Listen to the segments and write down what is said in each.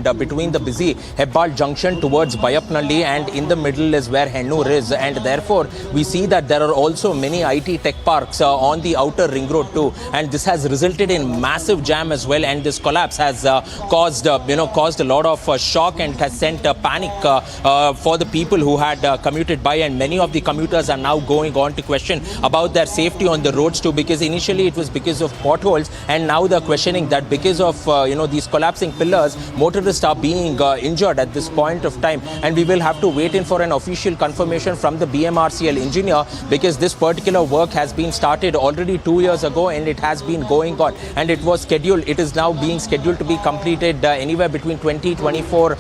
between the busy Hebbal junction towards Bayapnalli, and in the middle is where Hennur is, and therefore we see that there are also many IT tech parks on the outer ring road too, and this has resulted in massive jam as well, and this collapse has caused a lot of shock and has sent panic for the people who had commuted by, and many of the commuters are now going on to question about their safety on the roads too, because initially it was because of potholes, and now they're questioning that because of these collapsing pillars, motorists are being injured at this point of time. And we will have to wait in for an official confirmation from the BMRCL engineer, because this particular work has been started already 2 years ago and it has been going on, and it was scheduled, it is now being scheduled to be completed anywhere between 2024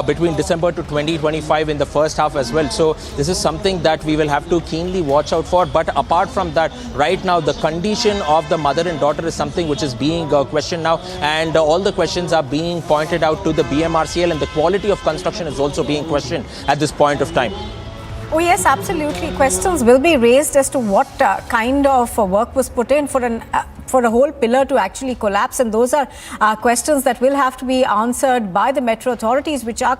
between December to 2025 in the first half as well. So this is something that we will have to keenly watch out for. But apart from that, right now the condition of the mother and daughter is something which is being questioned now, and all the questions are being pointed out to the BMRCL, and the quality of construction is also being questioned at this point of time. Oh yes, absolutely. Questions will be raised as to what kind of work was put in for a whole pillar to actually collapse, and those are questions that will have to be answered by the metro authorities which are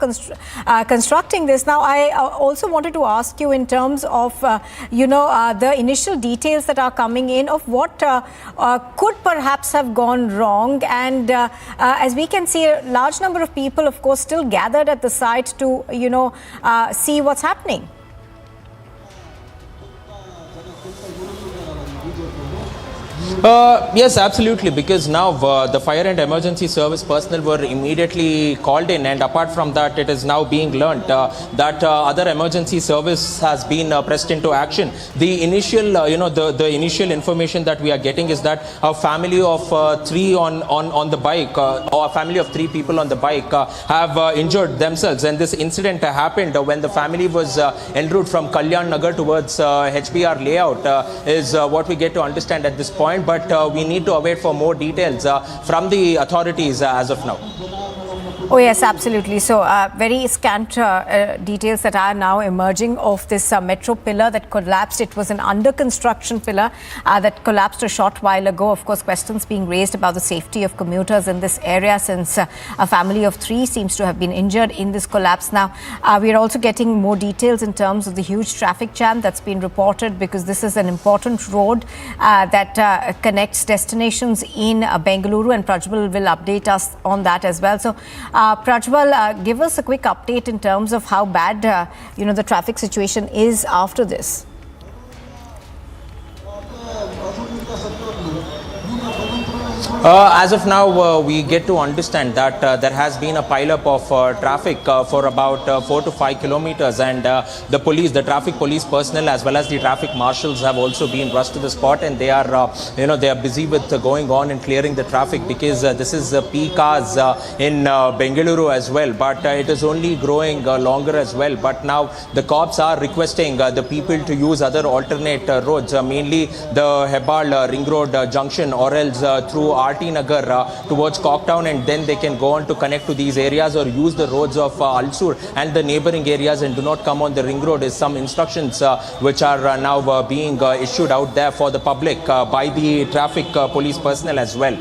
constructing this. Now, I also wanted to ask you in terms of the initial details that are coming in of what could perhaps have gone wrong, and as we can see, a large number of people, of course, still gathered at the site to see what's happening. Yes, absolutely, because now the fire and emergency service personnel were immediately called in, and apart from that, it is now being learnt that other emergency service has been pressed into action. The initial, the initial information that we are getting is that a family of three on the bike, or a family of 3 people on the bike have injured themselves, and this incident happened when the family was en route from Kalyan Nagar towards HBR layout, is what we get to understand at this point. But we need to await for more details from the authorities as of now. Oh yes, absolutely. So very scant details that are now emerging of this metro pillar that collapsed. It was an under construction pillar that collapsed a short while ago. Of course, questions being raised about the safety of commuters in this area, since a family of 3 seems to have been injured in this collapse. Now, we are also getting more details in terms of the huge traffic jam that's been reported, because this is an important road that connects destinations in Bengaluru, and Prajwal will update us on that as well. So, Prajwal, give us a quick update in terms of how bad, the traffic situation is after this. As of now, we get to understand that there has been a pileup of traffic for about 4 to 5 kilometers, and the traffic police personnel as well as the traffic marshals have also been rushed to the spot, and they are, they are busy with going on and clearing the traffic, because this is peak hours in Bengaluru as well, but it is only growing longer as well. But now the cops are requesting the people to use other alternate roads, mainly the Hebbal ring road junction, or else through RT Nagar towards Cocktown, and then they can go on to connect to these areas, or use the roads of Alsur and the neighboring areas, and do not come on the ring road, is some instructions which are now being issued out there for the public by the traffic police personnel as well.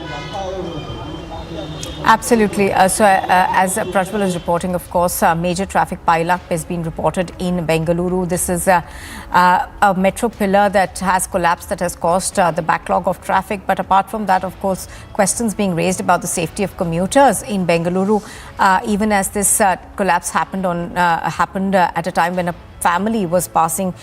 Absolutely. So as Prajwal is reporting, of course, major traffic pileup has been reported in Bengaluru. This is a metro pillar that has collapsed, that has caused the backlog of traffic. But apart from that, of course, questions being raised about the safety of commuters in Bengaluru, even as this collapse happened at a time when a family was passing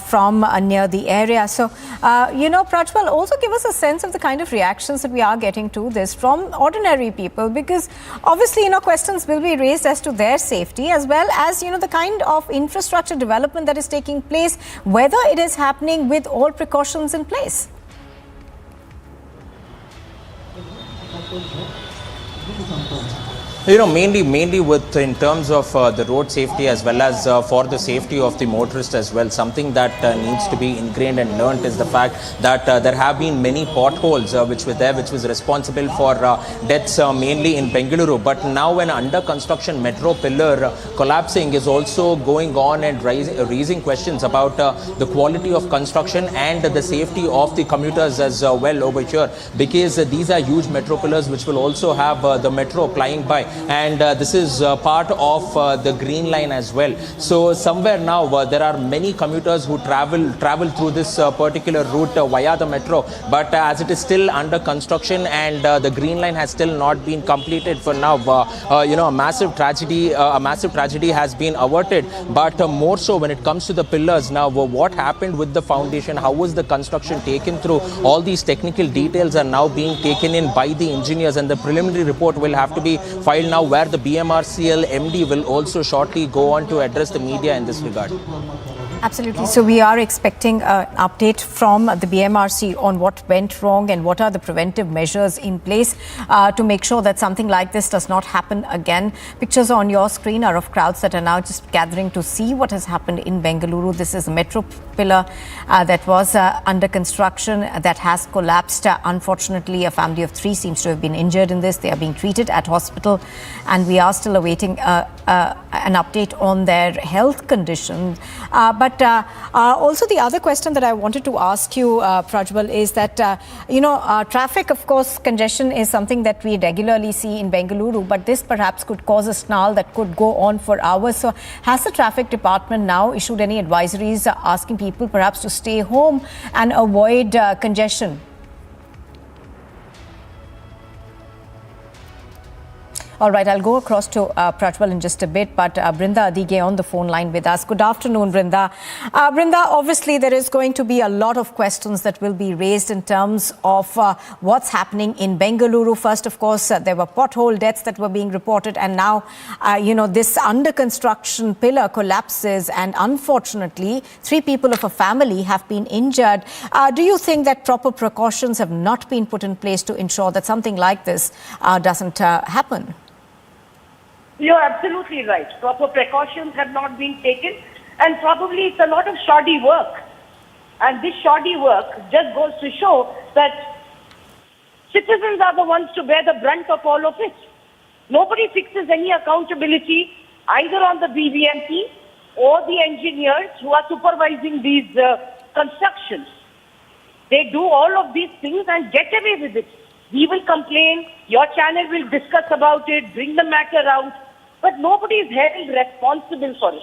from near the area. So, Prajwal, also give us a sense of the kind of reactions that we are getting to this from ordinary people, because obviously, questions will be raised as to their safety, as well as, the kind of infrastructure development that is taking place, whether it is happening with all precautions in place. Mainly with in terms of the road safety, as well as for the safety of the motorist as well. Something that needs to be ingrained and learnt is the fact that there have been many potholes which was responsible for deaths mainly in Bengaluru. But now an under construction metro pillar collapsing is also going on and raising questions about the quality of construction and the safety of the commuters as well over here, because these are huge metro pillars which will also have the metro plying by. and this is part of the Green Line as well. So somewhere now there are many commuters who travel through this particular route via the metro, but as it is still under construction and the Green Line has still not been completed for now, a massive tragedy has been averted. But more so when it comes to the pillars now, what happened with the foundation, how was the construction taken through, all these technical details are now being taken in by the engineers, and the preliminary report will have to be filed now, where the BMRCL MD will also shortly go on to address the media in this regard. Absolutely. So we are expecting an update from the BMRC on what went wrong and what are the preventive measures in place to make sure that something like this does not happen again. Pictures on your screen are of crowds that are now just gathering to see what has happened in Bengaluru. This is a metro pillar that was under construction that has collapsed. Unfortunately, a family of 3 seems to have been injured in this. They are being treated at hospital, and we are still awaiting an update on their health condition. But also the other question that I wanted to ask you, Prajwal, is that, traffic, of course, congestion is something that we regularly see in Bengaluru, but this perhaps could cause a snarl that could go on for hours. So has the traffic department now issued any advisories asking people perhaps to stay home and avoid congestion? All right, I'll go across to Prajwal in just a bit, but Brinda Adige on the phone line with us. Good afternoon, Brinda. Brinda, obviously there is going to be a lot of questions that will be raised in terms of what's happening in Bengaluru. First, of course, there were pothole deaths that were being reported, and now, this under construction pillar collapses, and unfortunately, 3 people of a family have been injured. Do you think that proper precautions have not been put in place to ensure that something like this doesn't happen? You're absolutely right. Proper precautions have not been taken, and probably it's a lot of shoddy work. And this shoddy work just goes to show that citizens are the ones to bear the brunt of all of it. Nobody fixes any accountability either on the BBMP or the engineers who are supervising these constructions. They do all of these things and get away with it. We will complain, your channel will discuss about it, bring the matter out, but nobody is held responsible for it.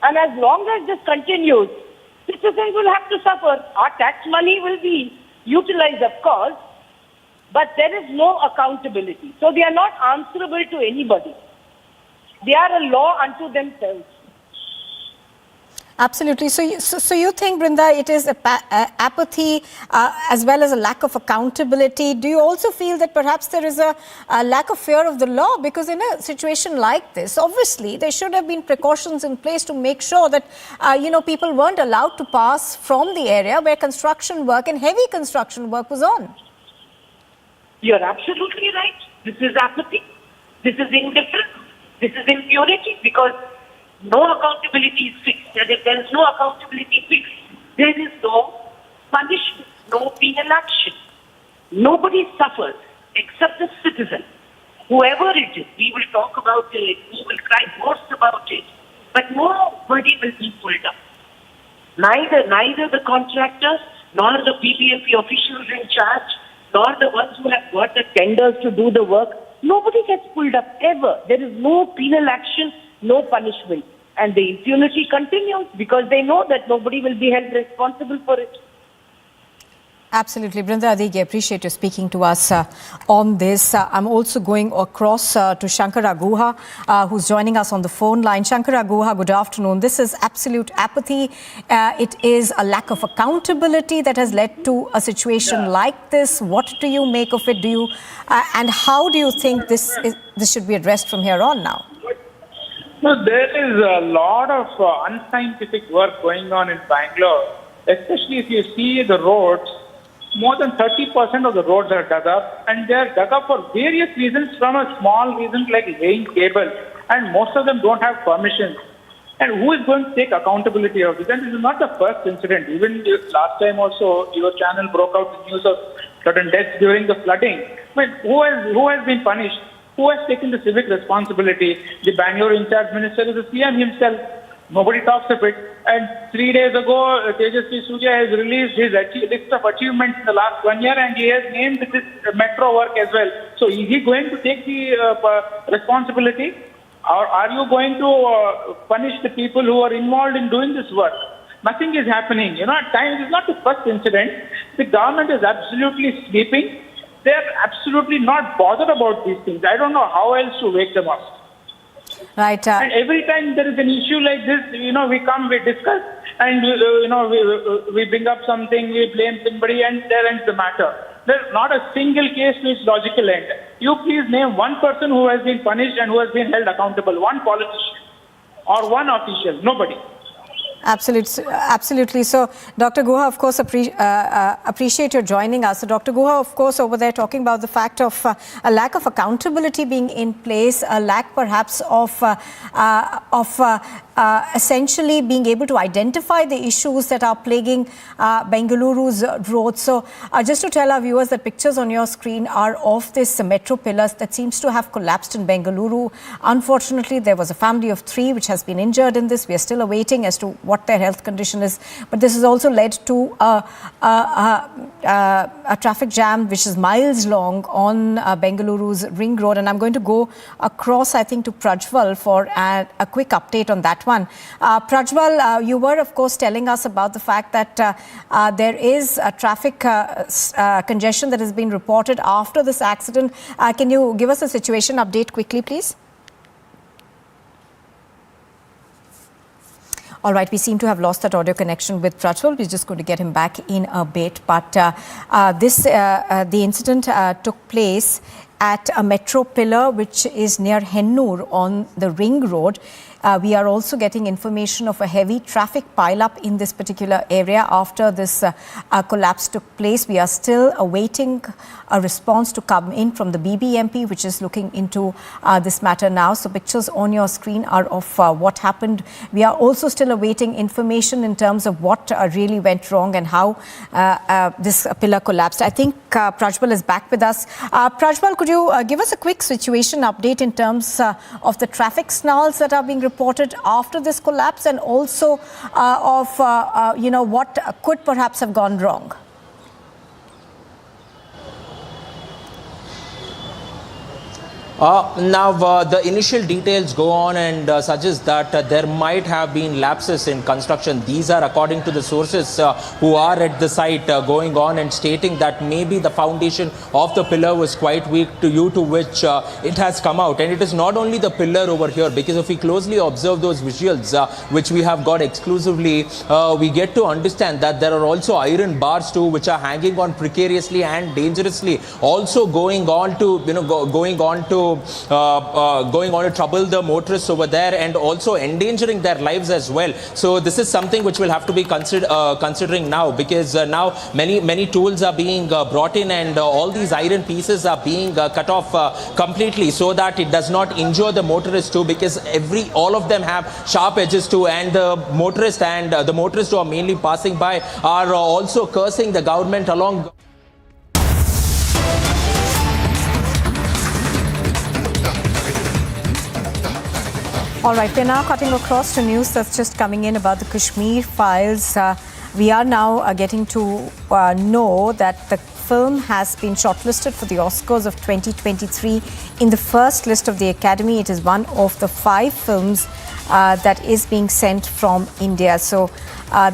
And as long as this continues, citizens will have to suffer. Our tax money will be utilized, of course, but there is no accountability. So they are not answerable to anybody. They are a law unto themselves. Absolutely. So you think, Brinda, it is apathy as well as a lack of accountability. Do you also feel that perhaps there is a lack of fear of the law? Because in a situation like this, obviously, there should have been precautions in place to make sure that, people weren't allowed to pass from the area where construction work and heavy construction work was on. You're absolutely right. This is apathy. This is indifference. This is impunity, because no accountability is fixed. And if there is no accountability fixed, there is no punishment, no penal action. Nobody suffers except the citizen. Whoever it is, we will talk about it, we will cry most about it, but nobody will be pulled up. Neither the contractors, nor the BBMP officials in charge, nor the ones who have got the tenders to do the work. Nobody gets pulled up ever. There is no penal action, no punishment. And the impunity continues because they know that nobody will be held responsible for it. Absolutely. Brinda Adige, appreciate you speaking to us on this. I'm also going across to Shankara Guha, who's joining us on the phone line. Shankara Guha, good afternoon. This is absolute apathy. It is a lack of accountability that has led to a situation like this. What do you make of it? And how do you think this should be addressed from here on now? No, there is a lot of unscientific work going on in Bangalore, especially if you see the roads. More than 30% of the roads are dug up, and they are dug up for various reasons, from a small reason like laying cable, and most of them don't have permission. And who is going to take accountability of this? And this is not the first incident. Even last time also, your channel broke out the news of certain deaths during the flooding. But who has been punished? Who has taken the civic responsibility? The Bangalore in charge minister is the CM himself. Nobody talks of it. And 3 days ago, Tejasvi Surya has released his list of achievements in the last 1 year, and he has named this metro work as well. So is he going to take the responsibility? Or are you going to punish the people who are involved in doing this work? Nothing is happening. At times it's not the first incident. The government is absolutely sleeping. They are absolutely not bothered about these things. I don't know how else to wake them up. Right. And every time there is an issue like this, we come, we discuss, and we bring up something, we blame somebody, and there ends the matter. There's not a single case to its logical end. You please name one person who has been punished and who has been held accountable. One politician or one official. Nobody. Absolutely. So, Dr. Guha, of course, appreciate your joining us. So, Dr. Guha, of course, over there talking about the fact of a lack of accountability being in place, a lack perhaps of essentially being able to identify the issues that are plaguing Bengaluru's roads. So, just to tell our viewers that pictures on your screen are of this metro pillars that seems to have collapsed in Bengaluru. Unfortunately, there was a family of 3 which has been injured in this. We are still awaiting as to what their health condition is. But this has also led to a traffic jam which is miles long on Bengaluru's ring road. And I'm going to go across, I think, to Prajwal for a quick update on that one. Prajwal, you were, of course, telling us about the fact that there is a traffic congestion that has been reported after this accident. Can you give us a situation update quickly, please? All right, we seem to have lost that audio connection with Prajwal. We're just going to get him back in a bit. But the incident took place at a metro pillar which is near Hennur on the ring road. We are also getting information of a heavy traffic pileup in this particular area after this collapse took place. We are still awaiting a response to come in from the BBMP, which is looking into this matter now. So pictures on your screen are of what happened. We are also still awaiting information in terms of what really went wrong and how this pillar collapsed. I think Prajwal is back with us. Prajwal, could you give us a quick situation update in terms of the traffic snarls that are being reported after this collapse, and also of what could perhaps have gone wrong? Now, the initial details go on and suggest that there might have been lapses in construction. These are according to the sources who are at the site going on and stating that maybe the foundation of the pillar was quite weak, due to which it has come out. And it is not only the pillar over here, because if we closely observe those visuals which we have got exclusively, we get to understand that there are also iron bars too, which are hanging on precariously and dangerously, also going on to trouble the motorists over there and also endangering their lives as well. So this is something which will have to be considering now, because now many tools are being brought in, and all these iron pieces are being cut off completely, so that it does not injure the motorists too, because all of them have sharp edges too, and the motorists who are mainly passing by are also cursing the government along. All right, we're now cutting across to news that's just coming in about the Kashmir files. We are now getting to know that the film has been shortlisted for the Oscars of 2023 in the first list of the Academy. It is one of the 5 films that is being sent from India. So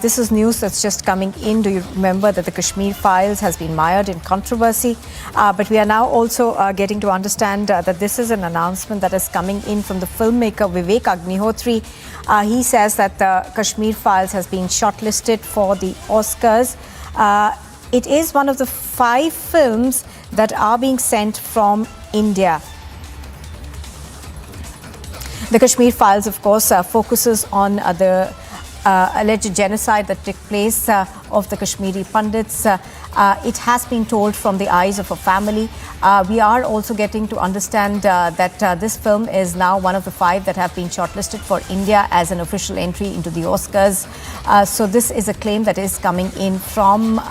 this is news that's just coming in. Do you remember that the Kashmir files has been mired in controversy? But we are now also getting to understand that this is an announcement that is coming in from the filmmaker Vivek Agnihotri. He says that the Kashmir files has been shortlisted for the Oscars. It is one of the 5 films that are being sent from India. The Kashmir Files, of course, focuses on the alleged genocide that took place of the Kashmiri Pandits. It has been told from the eyes of a family. We are also getting to understand that this film is now one of the 5 that have been shortlisted for India as an official entry into the Oscars. So this is a claim that is coming in from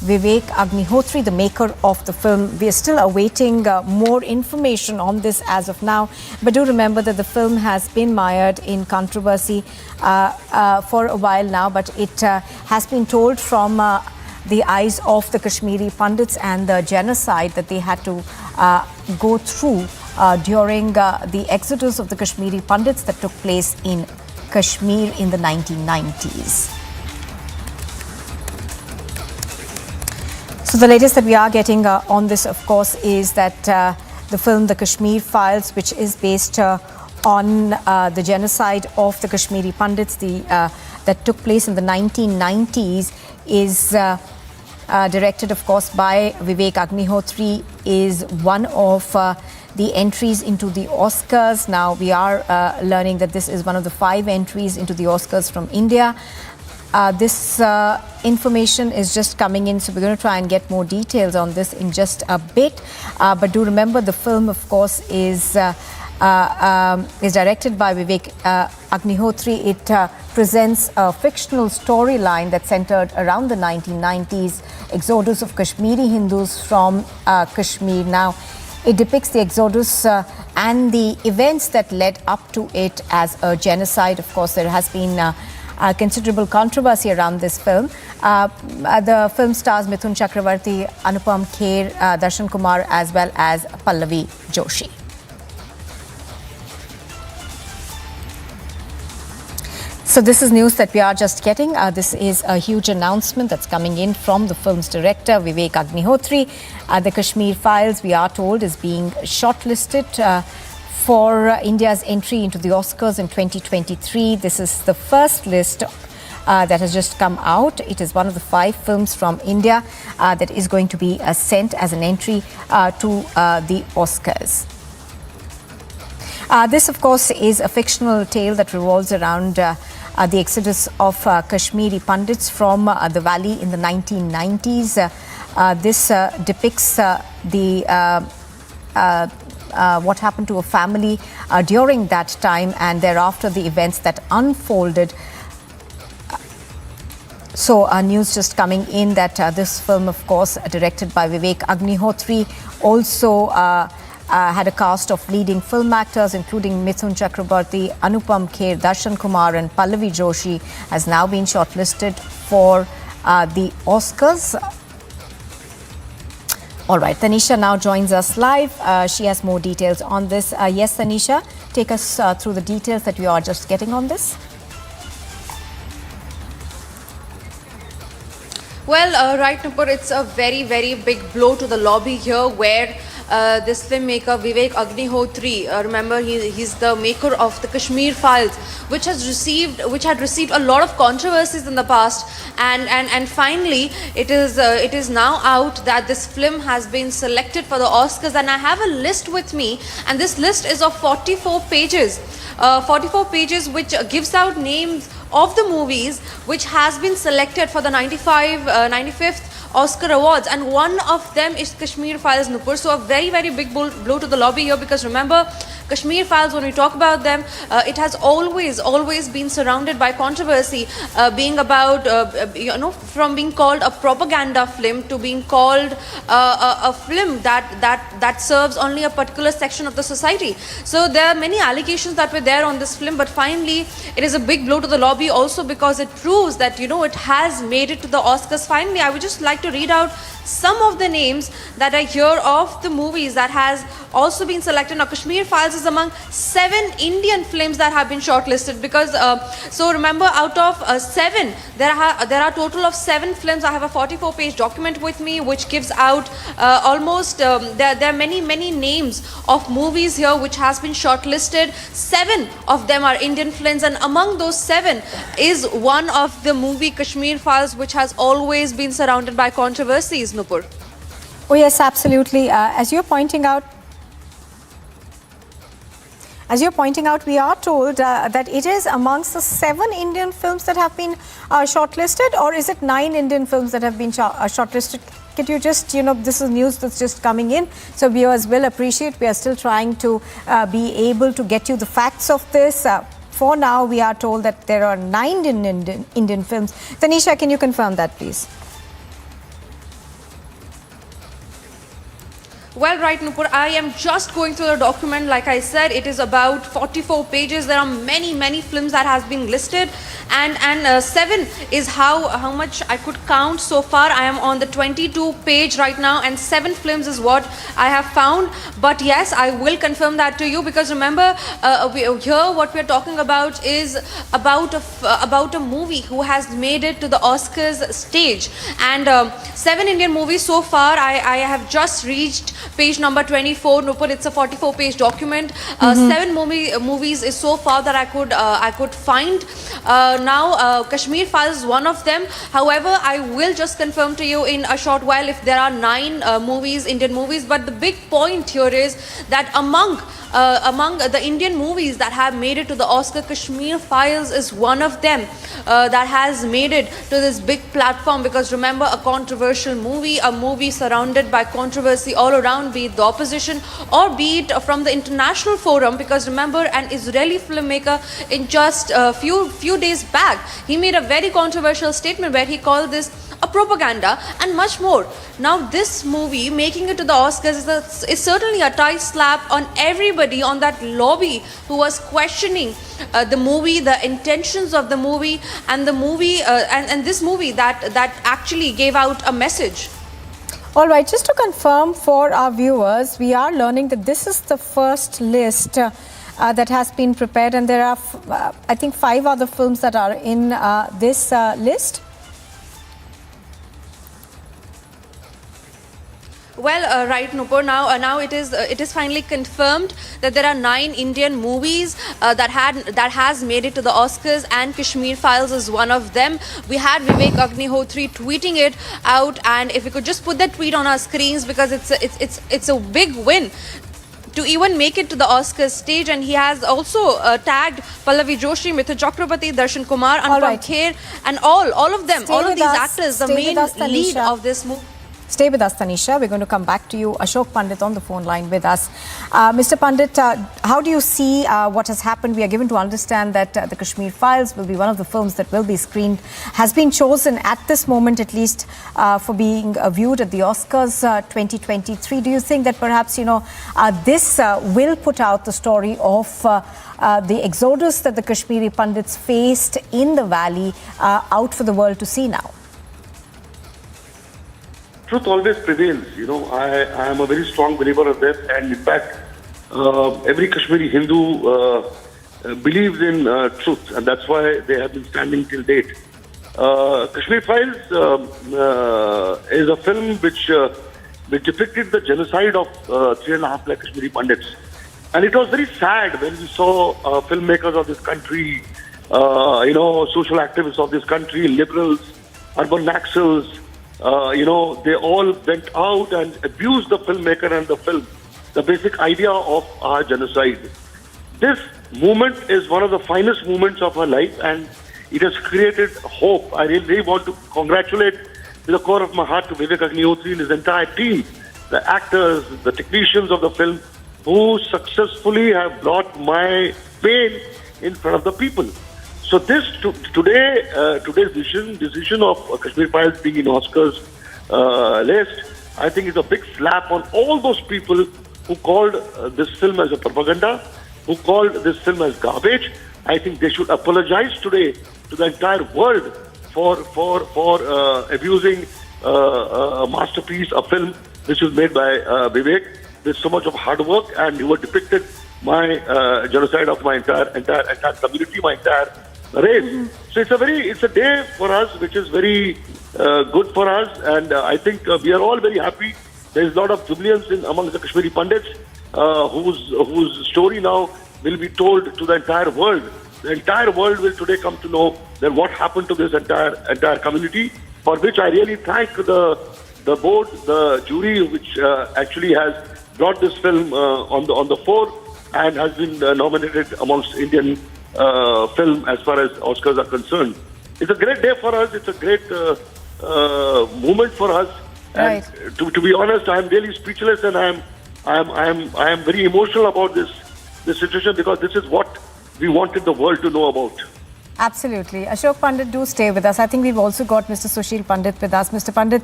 Vivek Agnihotri, the maker of the film. We are still awaiting more information on this as of now. But do remember that the film has been mired in controversy for a while now. But it has been told from the eyes of the Kashmiri Pandits and the genocide that they had to go through during the exodus of the Kashmiri Pandits that took place in Kashmir in the 1990s. So the latest that we are getting on this, of course, is that the film The Kashmir Files, which is based on the genocide of the Kashmiri Pandits that took place in the 1990s, is directed, of course, by Vivek Agnihotri, is one of the entries into the Oscars. Now, we are learning that this is one of the 5 entries into the Oscars from India. This information is just coming in, so we're going to try and get more details on this in just a bit. But do remember, the film, of course, is directed by Vivek Agnihotri. It presents a fictional storyline that's centered around the 1990s exodus of Kashmiri Hindus from Kashmir. Now, it depicts the exodus and the events that led up to it as a genocide. Of course, there has been considerable controversy around this film. The film stars Mithun Chakravarti, Anupam Kher, Darshan Kumar, as well as Pallavi Joshi. So this is news that we are just getting. This is a huge announcement that's coming in from the film's director, Vivek Agnihotri. The Kashmir Files, we are told, is being shortlisted for India's entry into the Oscars in 2023. This is the first list that has just come out. It is one of the 5 films from India that is going to be sent as an entry to the Oscars. This, of course, is a fictional tale that revolves around the exodus of Kashmiri Pandits from the valley in the 1990s. This depicts what happened to a family during that time, and thereafter the events that unfolded. So news just coming in that this film, of course, directed by Vivek Agnihotri, also had a cast of leading film actors including Mithun Chakrabarti, Anupam Kher, Darshan Kumar and Pallavi Joshi, has now been shortlisted for the Oscars. All right, Tanisha now joins us live. She has more details on this. Yes, Tanisha, take us through the details that we are just getting on this. Well, right, Nupur, it's a very, very big blow to the lobby here, where this filmmaker Vivek Agnihotri, remember he's the maker of the Kashmir Files, which had received a lot of controversies in the past, and finally it is now out that this film has been selected for the Oscars. And I have a list with me, and this list is of 44 pages. 44 pages, which gives out names of the movies which has been selected for the 95th Oscar Awards, and one of them is Kashmir Files, Nupur. So a very, very big blow to the lobby here, because remember, Kashmir Files, when we talk about them, it has always been surrounded by controversy, being about, from being called a propaganda film to being called a film that serves only a particular section of the society. So there are many allegations that were there on this film, but finally it is a big blow to the lobby also, because it proves that, it has made it to the Oscars finally. I would just like to read out some of the names that I hear of the movies that has also been selected. Now, Kashmir Files is among 7 Indian films that have been shortlisted, because so remember, out of 7, there are total of 7 films. I have a 44-page document with me which gives out almost there are many names of movies here which has been shortlisted. 7 of them are Indian films, and among those 7 is one of the movie Kashmir Files, which has always been surrounded by controversies, Nupur. Oh yes, absolutely. As you're pointing out, we are told that it is amongst the 7 Indian films that have been shortlisted, or is it 9 Indian films that have been shortlisted? Could you just, this is news that's just coming in, so viewers will appreciate. We are still trying to be able to get you the facts of this. For now, we are told that there are 9 Indian films. Tanisha, can you confirm that, please? Well, right, Nupur, I am just going through the document. Like I said, it is about 44 pages. There are many films that has been listed, and 7 is how much I could count so far. I am on the 22 page right now, and 7 films is what I have found. But yes, I will confirm that to you, because remember, here what we are talking about is about a movie who has made it to the Oscars stage, and 7 Indian movies so far. I have just reached page number 24. Nupur, it's a 44-page document. 7 movies is so far that I could find. Now Kashmir Files is one of them. However, I will just confirm to you in a short while if there are 9 movies, Indian movies. But the big point here is that among the Indian movies that have made it to the Oscar, Kashmir Files is one of them that has made it to this big platform. Because remember, a controversial movie, a movie surrounded by controversy all around, be it the opposition or be it from the international forum. Because remember, an Israeli filmmaker in just a few days back, he made a very controversial statement where he called this a propaganda and much more. Now this movie making it to the Oscars is certainly a tight slap on everybody on that lobby who was questioning the movie, the intentions of the movie, and the movie and this movie that actually gave out a message. All right, just to confirm for our viewers, we are learning that this is the first list that has been prepared, and there are I think 5 other films that are in this list. Well, right, Nupur. Now it is finally confirmed that there are 9 Indian movies that has made it to the Oscars, and Kashmir Files is one of them. We had Vivek Agnihotri tweeting it out, and if we could just put that tweet on our screens, because it's a big win to even make it to the Oscars stage. And he has also tagged Pallavi Joshi, Mithun Chakrabarti, Darshan Kumar, Anupam Kher, and all of them, all of these actors, the main lead of this movie. Stay with us, Tanisha. We're going to come back to you. Ashok Pandit on the phone line with us. Mr. Pandit, how do you see what has happened? We are given to understand that the Kashmir Files will be one of the films that will be screened, has been chosen at this moment at least for being viewed at the Oscars 2023. Do you think that perhaps, this will put out the story of the exodus that the Kashmiri Pandits faced in the valley out for the world to see now? Truth always prevails. I am a very strong believer of that, and in fact, every Kashmiri Hindu believes in truth, and that's why they have been standing till date. Kashmir Files is a film which depicted the genocide of 3.5 lakh Kashmiri Pandits, and it was very sad when we saw filmmakers of this country, social activists of this country, liberals, urban naxals. They all went out and abused the filmmaker and the film, the basic idea of our genocide. This movement is one of the finest moments of our life, and it has created hope. I really want to congratulate with the core of my heart to Vivek Agnihotri and his entire team, the actors, the technicians of the film, who successfully have brought my pain in front of the people. So today's decision of Kashmir Files being in Oscars list, I think is a big slap on all those people who called this film as a propaganda, who called this film as garbage. I think they should apologize today to the entire world for abusing a masterpiece, a film which was made by Vivek with so much of hard work, and who depicted my genocide of my entire community, my entire race. So it's a day for us which is very good for us, and I think we are all very happy. There is a lot of jubilance among the Kashmiri Pandits whose story now will be told to the entire world. The entire world will today come to know that what happened to this entire community, for which I really thank the board, the jury, which actually has brought this film on the fore and has been nominated amongst Indian film as far as Oscars are concerned. It's a great day for us. It's a great moment for us. And right. To be honest, I am really speechless, and I am very emotional about this situation, because this is what we wanted the world to know about. Absolutely. Ashok Pandit, do stay with us. I think we've also got Mr. Sushil Pandit with us. Mr. Pandit,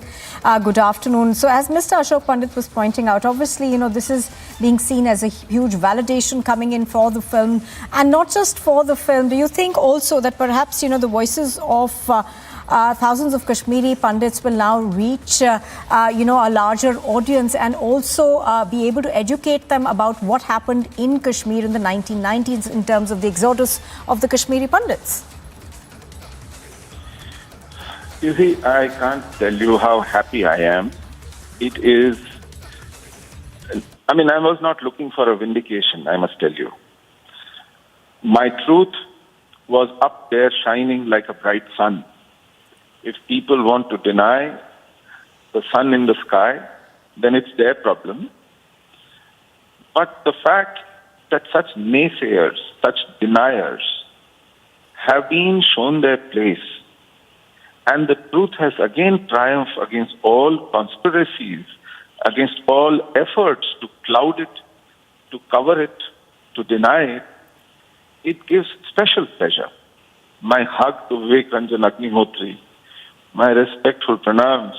good afternoon. So as Mr. Ashok Pandit was pointing out, obviously, this is being seen as a huge validation coming in for the film. And not just for the film, do you think also that perhaps, the voices of thousands of Kashmiri Pandits will now reach, a larger audience and also be able to educate them about what happened in Kashmir in the 1990s in terms of the exodus of the Kashmiri Pandits? You see, I can't tell you how happy I am. It is, I was not looking for a vindication, I must tell you. My truth was up there shining like a bright sun. If people want to deny the sun in the sky, then it's their problem. But the fact that such naysayers, such deniers have been shown their place, and the truth has again triumphed against all conspiracies, against all efforts to cloud it, to cover it, to deny it, it gives special pleasure. My hug to Vivek Ranjan Agnihotri, my respectful pranams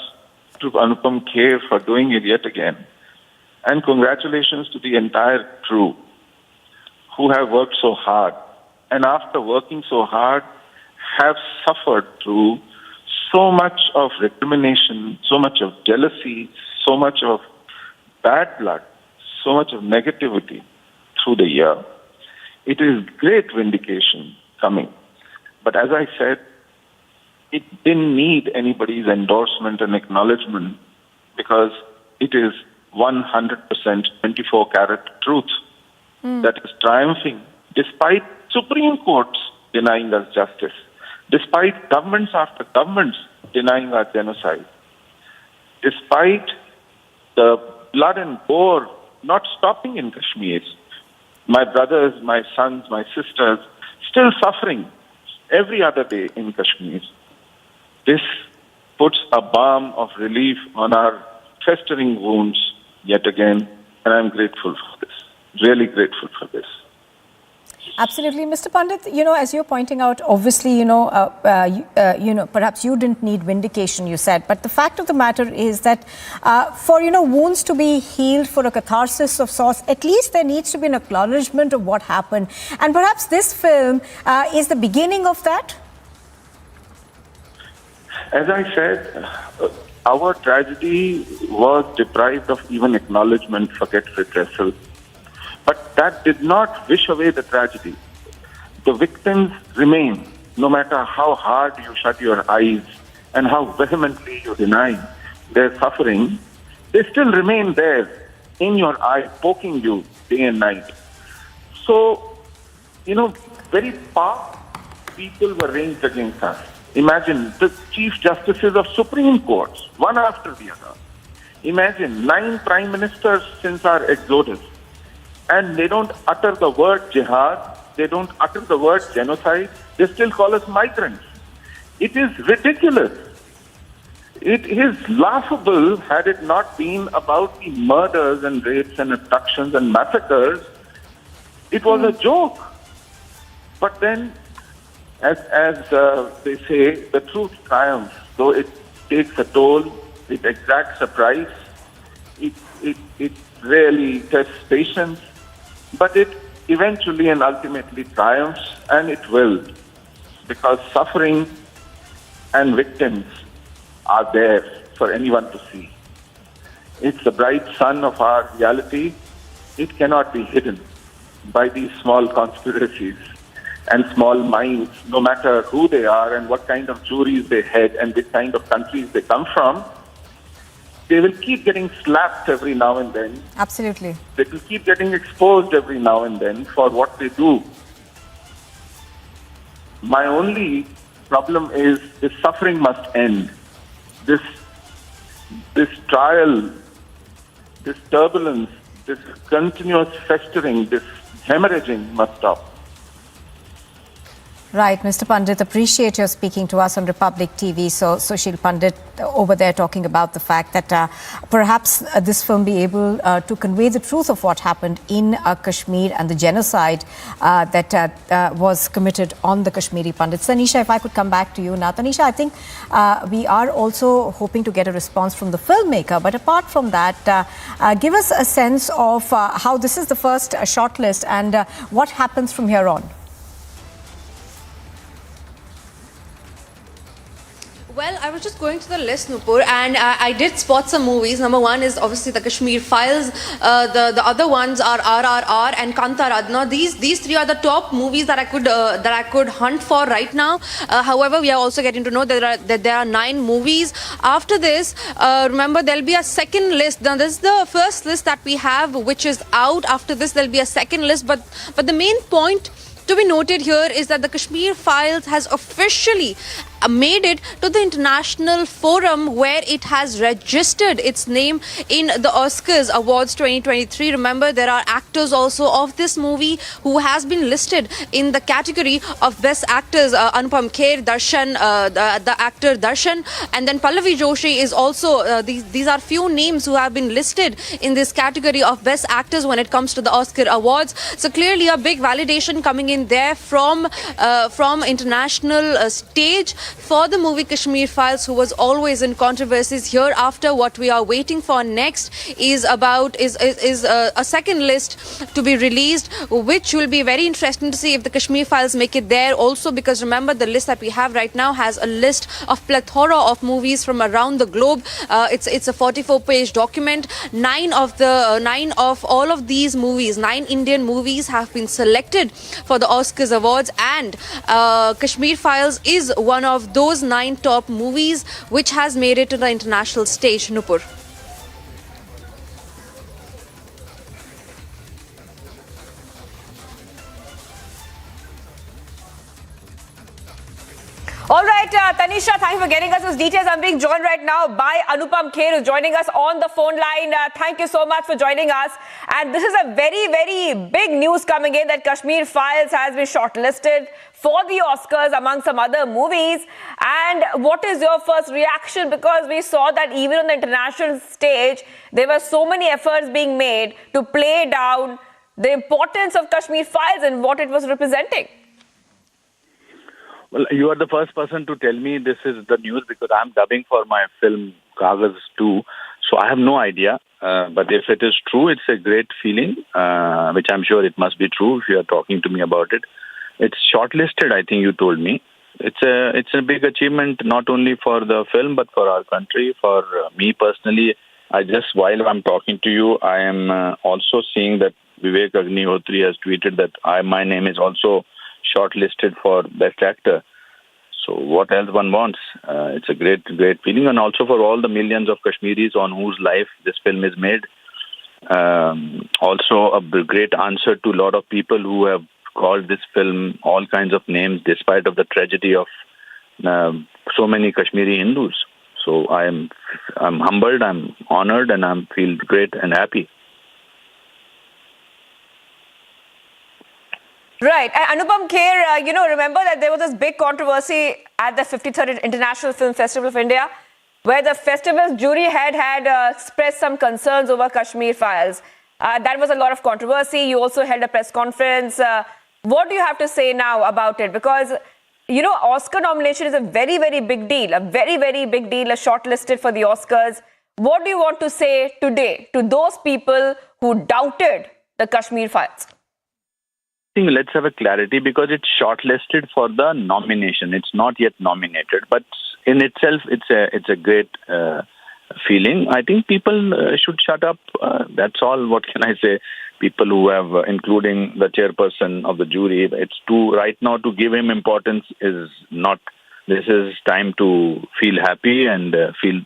to Anupam Kher for doing it yet again. And congratulations to the entire crew who have worked so hard. And after working so hard, have suffered through so much of recrimination, so much of jealousy, so much of bad blood, so much of negativity through the year. It is great vindication coming. But as I said, it didn't need anybody's endorsement and acknowledgement because it is 100% 24-carat truth that is triumphing despite Supreme Courts denying us justice, despite governments after governments denying our genocide, despite the blood and gore not stopping in Kashmir. My brothers, my sons, my sisters still suffering every other day in Kashmir. This puts a balm of relief on our festering wounds yet again, and I'm grateful for this, really grateful for this. Absolutely. Mr. Pandit, as you're pointing out, obviously, perhaps you didn't need vindication, you said. But the fact of the matter is that for, wounds to be healed, for a catharsis of sorts, at least there needs to be an acknowledgement of what happened. And perhaps this film is the beginning of that? As I said, our tragedy was deprived of even acknowledgement, forget redressal. But that did not wish away the tragedy. The victims remain, no matter how hard you shut your eyes and how vehemently you deny their suffering, they still remain there in your eye, poking you day and night. So, very powerful people were ranged against us. Imagine the chief justices of Supreme Courts, one after the other. Imagine 9 prime ministers since our exodus. And they don't utter the word jihad, they don't utter the word genocide, they still call us migrants. It is ridiculous. It is laughable had it not been about the murders and rapes and abductions and massacres. It was a joke. But then, as they say, the truth triumphs. Though it takes a toll, it exacts a price, it really tests patience, but it eventually and ultimately triumphs, and it will, because suffering and victims are there for anyone to see. It's the bright sun of our reality. It cannot be hidden by these small conspiracies and small minds, no matter who they are and what kind of juries they head and which kind of countries they come from. They will keep getting slapped every now and then. Absolutely. They will keep getting exposed every now and then for what they do. My only problem is this suffering must end. This trial, this turbulence, this continuous festering, this hemorrhaging must stop. Right, Mr. Pandit, appreciate your speaking to us on Republic TV. So, Sushil Pandit over there talking about the fact that perhaps this film be able to convey the truth of what happened in Kashmir and the genocide that was committed on the Kashmiri Pandits. Tanisha, if I could come back to you now. Tanisha, I think we are also hoping to get a response from the filmmaker. But apart from that, give us a sense of how this is the first shortlist and what happens from here on. Well, I was just going to the list, Nupur, and I did spot some movies. Number one is obviously the Kashmir Files. The other ones are RRR and Kantaradna. These three are the top movies that I could hunt for right now. However, we are also getting to know that there are 9 movies. After this, remember there'll be a second list. Now this is the first list that we have, which is out. After this, there'll be a second list. But the main point to be noted here is that the Kashmir Files has officially made it to the international forum where it has registered its name in the Oscars Awards 2023. Remember, there are actors also of this movie who has been listed in the category of Best Actors. Anupam Kher, Darshan, the actor Darshan, and then Pallavi Joshi is also, these are few names who have been listed in this category of Best Actors when it comes to the Oscar Awards. So clearly a big validation coming in there from international stage for the movie Kashmir Files, who was always in controversies. Hereafter, what we are waiting for next is a second list to be released, which will be very interesting to see if the Kashmir Files make it there also, because remember the list that we have right now has a list of plethora of movies from around the globe. It's a 44-page document. 9 of all of these movies, 9 Indian movies have been selected for the Oscars Awards, and Kashmir Files is one of those 9 top movies which has made it to the international stage. Nupur. All right, Tanisha, thank you for getting us those details. I'm being joined right now by Anupam Kher, who's joining us on the phone line. Thank you so much for joining us. And this is a very, very big news coming in that Kashmir Files has been shortlisted for the Oscars among some other movies. And what is your first reaction? Because we saw that even on the international stage, there were so many efforts being made to play down the importance of Kashmir Files and what it was representing. Well, you are the first person to tell me this is the news, because I'm dubbing for my film Kagaz 2. So I have no idea. But if it is true, it's a great feeling, which I'm sure it must be true if you are talking to me about it. It's shortlisted, I think you told me. It's a big achievement, not only for the film, but for our country, for me personally. While I'm talking to you, I am also seeing that Vivek Agnihotri has tweeted that my name is also shortlisted for Best Actor. So what else one wants? It's a great feeling, and also for all the millions of Kashmiris on whose life this film is made. Also a great answer to a lot of people who have called this film all kinds of names despite of the tragedy of so many Kashmiri Hindus. So I'm humbled, I'm honored, and I feel great and happy. Right. And Anupam Kher, remember that there was this big controversy at the 53rd International Film Festival of India, where the festival's jury had expressed some concerns over Kashmir Files. That was a lot of controversy. You also held a press conference. What do you have to say now about it? Because, Oscar nomination is a very, very big deal, a shortlisted for the Oscars. What do you want to say today to those people who doubted the Kashmir Files? Let's have a clarity, because it's shortlisted for the nomination. It's not yet nominated, but in itself, it's a great feeling. I think people should shut up. That's all. What can I say? People who have, including the chairperson of the jury, right now to give him importance is not. This is time to feel happy and feel.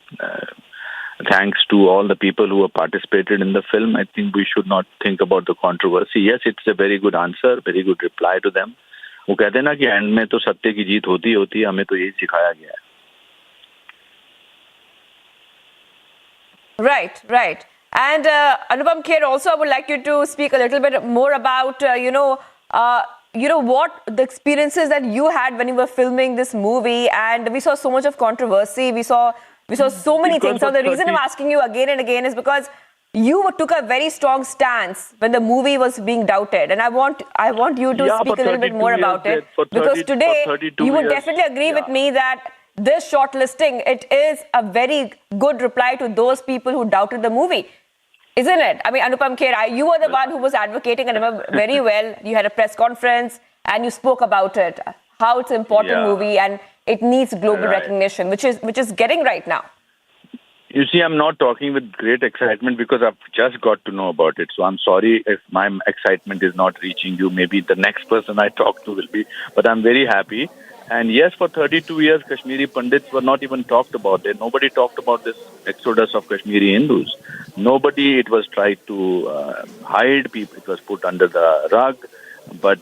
Thanks to all the people who have participated in the film. I think we should not think about the controversy. Yes, it's a very good answer, very good reply to them. वो कहते हैं ना कि and में तो सत्य की जीत होती है, हमें तो यही सिखाया गया है. Right. And Anupam Kher, also I would like you to speak a little bit more about, what the experiences that you had when you were filming this movie, and we saw so much of controversy. We saw so many things. So the reason I'm asking you again and again is because you took a very strong stance when the movie was being doubted, and I want you to speak a little bit more about it, because today you would definitely agree with me that this shortlisting, it is a very good reply to those people who doubted the movie, isn't it? I mean, Anupam Kher, you were the one who was advocating, and I remember very well. You had a press conference and you spoke about it, how it's an important movie and it needs global recognition, which is getting right now. You see, I'm not talking with great excitement because I've just got to know about it. So I'm sorry if my excitement is not reaching you. Maybe the next person I talk to will be. But I'm very happy. And yes, for 32 years, Kashmiri Pandits were not even talked about. Nobody talked about this exodus of Kashmiri Hindus. Nobody, it was tried to hide. People, it was put under the rug. But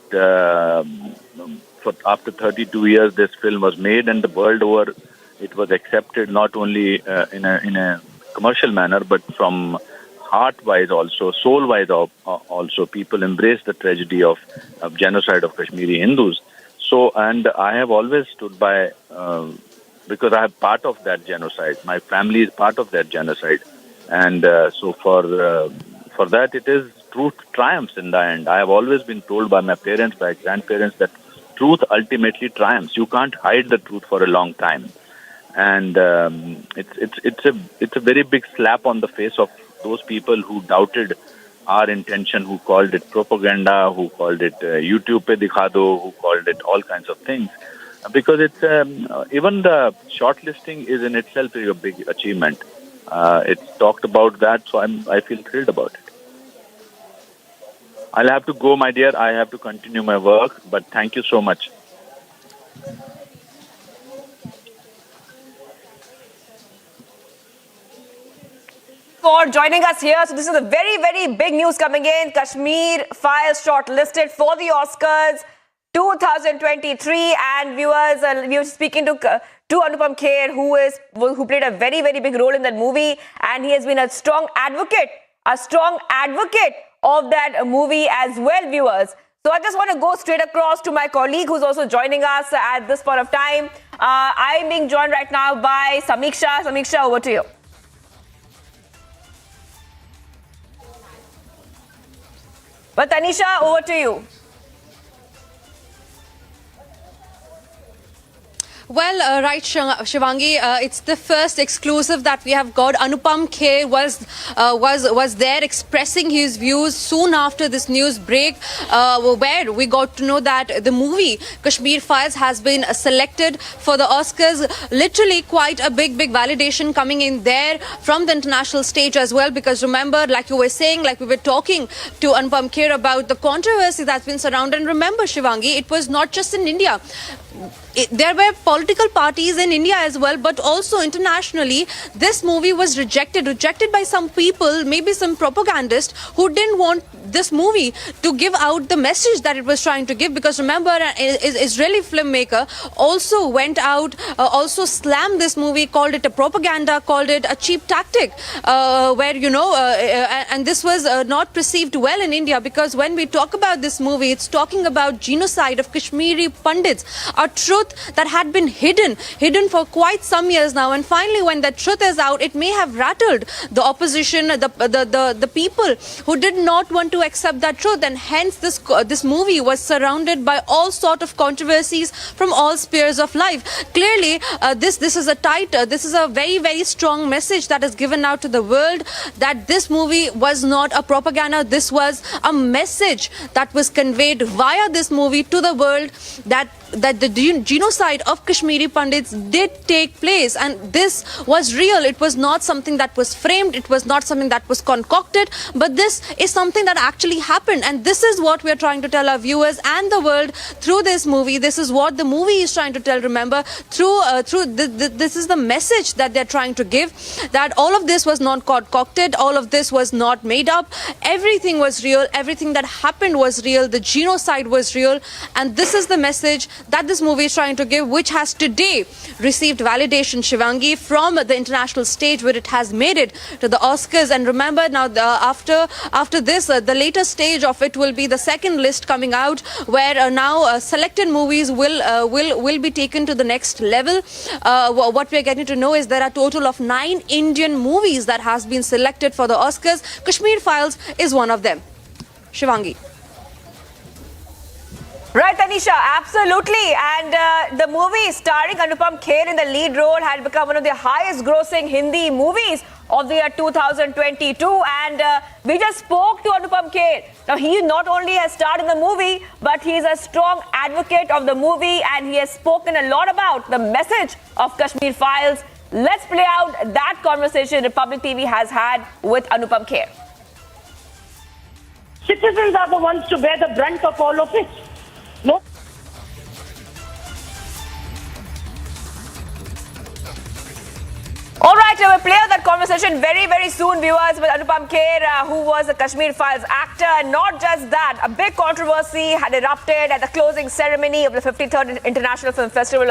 after 32 years, this film was made, and the world over, it was accepted not only in a commercial manner, but from heart-wise also, soul-wise also. People embraced the tragedy of genocide of Kashmiri Hindus. So, and I have always stood by, because I am part of that genocide. My family is part of that genocide. And so for that, it is truth triumphs in the end. I have always been told by my parents, by grandparents, that truth ultimately triumphs. You can't hide the truth for a long time. And it's a very big slap on the face of those people who doubted our intention, who called it propaganda, who called it YouTube pe dikha do, who called it all kinds of things. Because it's even the shortlisting is in itself a big achievement. It's talked about that, so I feel thrilled about it. I'll have to go, my dear. I have to continue my work, but thank you so much. For joining us here. So this is a very, very big news coming in. Kashmir Files shortlisted for the Oscars 2023, and viewers, we were speaking to Anupam Kher, who played a very, very big role in that movie, and he has been a strong advocate of that movie as well, viewers. So I just want to go straight across to my colleague who's also joining us at this point of time. I'm being joined right now by Samiksha. Samiksha, over to you. But Tanisha, over to you. Well, right, Shivangi, it's the first exclusive that we have got. Anupam Kher was there expressing his views soon after this news break, where we got to know that the movie Kashmir Files has been selected for the Oscars. Literally quite a big validation coming in there from the international stage as well. Because remember, like you were saying, like we were talking to Anupam Kher about the controversy that's been surrounded. And remember, Shivangi, it was not just in India. There were political parties in India as well, but also internationally. This movie was rejected by some people, maybe some propagandists who didn't want this movie to give out the message that it was trying to give. Because remember, an Israeli filmmaker also went out, also slammed this movie, called it a propaganda, called it a cheap tactic, where, and this was not perceived well in India. Because when we talk about this movie, it's talking about genocide of Kashmiri Pandits, a truth that had been hidden for quite some years now. And finally, when that truth is out, it may have rattled the opposition, the people who did not want to accept that truth. And hence this movie was surrounded by all sort of controversies from all spheres of life. Clearly, this is a very, very strong message that is given out to the world, that this movie was not a propaganda. This was a message that was conveyed via this movie to the world, that the genocide of Kashmiri Pandits did take place, and this was real. It was not something that was framed. It was not something that was concocted, but this is something that actually happened. And this is what we are trying to tell our viewers and the world through this movie. This is what the movie is trying to tell. Remember, this is the message that they're trying to give, that all of this was not concocted, all of this was not made up. Everything was real. Everything that happened was real. The genocide was real, and this is the message that this movie is trying to give, which has today received validation, Shivangi, from the international stage, where it has made it to the Oscars. And remember, now after this, the later stage of it will be the second list coming out, where now selected movies will be taken to the next level. What we are getting to know is there are a total of 9 Indian movies that has been selected for the Oscars. Kashmir Files is one of them. Shivangi. Right, Tanisha, absolutely. And the movie starring Anupam Kher in the lead role had become one of the highest grossing Hindi movies of the year 2022. And we just spoke to Anupam Kher. Now, he not only has starred in the movie, but he is a strong advocate of the movie, and he has spoken a lot about the message of Kashmir Files. Let's play out that conversation Republic TV has had with Anupam Kher. Citizens are the ones to bear the brunt of all of it. No. All right, we'll play out that conversation very, very soon, viewers, with Anupam Kher, who was a Kashmir Files actor. And not just that, a big controversy had erupted at the closing ceremony of the 53rd International Film Festival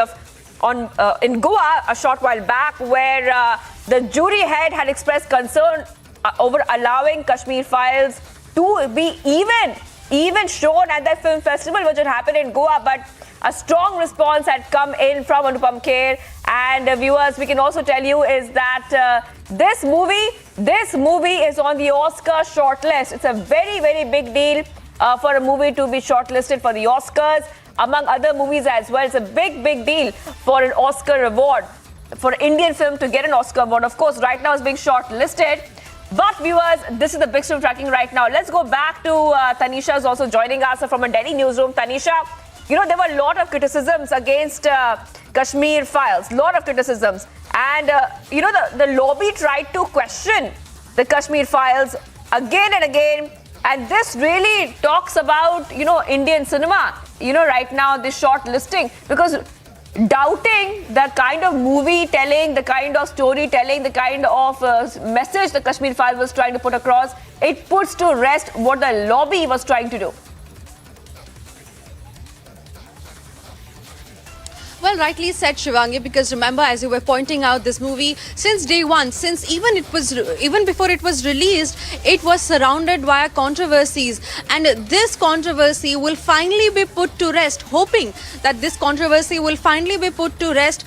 in Goa a short while back, where the jury head had expressed concern over allowing Kashmir Files to be even shown at that film festival, which had happened in Goa. But a strong response had come in from Anupam Kher. And viewers, we can also tell you is that this movie is on the Oscar shortlist. It's a very, very big deal for a movie to be shortlisted for the Oscars, among other movies as well. It's a big, big deal for an Oscar award, for Indian film to get an Oscar award. Of course, right now it's being shortlisted. But viewers, this is the big story tracking right now. Let's go back to Tanisha is also joining us from a Delhi newsroom. Tanisha, there were a lot of criticisms against Kashmir Files, lot of criticisms. And, the lobby tried to question the Kashmir Files again and again. And this really talks about, Indian cinema, right now, this short listing. Because doubting the kind of movie telling, the kind of storytelling, the kind of message the Kashmir Files was trying to put across, it puts to rest what the lobby was trying to do. Well, rightly said, Shivangi, because remember, as you were pointing out, this movie, since day one, since even before it was released, it was surrounded by controversies. And this controversy will finally be put to rest, hoping that this controversy will finally be put to rest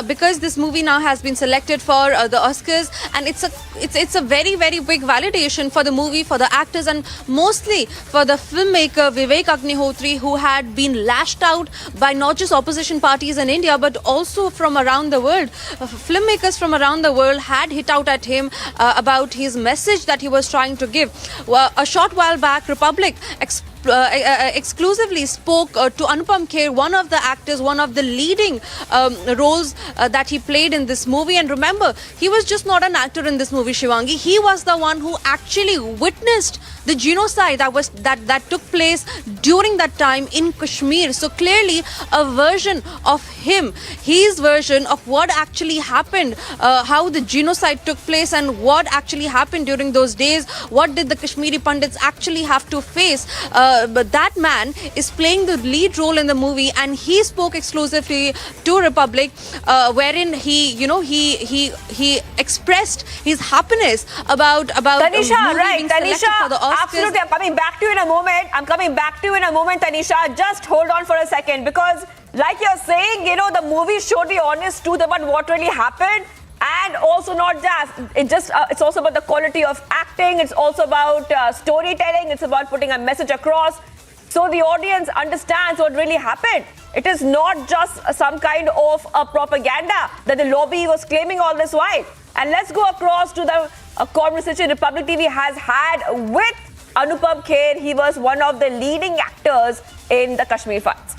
because this movie now has been selected for the Oscars. And it's a very, very big validation for the movie, for the actors, and mostly for the filmmaker Vivek Agnihotri, who had been lashed out by not just opposition parties in India, but also from around the world. Filmmakers from around the world had hit out at him about his message that he was trying to give. A short while back, Republic exclusively spoke to Anupam Kher, one of the actors, one of the leading roles that he played in this movie. And remember, he was just not an actor in this movie, Shivangi. He was the one who actually witnessed the genocide that took place during that time in Kashmir. So clearly a version of him, his version of what actually happened, how the genocide took place and what actually happened during those days. What did the Kashmiri Pandits actually have to face? But that man is playing the lead role in the movie, and he spoke exclusively to Republic, wherein he expressed his happiness about Tanisha, right? being selected for the Oscars. Absolutely. I'm coming back to you in a moment. Tanisha, just hold on for a second, because like you're saying, the movie showed the honest truth about what really happened. And also not just, it's also about the quality of acting. It's also about storytelling. It's about putting a message across, so the audience understands what really happened. It is not just some kind of a propaganda that the lobby was claiming all this while. And let's go across to the conversation Republic TV has had with Anupam Kher. He was one of the leading actors in the Kashmir Files.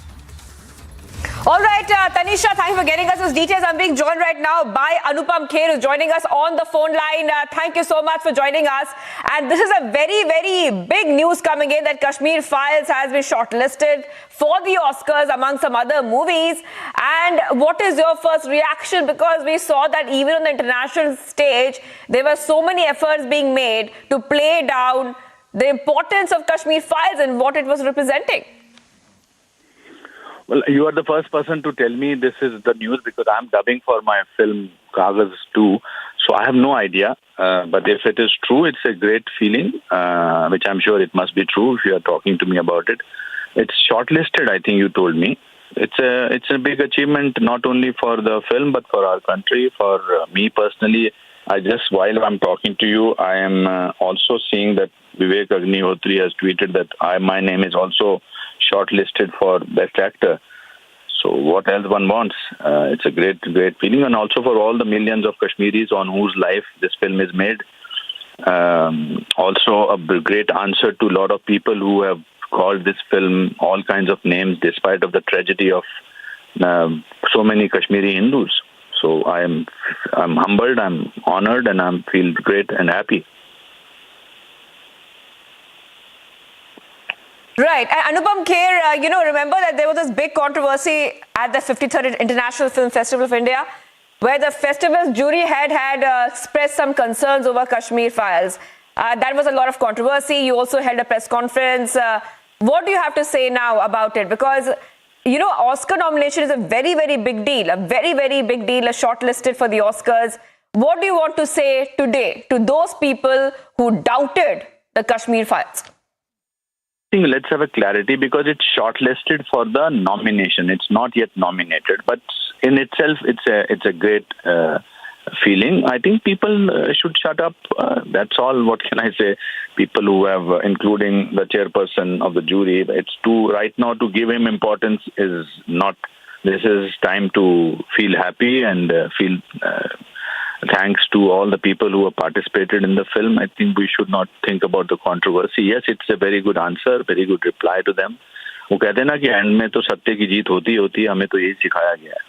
All right, Tanisha, thank you for getting us those details. I'm being joined right now by Anupam Kher, who's joining us on the phone line. Thank you so much for joining us. And this is a very, very big news coming in that Kashmir Files has been shortlisted for the Oscars among some other movies. And what is your first reaction? Because we saw that even on the international stage, there were so many efforts being made to play down the importance of Kashmir Files and what it was representing. Well, you are the first person to tell me this is the news, because I'm dubbing for my film Kagaz 2, So I have no idea. But if it is true, it's a great feeling, which I'm sure it must be true if you are talking to me about it. It's shortlisted, I think you told me. It's a big achievement not only for the film but for our country, for me personally. While I'm talking to you, I am also seeing that Vivek Agnihotri has tweeted that my name is also shortlisted for Best Actor. So what else one wants? It's a great feeling, and also for all the millions of Kashmiris on whose life this film is made. Also a great answer to a lot of people who have called this film all kinds of names despite of the tragedy of so many Kashmiri Hindus. So I'm humbled, I'm honored, and I feel great and happy. Right. And Anupam Kher, remember that there was this big controversy at the 53rd International Film Festival of India, where the festival's jury had expressed some concerns over Kashmir files. That was a lot of controversy. You also held a press conference. What do you have to say now about it? Because, Oscar nomination is a very, very big deal, a very, very big deal, shortlisted for the Oscars. What do you want to say today to those people who doubted the Kashmir files? I think let's have a clarity, because it's shortlisted for the nomination. It's not yet nominated, but in itself, it's a great feeling. I think people should shut up. That's all. What can I say? People who have, including the chairperson of the jury, right now to give him importance is not. This is time to feel happy and feel thanks to all the people who have participated in the film. I think we should not think about the controversy. Yes, it's a very good answer, very good reply to them. वो कहते हैं ना कि and में तो सत्य की जीत होती है, हमें तो यही सिखाया गया है.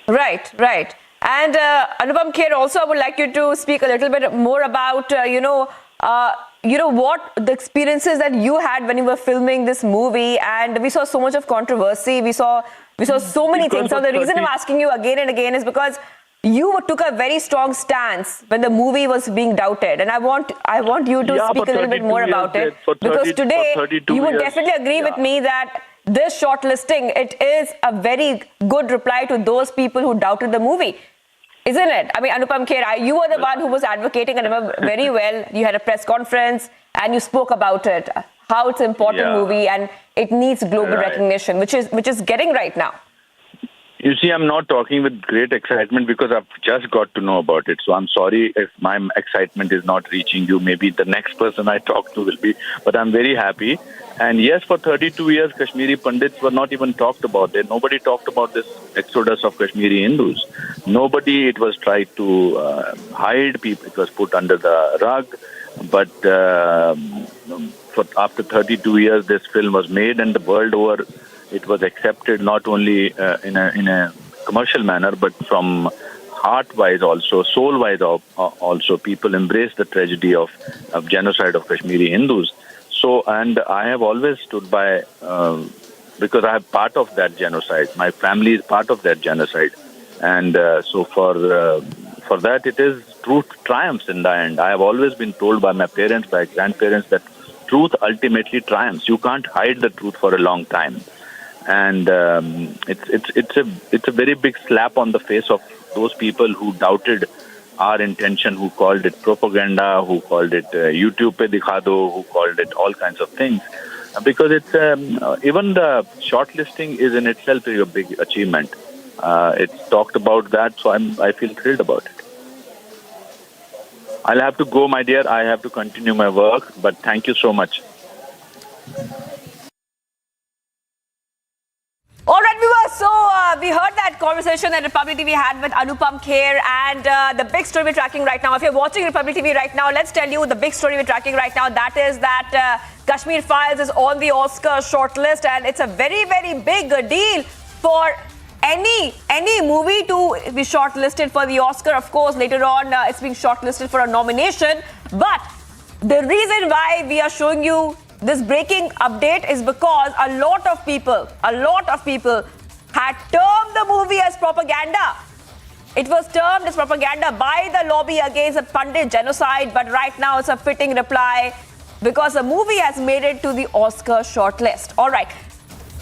Right. And Anupam Kher, also I would like you to speak a little bit more about, what the experiences that you had when you were filming this movie. And we saw so much of controversy. We saw so many things. So the reason I'm asking you again and again is because you took a very strong stance when the movie was being doubted. And I want you to speak a little bit more about it. Because today, you would definitely agree with me that this shortlisting, it is a very good reply to those people who doubted the movie, isn't it? I mean, Anupam Kher, you were the one who was advocating, and I remember very well, you had a press conference and you spoke about it, how it's an important movie and it needs global recognition, which is getting right now. You see, I'm not talking with great excitement because I've just got to know about it. So I'm sorry if my excitement is not reaching you. Maybe the next person I talk to will be. But I'm very happy. And yes, for 32 years, Kashmiri Pandits were not even talked about. Nobody talked about this exodus of Kashmiri Hindus. It was tried to hide. It was put under the rug. But after 32 years, this film was made, and the world over, it was accepted not only in a commercial manner, but from heart-wise also, soul-wise also. People embraced the tragedy of genocide of Kashmiri Hindus. So, and I have always stood by, because I am part of that genocide. My family is part of that genocide. And so for that, it is truth triumphs in the end. I have always been told by my parents, by grandparents, that truth ultimately triumphs. You can't hide the truth for a long time. And it's a very big slap on the face of those people who doubted our intention, who called it propaganda, who called it YouTube pe dikha do, who called it all kinds of things. Because it's even the shortlisting is in itself a big achievement. It's talked about that, so I feel thrilled about it. I'll have to go, my dear. I have to continue my work, but thank you so much. All right, viewers. So we heard that conversation that Republic TV had with Anupam Kher, and the big story we're tracking right now. If you're watching Republic TV right now, let's tell you the big story we're tracking right now. That is that Kashmir Files is on the Oscar shortlist, and it's a very, very big deal for any movie to be shortlisted for the Oscar. Of course, later on, it's being shortlisted for a nomination. But the reason why we are showing you this breaking update is because a lot of people had termed the movie as propaganda. It was termed as propaganda by the lobby against the Pandit genocide, but right now it's a fitting reply because the movie has made it to the Oscar shortlist. All right.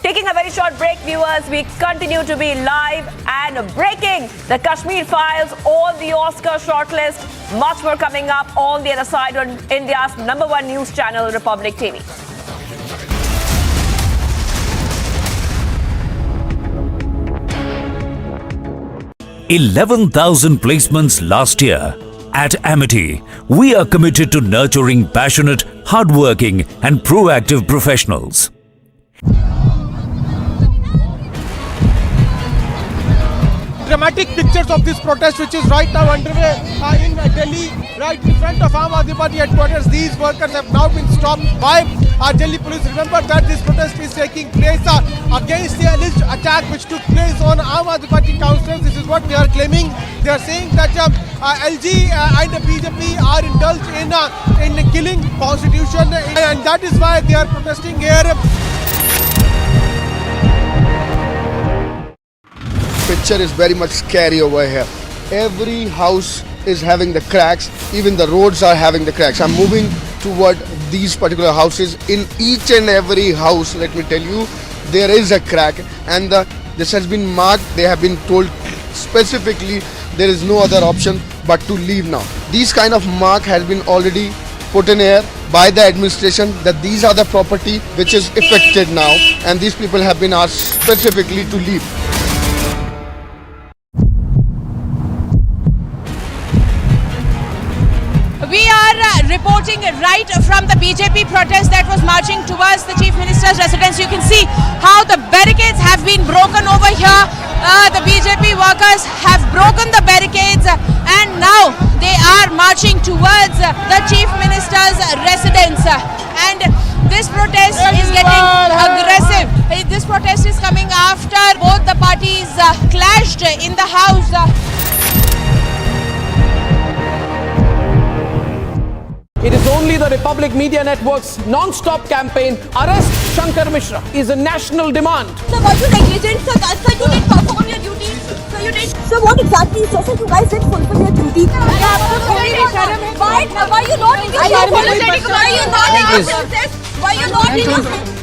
Taking a very short break, viewers, we continue to be live and breaking the Kashmir files, all the Oscar shortlist, much more coming up on the other side on India's #1 news channel, Republic TV. 11,000 placements last year. At Amity, we are committed to nurturing passionate, hardworking and proactive professionals. Dramatic pictures of this protest, which is right now underway in Delhi, right in front of Aam Aadmi Party headquarters. These workers have now been stopped by Delhi police. Remember that this protest is taking place against the alleged attack which took place on Aam Aadmi Party councillors. This is what they are claiming. They are saying that LG and the BJP are indulged in killing Constitution, and that is why they are protesting here. Picture is very much scary over here. Every house is having the cracks, even the roads are having the cracks. I'm moving toward these particular houses. In each and every house, let me tell you, there is a crack, and this has been marked. They have been told specifically there is no other option but to leave now. These kind of mark has been already put in air by the administration that these are the property which is affected now, and these people have been asked specifically to leave. We are reporting right from the BJP protest that was marching towards the Chief Minister's residence. You can see how the barricades have been broken over here. The BJP workers have broken the barricades and now they are marching towards the Chief Minister's residence. And this protest is getting aggressive. This protest is coming after both the parties clashed in the house. It is only the Republic Media Network's non-stop campaign, Arrest Shankar Mishra, is a national demand. Sir, were you negligent? Sir, you didn't perform your duty. Sir, you did. Sir, what exactly? Sir, you guys did fulfill your duty. Why are you not in your apologetic? Why are you not in your process? Why are you not in your...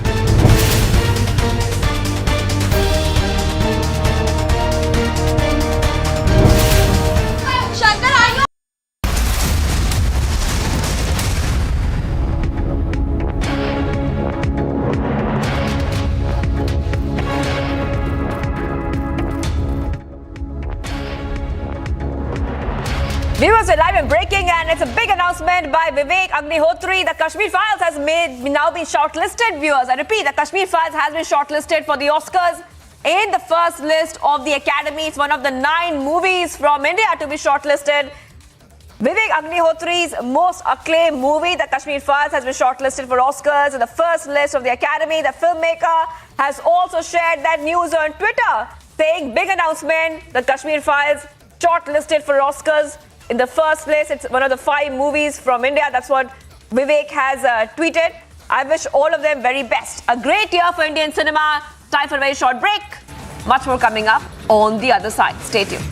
Viewers, we're live and breaking, and it's a big announcement by Vivek Agnihotri. The Kashmir Files has now been shortlisted, viewers. I repeat, the Kashmir Files has been shortlisted for the Oscars in the first list of the Academy. It's one of the 9 movies from India to be shortlisted. Vivek Agnihotri's most acclaimed movie, The Kashmir Files, has been shortlisted for Oscars in the first list of the Academy. The filmmaker has also shared that news on Twitter, saying, big announcement, The Kashmir Files shortlisted for Oscars. In the first place, it's one of the 5 movies from India. That's what Vivek has tweeted. I wish all of them very best. A great year for Indian cinema. Time for a very short break. Much more coming up on the other side. Stay tuned.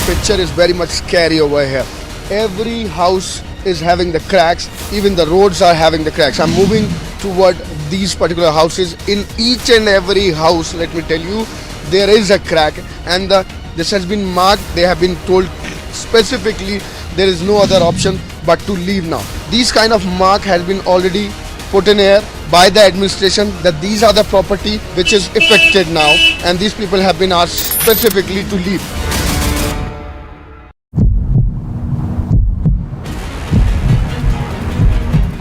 Picture is very much scary over here. Every house is having the cracks, even the roads are having the cracks. I'm moving toward these particular houses. In each and every house, let me tell you, there is a crack, and this has been marked. They have been told specifically there is no other option but to leave now. These kind of mark has been already put in air by the administration that these are the property which is affected now, and these people have been asked specifically to leave.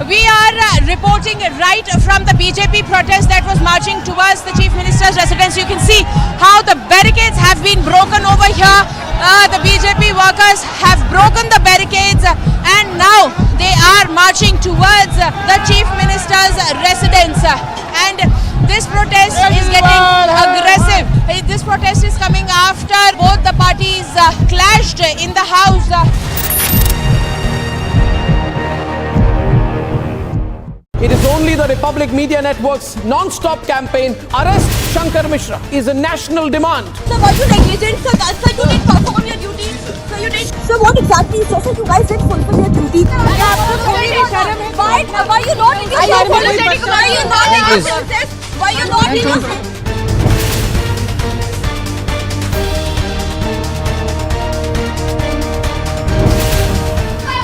We are reporting right from the BJP protest that was marching towards the Chief Minister's residence. You can see how the barricades have been broken over here. The BJP workers have broken the barricades and now they are marching towards the Chief Minister's residence. And this protest is getting aggressive. This protest is coming after both the parties clashed in the house. It is only the Republic Media Network's non-stop campaign, Arrest Shankar Mishra, is a national demand. Sir, were you negligent? Sir, you didn't perform your duty. Sir, you did. Sir, So what exactly is social? You guys did fulfill your duty. Why you not in your politics? Why you not in your process? Why you not in your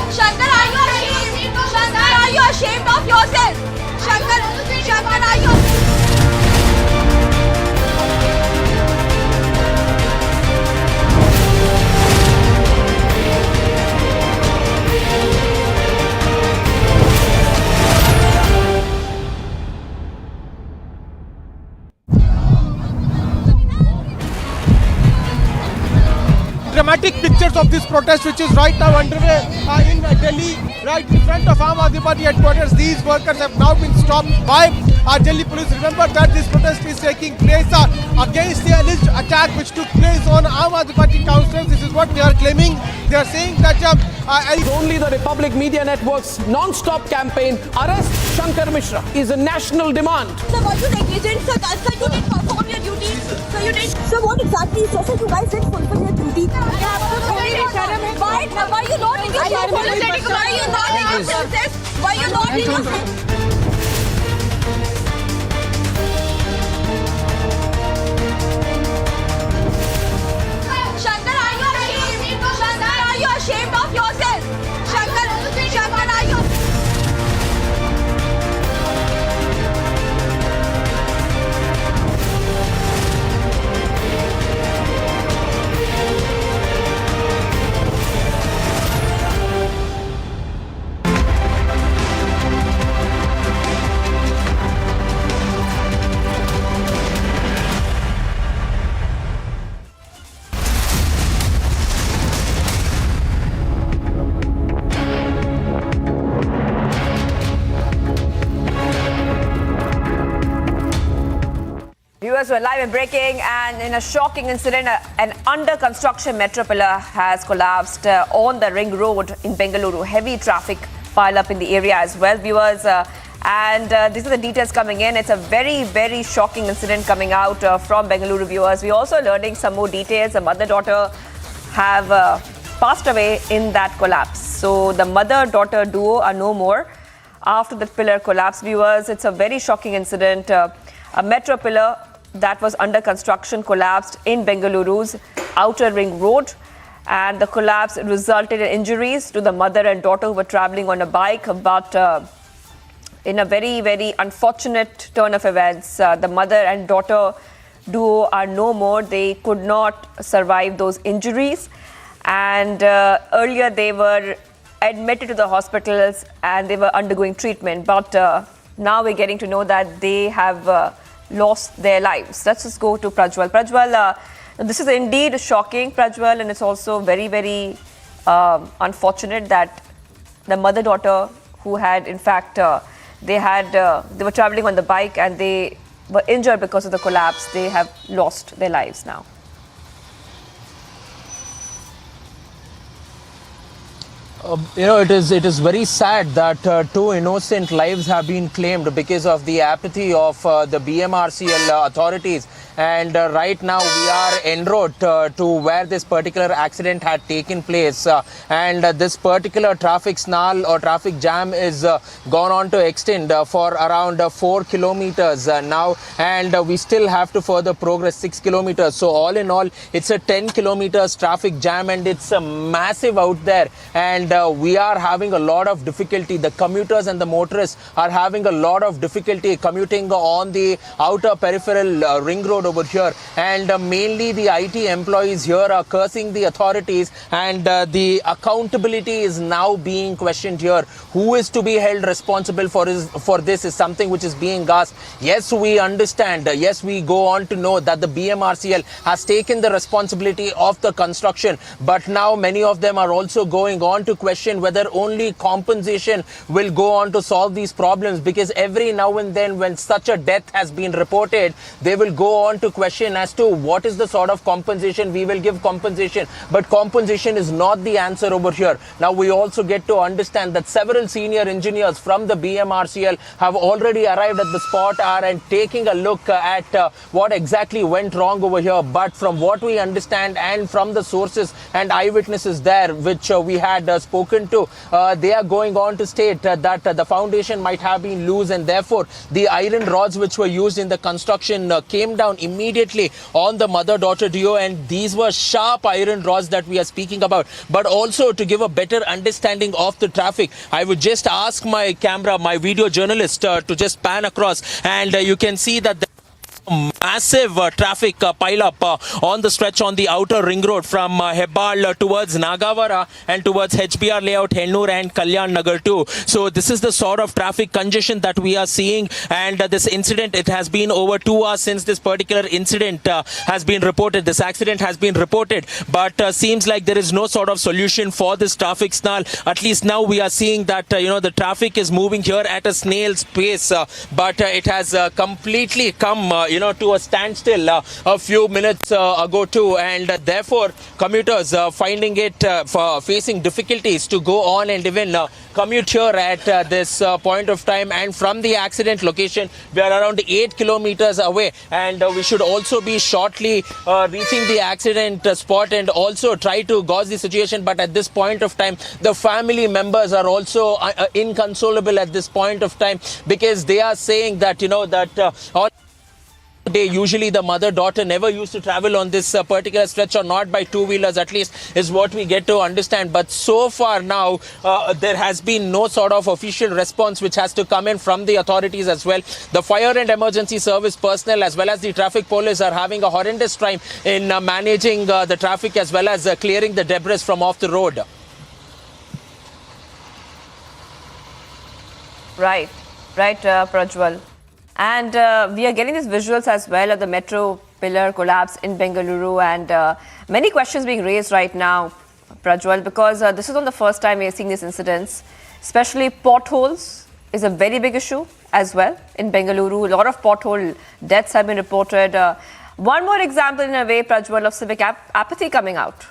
Shankar, are you ashamed? Shankar, are you ashamed of yourself? Shankar, are you? Dramatic pictures of this protest, which is right now underway in Delhi, right in front of Aam Aadmi Party headquarters. These workers have now been stopped by Delhi police. Remember that this protest is taking place against the alleged attack which took place on Aam Aadmi Party councillors. This is what they are claiming. They are saying that only the Republic Media Network's non-stop campaign, Arrest Shankar Mishra, is a national demand. So were you negligent? So you didn't perform your duty. So what exactly is social? You guys did fulfill your duty. Why you not in your politics? Why you not in your process? Why you not in your Shankar, are you ashamed? Shankar, are you ashamed of yourself? Shankar, are you? Viewers, were live and breaking, and in a shocking incident, an under-construction metro pillar has collapsed on the ring road in Bengaluru. Heavy traffic pile up in the area as well, viewers. And these are the details coming in. It's a very, very shocking incident coming out from Bengaluru, viewers. We're also learning some more details. The mother-daughter have passed away in that collapse. So the mother-daughter duo are no more after the pillar collapsed, viewers. It's a very shocking incident. A metro pillar that was under construction collapsed in Bengaluru's outer ring road, and the collapse resulted in injuries to the mother and daughter who were traveling on a bike. But in a very, very unfortunate turn of events, the mother and daughter duo are no more. They could not survive those injuries, and earlier they were admitted to the hospitals and they were undergoing treatment, but now we're getting to know that they have lost their lives. Let's just go to Prajwal. Prajwal, this is indeed shocking, Prajwal, and it's also very, very unfortunate that the mother-daughter who had, in fact, they were traveling on the bike and they were injured because of the collapse. They have lost their lives now. It is very sad that two innocent lives have been claimed because of the apathy of the BMRCL authorities. And right now we are en route to where this particular accident had taken place. And this particular traffic snarl or traffic jam is gone on to extend for around 4 kilometers now. And we still have to further progress 6 kilometers. So all in all, it's a 10 kilometers traffic jam, and it's massive out there. And we are having a lot of difficulty. The commuters and the motorists are having a lot of difficulty commuting on the outer peripheral ring road over here, and mainly the IT employees here are cursing the authorities, and the accountability is now being questioned here. Who is to be held responsible for this is something which is being asked. Yes, we understand. Yes, we go on to know that the BMRCL has taken the responsibility of the construction, but now many of them are also going on to question whether only compensation will go on to solve these problems, because every now and then when such a death has been reported, they will go on to question as to what is the sort of compensation. We will give compensation, but compensation is not the answer over here. Now we also get to understand that several senior engineers from the BMRCL have already arrived at the spot and taking a look at what exactly went wrong over here. But from what we understand and from the sources and eyewitnesses there, which we had spoken to, they are going on to state that the foundation might have been loose, and therefore the iron rods which were used in the construction came down immediately on the mother-daughter duo, and these were sharp iron rods that we are speaking about. But also to give a better understanding of the traffic, I would just ask my video journalist to just pan across, and you can see that massive traffic pile up on the stretch on the outer ring road from Hebbal towards Nagavara and towards HBR layout, Hennur and Kalyan Nagar too. So this is the sort of traffic congestion that we are seeing, and this incident, it has been over 2 hours since this particular incident has been reported. This accident has been reported, but seems like there is no sort of solution for this traffic snarl. At least now we are seeing that the traffic is moving here at a snail's pace, but it has completely come to a standstill a few minutes ago too, and therefore commuters finding it facing difficulties to go on and even commute here at this point of time. And from the accident location, we are around 8 kilometers away, and we should also be shortly reaching the accident spot and also try to gauge the situation. But at this point of time, the family members are also inconsolable at this point of time, because they are saying that on day, usually the mother-daughter never used to travel on this particular stretch, or not by two-wheelers, at least is what we get to understand. But so far now, there has been no sort of official response which has to come in from the authorities as well. The fire and emergency service personnel as well as the traffic police are having a horrendous time in managing the traffic as well as clearing the debris from off the road. Right, Prajwal. And we are getting these visuals as well of the metro pillar collapse in Bengaluru, and many questions being raised right now, Prajwal, because this is not the first time we are seeing these incidents. Especially potholes is a very big issue as well in Bengaluru. A lot of pothole deaths have been reported. One more example in a way, Prajwal, of civic apathy coming out.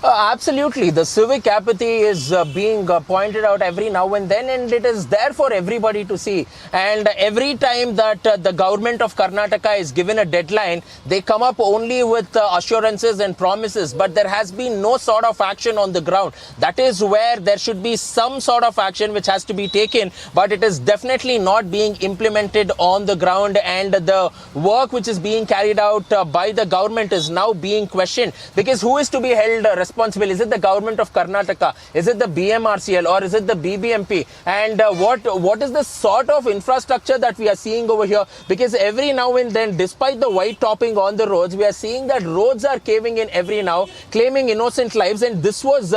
Absolutely. The civic apathy is being pointed out every now and then, and it is there for everybody to see. And every time that the government of Karnataka is given a deadline, they come up only with assurances and promises, but there has been no sort of action on the ground. That is where there should be some sort of action which has to be taken, but it is definitely not being implemented on the ground, and the work which is being carried out by the government is now being questioned, because who is to be held responsible? Is it the government of Karnataka? Is it the BMRCL, or is it the BBMP? And what is the sort of infrastructure that we are seeing over here? Because every now and then, despite the white topping on the roads, we are seeing that roads are caving in every now, claiming innocent lives. And this was,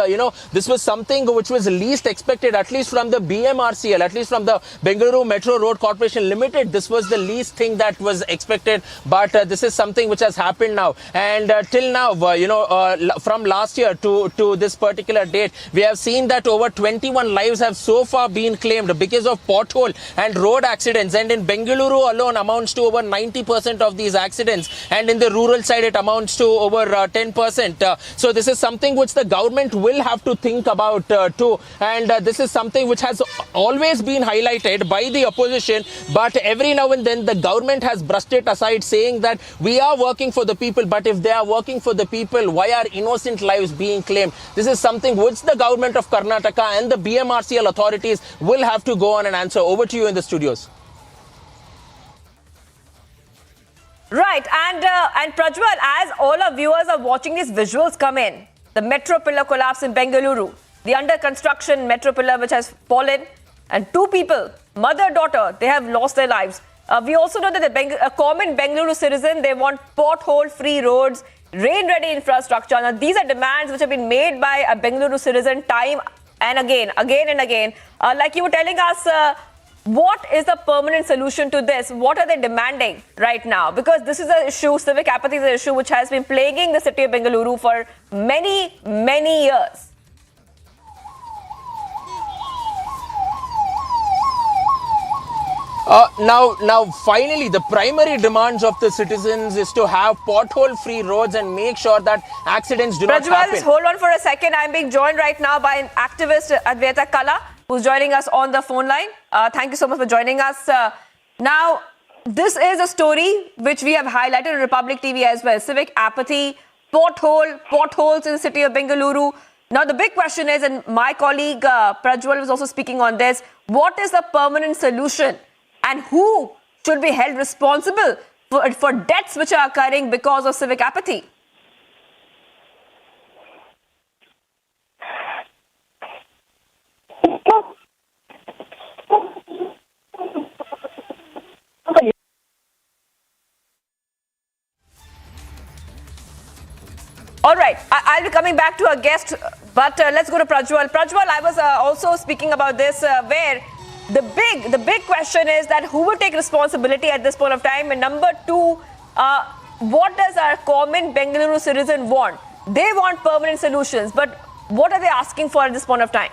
this was something which was least expected, at least from the BMRCL, at least from the Bengaluru Metro Road Corporation Limited. This was the least thing that was expected. But this is something which has happened now. And till now, from last year to this particular date, we have seen that over 21 lives have so far been claimed because of pothole and road accidents. And in Bengaluru alone amounts to over 90% of these accidents. And in the rural side, it amounts to over 10%. So this is something which the government will have to think about too. And this is something which has always been highlighted by the opposition. But every now and then, the government has brushed it aside, saying that we are working for the people. But if they are working for the people, why are innocent lives being claimed? This is something which the government of Karnataka and the BMRCL authorities will have to go on and answer. Over to you in the studios. Right, and Prajwal, as all our viewers are watching these visuals come in, the metro pillar collapse in Bengaluru, the under construction metro pillar which has fallen, and two people, mother-daughter, they have lost their lives. We also know that a common Bengaluru citizen, they want pothole-free roads, rain-ready infrastructure. Now, these are demands which have been made by a Bengaluru citizen time and again and again. Like you were telling us, what is the permanent solution to this? What are they demanding right now? Because this is an issue, civic apathy is an issue which has been plaguing the city of Bengaluru for many, many years. Now, finally, the primary demands of the citizens is to have pothole-free roads and make sure that accidents do not Prajwal, happen. just hold on for a second. I'm being joined right now by an activist, Advaita Kala, who's joining us on the phone line. Thank you so much for joining us. Now, this is a story which we have highlighted on Republic TV as well. Civic apathy, potholes in the city of Bengaluru. Now, the big question is, and my colleague Prajwal was also speaking on this, what is the permanent solution and who should be held responsible for deaths which are occurring because of civic apathy? All right, I'll be coming back to our guest, but let's go to Prajwal. Prajwal, I was also speaking about this, where the big question is that who will take responsibility at this point of time, and number two, what does our common Bengaluru citizen want? They want permanent solutions, but what are they asking for at this point of time?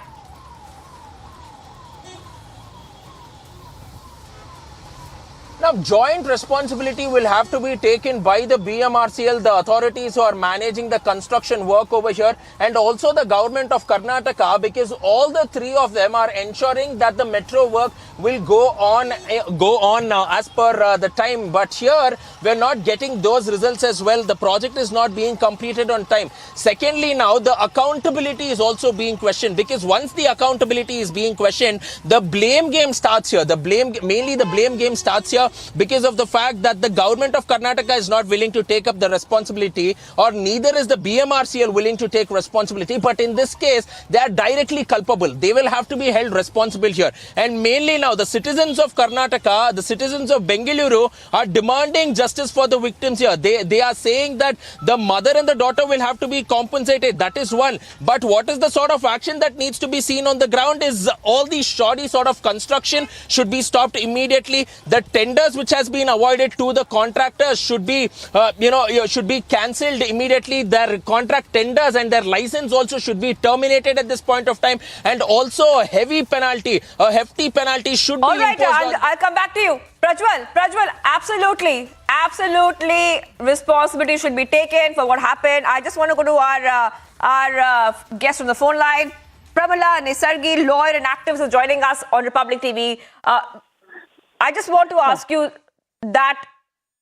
Now, joint responsibility will have to be taken by the BMRCL, the authorities who are managing the construction work over here, and also the government of Karnataka, because all the three of them are ensuring that the metro work will go on as per the time. But here, we're not getting those results as well. The project is not being completed on time. Secondly, now, the accountability is also being questioned, because once the accountability is being questioned, the blame game starts here. Mainly the blame game starts here, because of the fact that the government of Karnataka is not willing to take up the responsibility, or neither is the BMRCL willing to take responsibility. But in this case, they are directly culpable. They will have to be held responsible here. And mainly now, the citizens of Karnataka, the citizens of Bengaluru are demanding justice for the victims here. They are saying that the mother and the daughter will have to be compensated. That is one. But what is the sort of action that needs to be seen on the ground is all these shoddy sort of construction should be stopped immediately. The tenders which has been awarded to the contractors should be cancelled immediately. Their contract tenders and their license also should be terminated at this point of time, and also a hefty penalty should be imposed. All right, I'll come back to you. Prajwal, absolutely responsibility should be taken for what happened. I just want to go to our guest on the phone line. Pramila Nisargi, lawyer and activist, is joining us on Republic TV. I just want to ask you that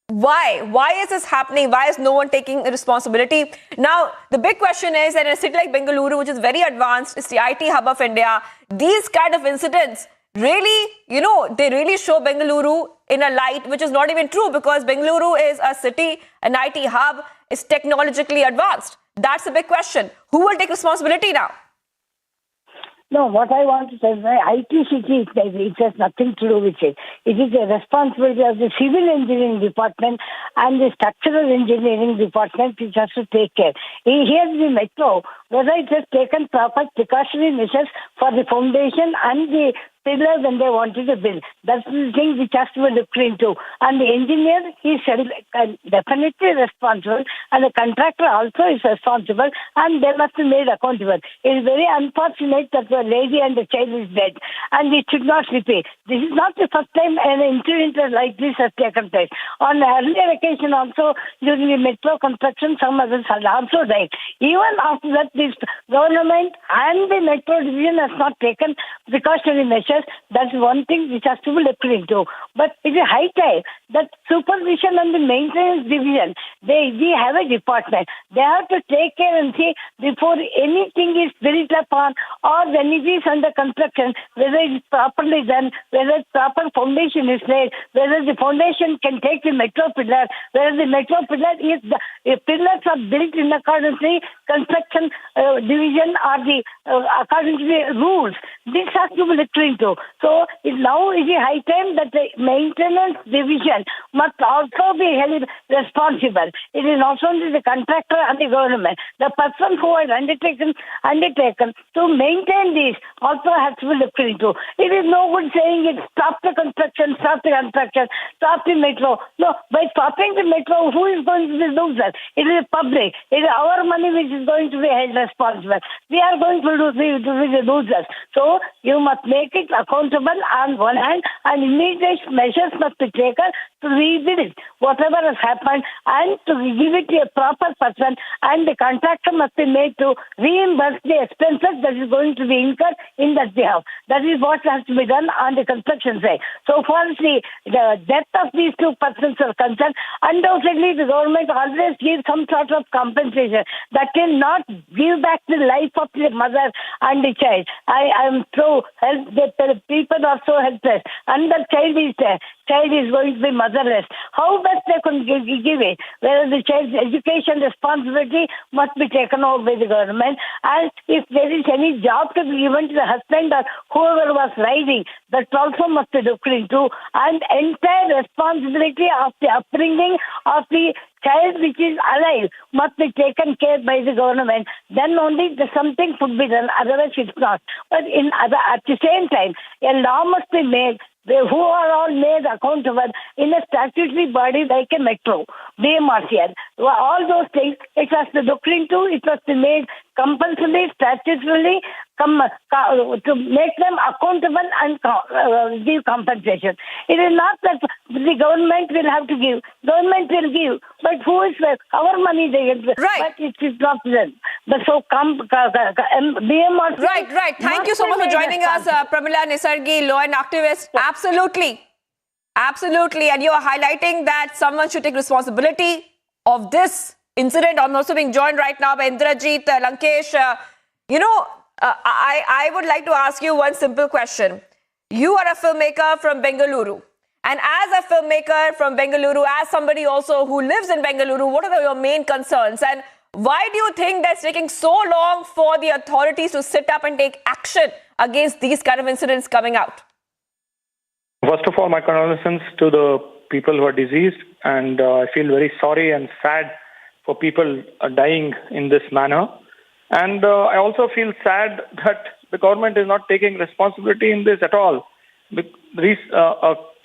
why is this happening? Why is no one taking responsibility? Now, the big question is that in a city like Bengaluru, which is very advanced, it's the IT hub of India, these kind of incidents really, they really show Bengaluru in a light which is not even true, because Bengaluru is a city, an IT hub, is technologically advanced. That's the big question. Who will take responsibility now? No, what I want to say is IT city, it has nothing to do with it. It is a responsibility of the civil engineering department and the structural engineering department which has to take care. Here the metro, whether it has taken proper precautionary measures for the foundation and the pillars when they wanted to build. That's the thing which has to be looked into. And the engineer is definitely responsible, and the contractor also is responsible, and they must be made accountable. It is very unfortunate that the lady and the child is dead, and it should not repeat. This is not the first time an incident like this has taken place. On an earlier occasion also, during the metro construction, some others have also died. Even after that, this government and the metro division has not taken precautionary measures. That's one thing which has to be looked into. But it is high time that supervision and the maintenance division, we have a department. They have to take care and see before anything is built upon or when it is under construction, whether it is properly done, whether proper foundation is laid, whether the foundation can take the metro pillar, whether the metro pillar is the pillars are built in accordance to the construction division or the according to the rules. This has to be looked into. So now it is high time that the maintenance division must also be held responsible. It is not only the contractor and the government. The person who has undertaken to maintain this also has to be looked into. It is no good saying it, stop the construction, stop the metro. No, by stopping the metro, who is going to be loser? It is public. It is our money which is is going to be held responsible. We are going to be the losers. So you must make it accountable on one hand, and immediate measures must be taken to rebuild whatever has happened and to give it to a proper person, and the contractor must be made to reimburse the expenses that is going to be incurred in that behalf. That is what has to be done on the construction side. So far as the death of these two persons are concerned, undoubtedly the government always gives some sort of compensation that cannot give back the life of the mother and the child. I am so helpless. The people are so helpless, and the child is going to be motherless. How best they can give it? Whether the child's education responsibility must be taken over by the government, and if there is any job to be given to the husband or whoever was riding, that also must be looked into, and entire responsibility of the upbringing of the child which is alive must be taken care by the government. Then only something could be done, otherwise it's not. But at the same time, a law must be made who are all made accountable in a statutory body like a metro, BMRCL. All those things, it has to look into, it must be made compulsory, statutorily, to make them accountable and give compensation. It is not that the government will have to give. Government will give, but who is our money they get? Right. But it is not done. But so BMRCL. Right. Thank you so much for joining us, Pramila Nisargi, law and activist. Absolutely. And you are highlighting that someone should take responsibility of this incident. I'm also being joined right now by Indrajit Lankesh. I would like to ask you one simple question. You are a filmmaker from Bengaluru. And as a filmmaker from Bengaluru, as somebody also who lives in Bengaluru, what are your main concerns? And why do you think that's taking so long for the authorities to sit up and take action against these kind of incidents coming out? First of all, my condolences to the people who are deceased, and I feel very sorry and sad for people dying in this manner. And I also feel sad that the government is not taking responsibility in this at all. In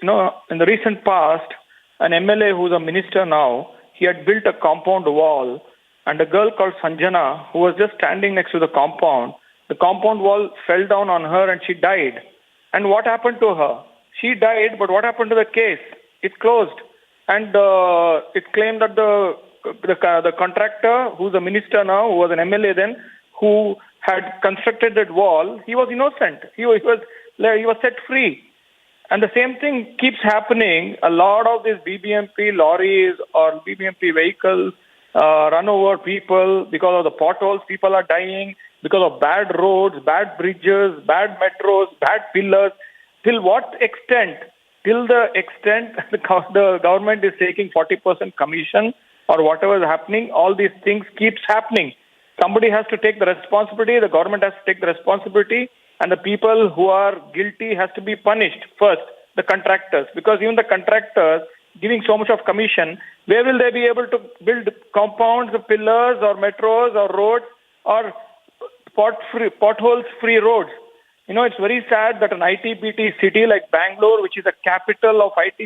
the recent past, an MLA who's a minister now, he had built a compound wall, and a girl called Sanjana, who was just standing next to the compound wall fell down on her and she died. And what happened to her? She died, but what happened to the case? It closed. And it claimed that the contractor, who's a minister now, who was an MLA then, who had constructed that wall, he was innocent. He was set free. And the same thing keeps happening. A lot of these BBMP lorries or BBMP vehicles run over people because of the potholes. People are dying because of bad roads, bad bridges, bad metros, bad pillars. Till what extent? Till the extent the government is taking 40% commission or whatever is happening, all these things keeps happening. Somebody has to take the responsibility. The government has to take the responsibility. And the people who are guilty has to be punished first, the contractors. Because even the contractors giving so much of commission, where will they be able to build compounds, pillars or metros or roads or potholes-free roads? It's very sad that an IT-BT city like Bangalore, which is the capital of IT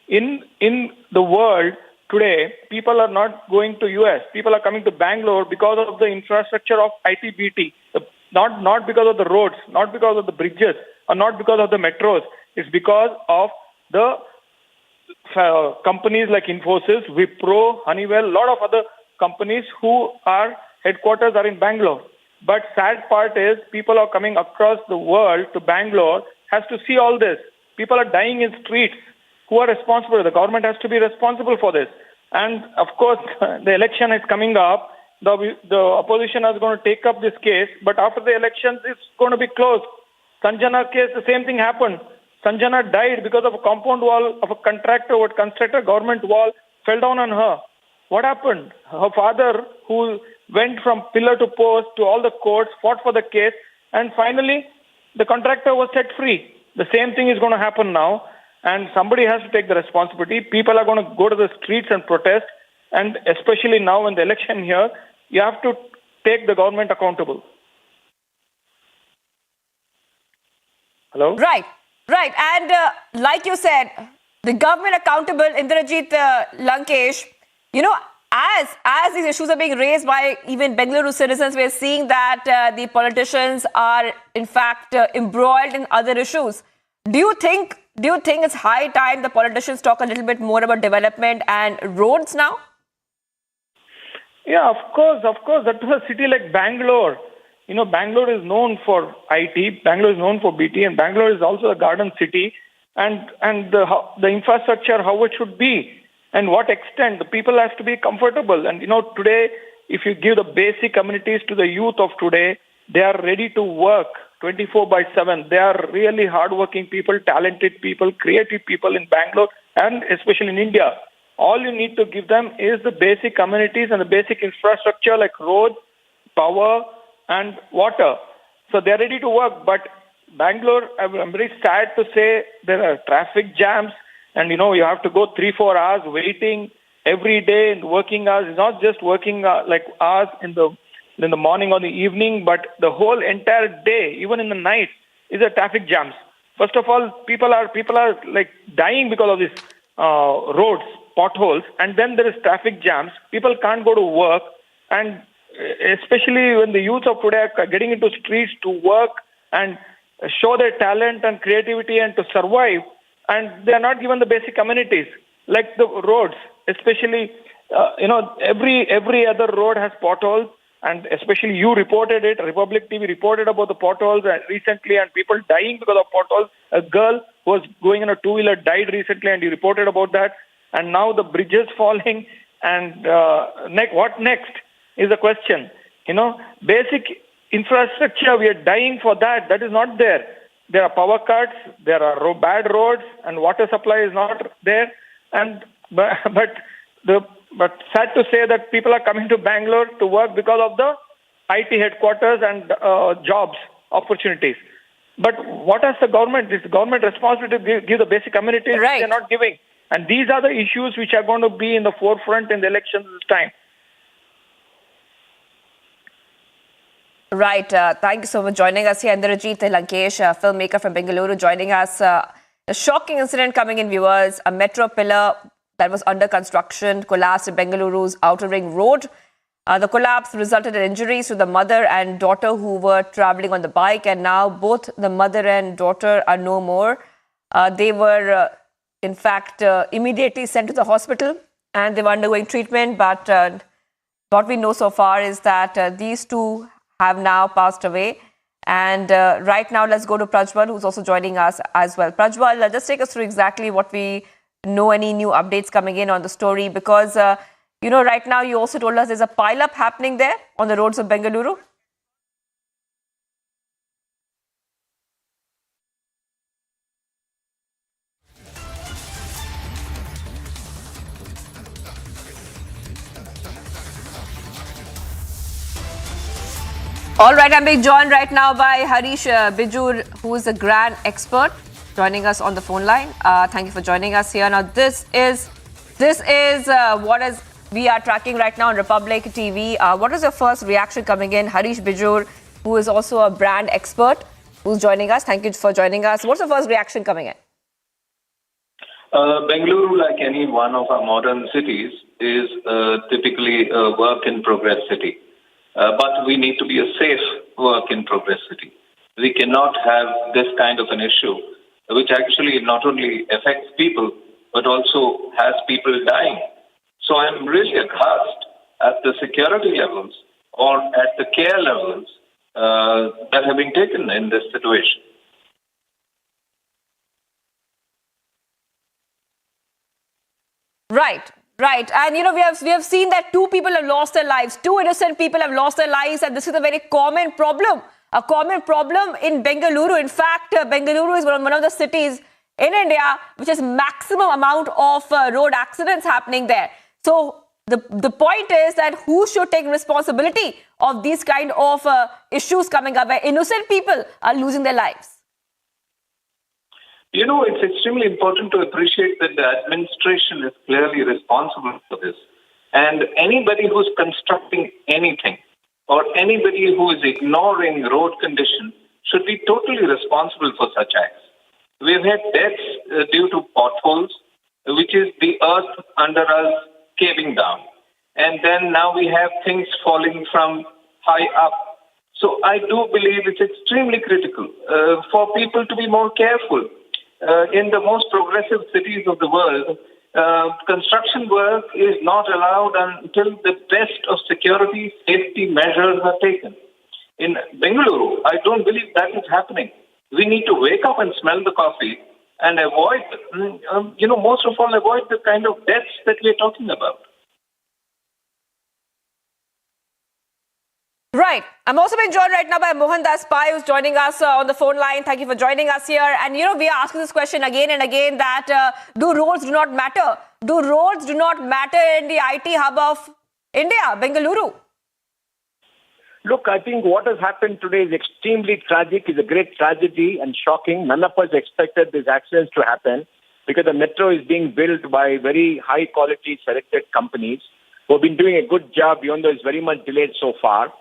in the world today, people are not going to US. People are coming to Bangalore because of the infrastructure of IT-BT. Not because of the roads, not because of the bridges, or not because of the metros. It's because of the companies like Infosys, Wipro, Honeywell, a lot of other companies who are headquarters are in Bangalore. But sad part is people are coming across the world to Bangalore, has to see all this. People are dying in streets. Who are responsible? The government has to be responsible for this. And of course, the election is coming up. The opposition is going to take up this case, but after the elections, it's going to be closed. Sanjana case, the same thing happened. Sanjana died because of a compound wall of a contractor who had constructed a government wall, fell down on her. What happened? Her father, who went from pillar to post to all the courts, fought for the case, and finally, the contractor was set free. The same thing is going to happen now, and somebody has to take the responsibility. People are going to go to the streets and protest, and especially now in the election here, you have to take the government accountable. Hello? Right. And like you said, the government accountable, Indrajit Lankesh, as these issues are being raised by even Bengaluru citizens, we're seeing that the politicians are in fact embroiled in other issues. Do you think it's high time the politicians talk a little bit more about development and roads now? Yeah, of course. That was a city like Bangalore. Bangalore is known for IT, Bangalore is known for BT, and Bangalore is also a garden city. And the infrastructure, how it should be, and what extent, the people have to be comfortable. And today, if you give the basic amenities to the youth of today, they are ready to work 24/7. They are really hardworking people, talented people, creative people in Bangalore and especially in India. All you need to give them is the basic amenities and the basic infrastructure like roads, power, and water. So they are ready to work. But Bangalore, I'm very sad to say, there are traffic jams, and you have to go 3-4 hours waiting every day in working hours. It's not just working like hours in the morning or the evening, but the whole entire day, even in the night, is a traffic jams. First of all, people are like dying because of these roads, potholes, and then there is traffic jams. People can't go to work, and especially when the youth of today are getting into streets to work and show their talent and creativity and to survive, and they are not given the basic amenities like the roads. Especially, every other road has potholes, and especially you reported it. Republic TV reported about the potholes recently, and people dying because of potholes. A girl who was going in a two-wheeler died recently, and you reported about that. And now the bridges falling, and what next is the question. Basic infrastructure, we are dying for that. That is not there. There are power cuts, there are bad roads, and water supply is not there. But sad to say that people are coming to Bangalore to work because of the IT headquarters and jobs opportunities. But what has the government? It's the government responsibility to give the basic amenities. Right. They're not giving. And these are the issues which are going to be in the forefront in the elections this time. Right. Thank you so much for joining us here. Indrajit Lankesh, filmmaker from Bengaluru, joining us. A shocking incident coming in, viewers. A metro pillar that was under construction collapsed in Bengaluru's Outer Ring Road. The collapse resulted in injuries to the mother and daughter who were traveling on the bike, and now both the mother and daughter are no more. They were, in fact, immediately sent to the hospital, and they were undergoing treatment. But what we know so far is that these two have now passed away. And right now, let's go to Prajwal, who's also joining us as well. Prajwal, just take us through exactly what we know, any new updates coming in on the story, because, right now you also told us there's a pile-up happening there on the roads of Bengaluru. All right, I'm being joined right now by Harish Bijur, who is a grand expert, joining us on the phone line. Thank you for joining us here. Now, this is what we are tracking right now on Republic TV. What is your first reaction coming in? Harish Bijur, who is also a brand expert, who's joining us. Thank you for joining us. What's the first reaction coming in? Bengaluru, like any one of our modern cities, is typically a work-in-progress city. But we need to be a safe work-in-progress city. We cannot have this kind of an issue, which actually not only affects people, but also has people dying. So I'm really aghast at the security levels or at the care levels that have been taken in this situation. Right. And, we have seen that two people have lost their lives. Two innocent people have lost their lives. And this is a very common problem. A common problem in Bengaluru. In fact, Bengaluru is one of the cities in India which has maximum amount of road accidents happening there. So the point is that who should take responsibility of these kind of issues coming up where innocent people are losing their lives? It's extremely important to appreciate that the administration is clearly responsible for this. And anybody who's constructing anything or anybody who is ignoring road condition should be totally responsible for such acts. We've had deaths due to potholes, which is the earth under us caving down. and then now we have things falling from high up. So I do believe it's extremely critical for people to be more careful. In the most progressive cities of the world, construction work is not allowed until the best of security safety measures are taken. In Bengaluru, I don't believe that is happening. We need to wake up and smell the coffee and avoid, most of all, avoid the kind of deaths that we're talking about. Right. I'm also being joined right now by Mohan Das Pai, who's joining us on the phone line. Thank you for joining us here. And, we are asking this question again and again that do roads do not matter? Do roads do not matter in the IT hub of India, Bengaluru? Look, I think what has happened today is extremely tragic, is a great tragedy and shocking. None of us expected these accidents to happen because the metro is being built by very high quality selected companies who have been doing a good job, even though it's very much delayed so far.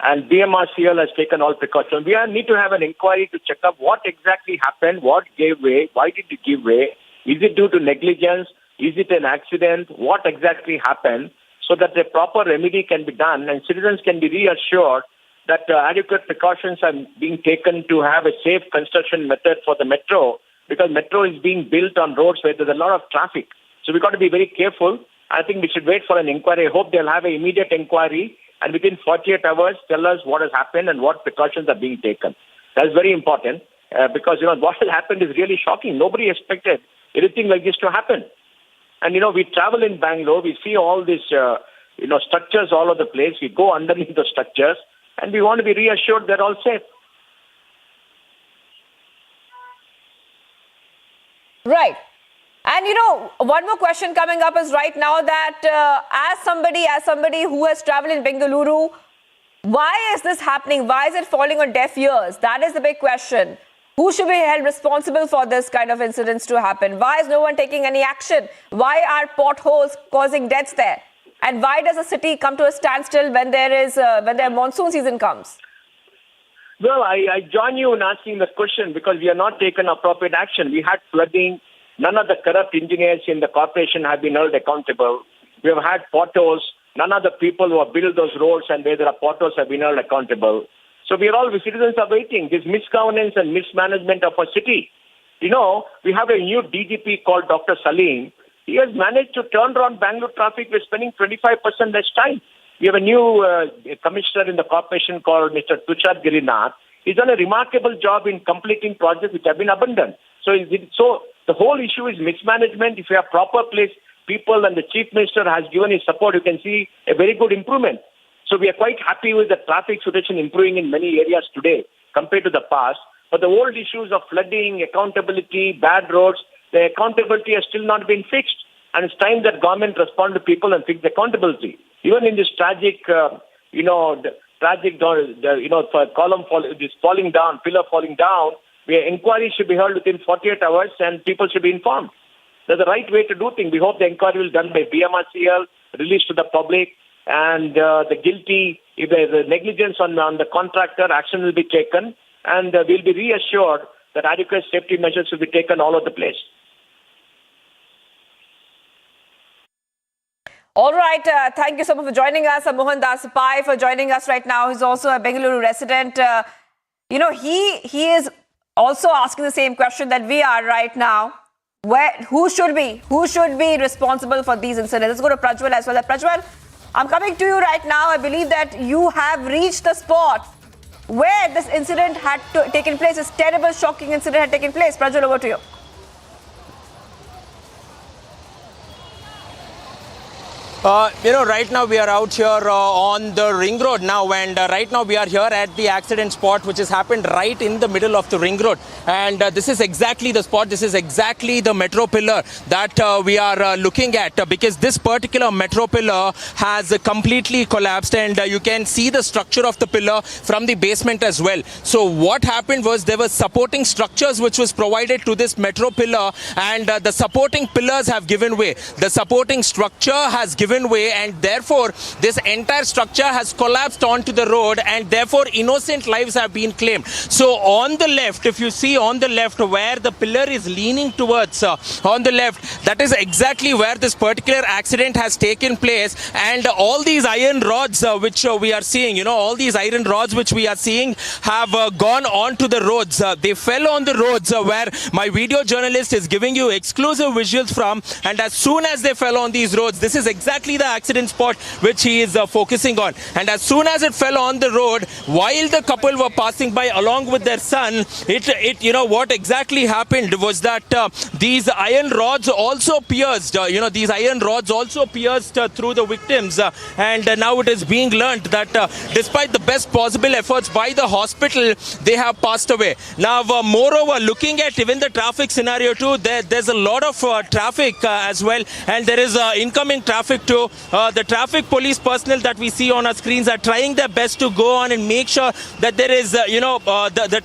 And BMRCL has taken all precautions. We need to have an inquiry to check up what exactly happened, what gave way, why did it give way, is it due to negligence, is it an accident, what exactly happened, so that a proper remedy can be done and citizens can be reassured that adequate precautions are being taken to have a safe construction method for the metro, because metro is being built on roads where there's a lot of traffic. So we've got to be very careful. I think we should wait for an inquiry. I hope they'll have an immediate inquiry and within 48 hours tell us what has happened and what precautions are being taken. That's very important because, what has happened is really shocking. Nobody expected anything like this to happen. And, we travel in Bangalore, we see all these, structures all over the place. We go underneath the structures and we want to be reassured they're all safe. Right. And, one more question coming up is right now that as somebody who has traveled in Bengaluru, why is this happening? Why is it falling on deaf ears? That is the big question. Who should be held responsible for this kind of incidents to happen? Why is no one taking any action? Why are potholes causing deaths there? And why does a city come to a standstill when their monsoon season comes? Well, I join you in asking the question because we have not taken appropriate action. We had flooding. None of the corrupt engineers in the corporation have been held accountable. We have had potholes. None of the people who have built those roads and where there are potholes have been held accountable. So we are all, the citizens are waiting. This misgovernance and mismanagement of a city. We have a new DGP called Dr. Salim. He has managed to turn around Bangalore traffic. We're spending 25% less time. We have a new commissioner in the corporation called Mr. Tushar Girinath. He's done a remarkable job in completing projects which have been abandoned. So the whole issue is mismanagement. If you have proper place, people and the chief minister has given his support, you can see a very good improvement. So we are quite happy with the traffic situation improving in many areas today compared to the past. But the old issues of flooding, accountability, bad roads, the accountability has still not been fixed. And it's time that government respond to people and fix the accountability. Even in this tragic, for column falling down, pillar falling down, where inquiry should be held within 48 hours and people should be informed. That's the right way to do things. We hope the inquiry will be done by BMRCL, released to the public, and the guilty, if there is a negligence on the contractor, action will be taken, and we'll be reassured that adequate safety measures will be taken all over the place. All right. Thank you so much for joining us. Mohan Das Pai for joining us right now. He's also a Bengaluru resident. He is also asking the same question that we are right now. Who should be responsible for these incidents? Let's go to Prajwal as well. Prajwal, I'm coming to you right now. I believe that you have reached the spot where this incident had taken place. This terrible, shocking incident had taken place. Prajwal, over to you. Right now we are out here on the ring road now, and right now we are here at the accident spot, which has happened right in the middle of the ring road. And this is exactly the spot. This is exactly the metro pillar that we are looking at, because this particular metro pillar has completely collapsed, and you can see the structure of the pillar from the basement as well. So what happened was there were supporting structures which was provided to this metro pillar, and the supporting pillars have given way. The supporting structure has given given way, and therefore this entire structure has collapsed onto the road, and therefore innocent lives have been claimed. So on the left, if you see on the left where the pillar is leaning towards, on the left, that is exactly where this particular accident has taken place. And all these iron rods which we are seeing, all these iron rods which we are seeing have gone onto the roads. They fell on the roads where my video journalist is giving you exclusive visuals from, and as soon as they fell on these roads, this is exactly the accident spot which he is focusing on. And as soon as it fell on the road, while the couple were passing by along with their son, what exactly happened was that these iron rods also pierced, these iron rods also pierced through the victims, and now it is being learnt that despite the best possible efforts by the hospital, they have passed away. Now, moreover, looking at even the traffic scenario too, there's a lot of traffic as well, and there is incoming traffic too. The traffic police personnel that we see on our screens are trying their best to go on and make sure that there is, the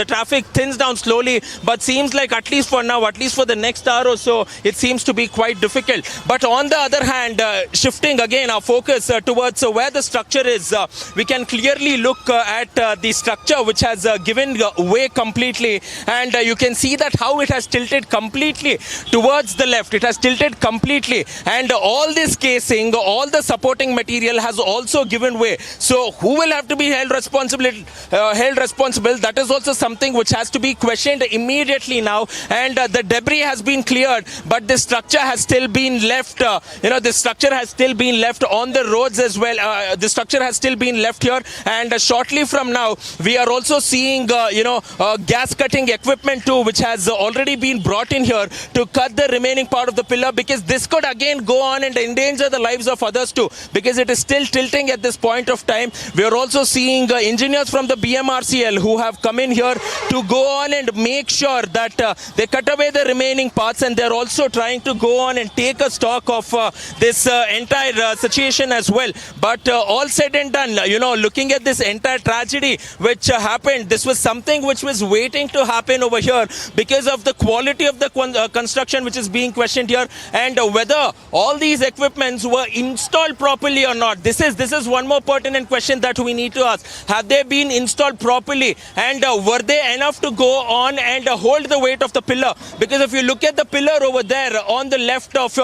traffic thins down slowly, but seems like at least for now, at least for the next hour or so, it seems to be quite difficult. But on the other hand, shifting again our focus towards where the structure is, we can clearly look at the structure which has given way completely, and you can see that how it has tilted completely towards the left. It has tilted completely, and all this casing, all the supporting material has also given way. So who will have to be held responsible? That is also something which has to be questioned immediately now, and the debris has been cleared, but the structure has still been left, the structure has still been left on the roads as well. The structure has still been left here, and shortly from now, we are also seeing, gas cutting equipment too, which has already been brought in here to cut the remaining part of the pillar, because this could again go on and endanger the lives of others too, because it is still tilting at this point of time. We are also seeing engineers from the BMRCL who have come in here to go on and make sure that they cut away the remaining parts, and they're also trying to go on and take a stock of this entire situation as well. But all said and done, looking at this entire tragedy which happened, this was something which was waiting to happen over here because of the quality of the construction which is being questioned here, and whether all these equipments were installed properly or not. This is one more pertinent question that we need to ask. Have they been installed properly, and were they enough to go on and hold the weight of the pillar? Because if you look at the pillar over there on the left of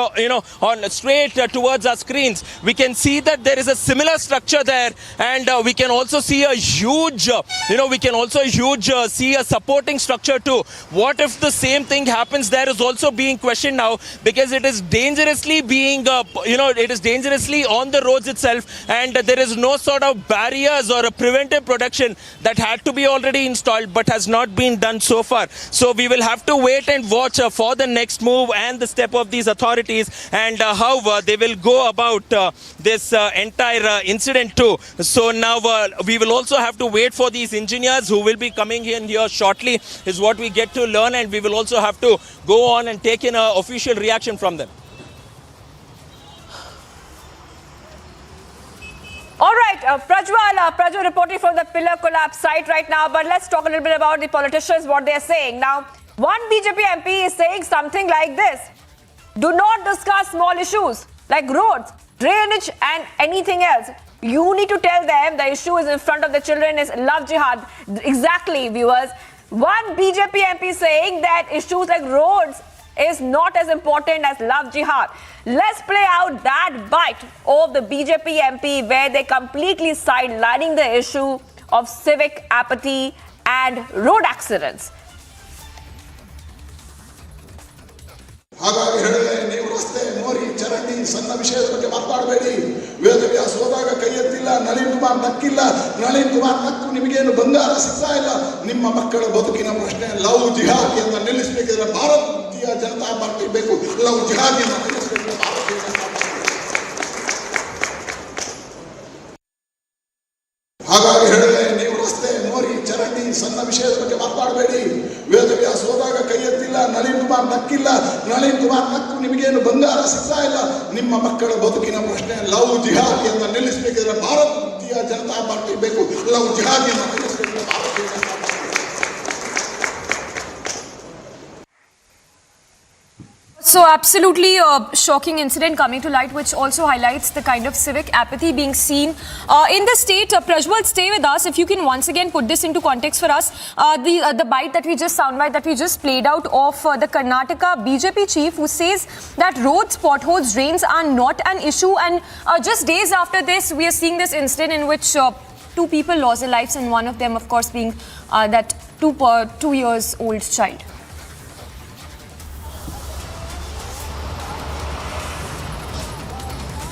on straight towards our screens, we can see that there is a similar structure there, and we can also see a huge see a supporting structure too. What if the same thing happens there is also being questioned now, because it is dangerously being it is dangerously on the roads itself, and there is no sort of barriers or a preventive protection that had to be already installed but has not been done so far. So we will have to wait and watch for the next move and the step of these authorities, and how they will go about this entire incident too. So now we will also have to wait for these engineers who will be coming in here shortly, is what we get to learn, and we will also have to go on and take in an official reaction from them. All right, Prajwal reporting from the pillar collapse site right now, but let's talk a little bit about the politicians, what they're saying. Now, one BJP MP is saying something like this: do not discuss small issues like roads, drainage and anything else. You need to tell them the issue is in front of the children is love jihad. Exactly, viewers. One BJP MP saying that issues like roads is not as important as love jihad. Let's play out that bite of the BJP MP where they completely sidelining the issue of civic apathy and road accidents. ಹಾಗಾಗಿ ಹೇಳಿದೆ, ನೀವು ರಸ್ತೆ ಮೋರಿ ಚರಂಡಿ ಸಣ್ಣ ವಿಷಯದ ಬಗ್ಗೆ ಮಾತಾಡಬೇಡಿ. ವೇದವ್ಯಾಸ ಹೋದಾಗ ಕೈ ಎತ್ತಿಲ್ಲ, ನಳಿನ್ ಕುಮಾರ್ ನಕ್ಕಿಲ್ಲ. ನಳಿನ್ ಕುಮಾರ್ ನಕ್ಕು ನಿಮಗೇನು ಬಂಗಾರ ಸಿಗ್ತಾ ಇಲ್ಲ. ನಿಮ್ಮ ಮಕ್ಕಳ ಬದುಕಿನ ಪ್ರಶ್ನೆ ಲವ್ ಜಿಹಾದಿ ಅಂತ ನಿಲ್ಲಿಸಬೇಕಿದ್ರೆ ಭಾರತೀಯ ಜನತಾ ಪಾರ್ಟಿ ಬೇಕು. ಲವ್ ಜಿಹಾದಿ ಅಂತ ನಿಲ್ಲಿಸಬೇಕು ಭಾರತೀಯ ಜನತಾ ಪಾರ್ಟಿ. ಹಾಗಾಗಿ ಹೇಳಿದೆ, ನೀವು ರಸ್ತೆ ಮೋರಿ ಚರಂಡಿ ಸಣ್ಣ ವಿಷಯದ ಬಗ್ಗೆ ಮಾತಾಡಬೇಡಿ. ವೇದವ್ಯಾಸ ಹೋದಾಗ ಕೈ ಎತ್ತಿಲ್ಲ, ನಳಿನ್ ಕುಮಾರ್ ನಕ್ಕಿಲ್ಲ. ನಳಿನ್ ಕುಮಾರ್ ನಕ್ಕು ನಿಮಗೇನು ಬಂಗಾರ ಸಿಗ್ತಾ ಇಲ್ಲ. ನಿಮ್ಮ ಮಕ್ಕಳ ಬದುಕಿನ ಪ್ರಶ್ನೆ ಲವ್ ಜಿಹಾದಿ ಅಂತ ನಿಲ್ಲಿಸಬೇಕಿದ್ರೆ ಭಾರತೀಯ ಜನತಾ ಪಾರ್ಟಿ ಬೇಕು. ಲವ್ ಜಿಹಾದಿ ಅಂತ ನಿಲ್ಲಿಸಬೇಕು ಭಾರತೀಯ Janata party. So absolutely shocking incident coming to light, which also highlights the kind of civic apathy being seen in the state. Prajwal, stay with us. If you can once again put this into context for us, the soundbite that we just played out of the Karnataka BJP chief, who says that roads, potholes, drains are not an issue. And just days after this, we are seeing this incident in which two people lost their lives, and one of them, of course, being that 2 years old child.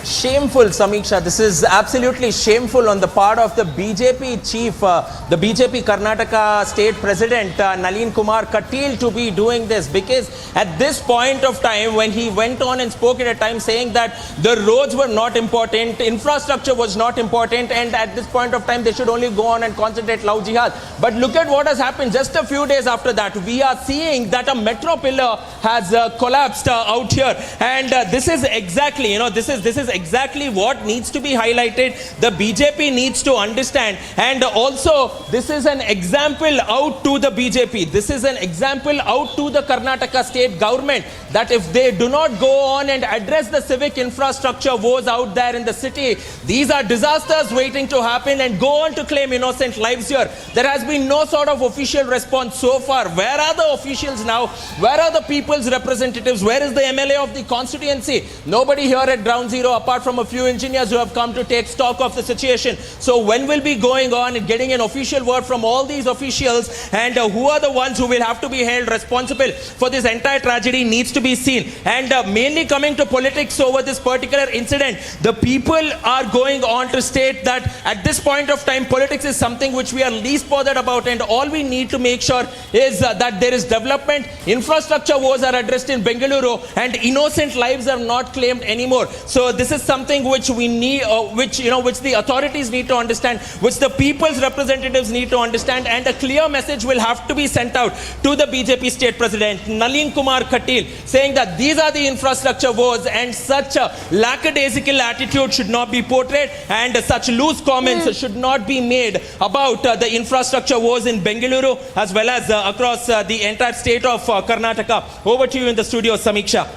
Shameful, Samiksha. This is absolutely shameful on the part of the BJP chief, the BJP Karnataka state president, Nalin Kumar Katil, to be doing this, because at this point of time, when he went on and spoke at a time saying that the roads were not important, infrastructure was not important, and at this point of time, they should only go on and concentrate love jihad. But look at what has happened just a few days after that. We are seeing that a metro pillar has collapsed out here, and this is exactly, this is exactly what needs to be highlighted. The BJP needs to understand, and also this is an example out to the BJP. This is an example out to the Karnataka state government that if they do not go on and address the civic infrastructure woes out there in the city, these are disasters waiting to happen, and go on to claim innocent lives here. There has been no sort of official response so far. Where are the officials now? Where are the people's representatives? Where is the MLA of the constituency? Nobody here at Ground Zero, apart from a few engineers who have come to take stock of the situation. So when will be going on and getting an official word from all these officials, and who are the ones who will have to be held responsible for this entire tragedy needs to be seen. And mainly coming to politics over this particular incident, the people are going on to state that at this point of time, politics is something which we are least bothered about, and all we need to make sure is that there is development, infrastructure woes are addressed in Bengaluru, and innocent lives are not claimed anymore. So this is something which we need, which the authorities need to understand, which the people's representatives need to understand, and a clear message will have to be sent out to the BJP state president, Nalin Kumar Katil, saying that these are the infrastructure woes, and such a lackadaisical attitude should not be portrayed, and such loose comments should not be made about the infrastructure woes in Bengaluru as well as across the entire state of Karnataka. Over to you in the studio, Samiksha.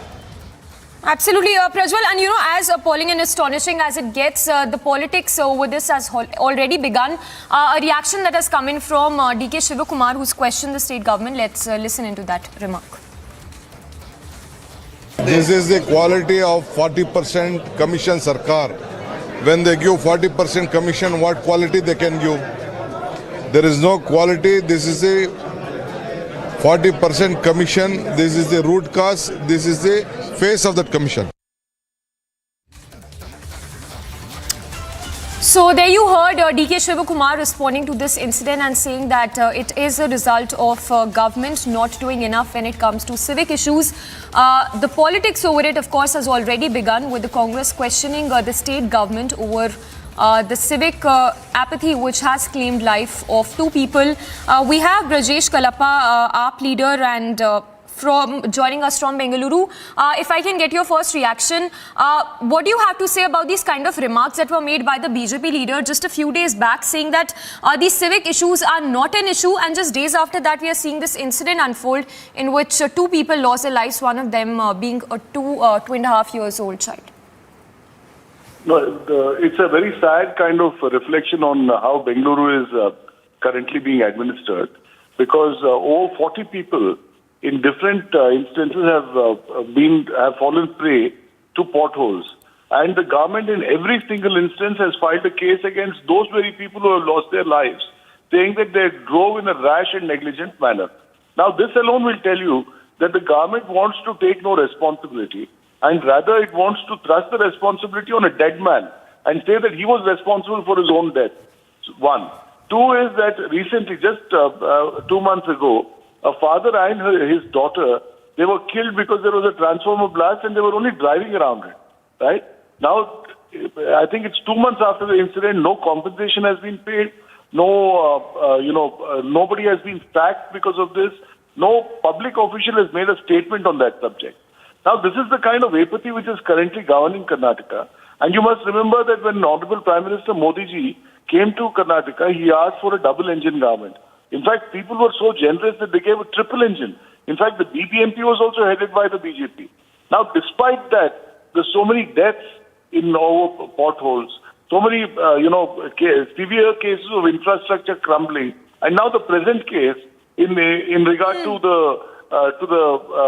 Absolutely, Prajwal, and as appalling and astonishing as it gets, the politics over this has already begun. A reaction that has come in from DK Shivakumar, who's questioned the state government. Let's listen into that remark. This is the quality of 40% commission Sarkar. When they give 40% commission, what quality they can give? There is no quality. This is a 40% commission. This is the root cause. This is the face of that commission. So there you heard DK Shivakumar responding to this incident and saying that it is a result of government not doing enough when it comes to civic issues. The politics over it, of course, has already begun, with the Congress questioning the state government over the civic apathy which has claimed life of two people. We have Brajesh Kalapa, AAP leader, and from joining us from Bengaluru. If I can get your first reaction, what do you have to say about these kind of remarks that were made by the BJP leader just a few days back, saying that these civic issues are not an issue, and just days after that we are seeing this incident unfold in which two people lost their lives, one of them being a 2.5 years old child? No, it's a very sad kind of reflection on how Bengaluru is currently being administered, because over 40 people in different instances have fallen prey to potholes, and the government in every single instance has filed a case against those very people who have lost their lives, saying that they drove in a rash and negligent manner. Now, this alone will tell you that the government wants to take no responsibility, and rather it wants to thrust the responsibility on a dead man and say that he was responsible for his own death. One. Two is that recently, just 2 months ago, a father and his daughter, they were killed because there was a transformer blast and they were only driving around it, right? Now, I think it's 2 months after the incident, no compensation has been paid, nobody has been sacked because of this, no public official has made a statement on that subject. Now, this is the kind of apathy which is currently governing Karnataka. And you must remember that when Honorable Prime Minister Modi ji came to Karnataka, he asked for a double-engine government. In fact, people were so generous that they gave a triple engine. In fact, the BBMP was also headed by the BJP. Now, despite that, there's so many deaths in our potholes, so many, severe cases of infrastructure crumbling, and now the present case in regard to the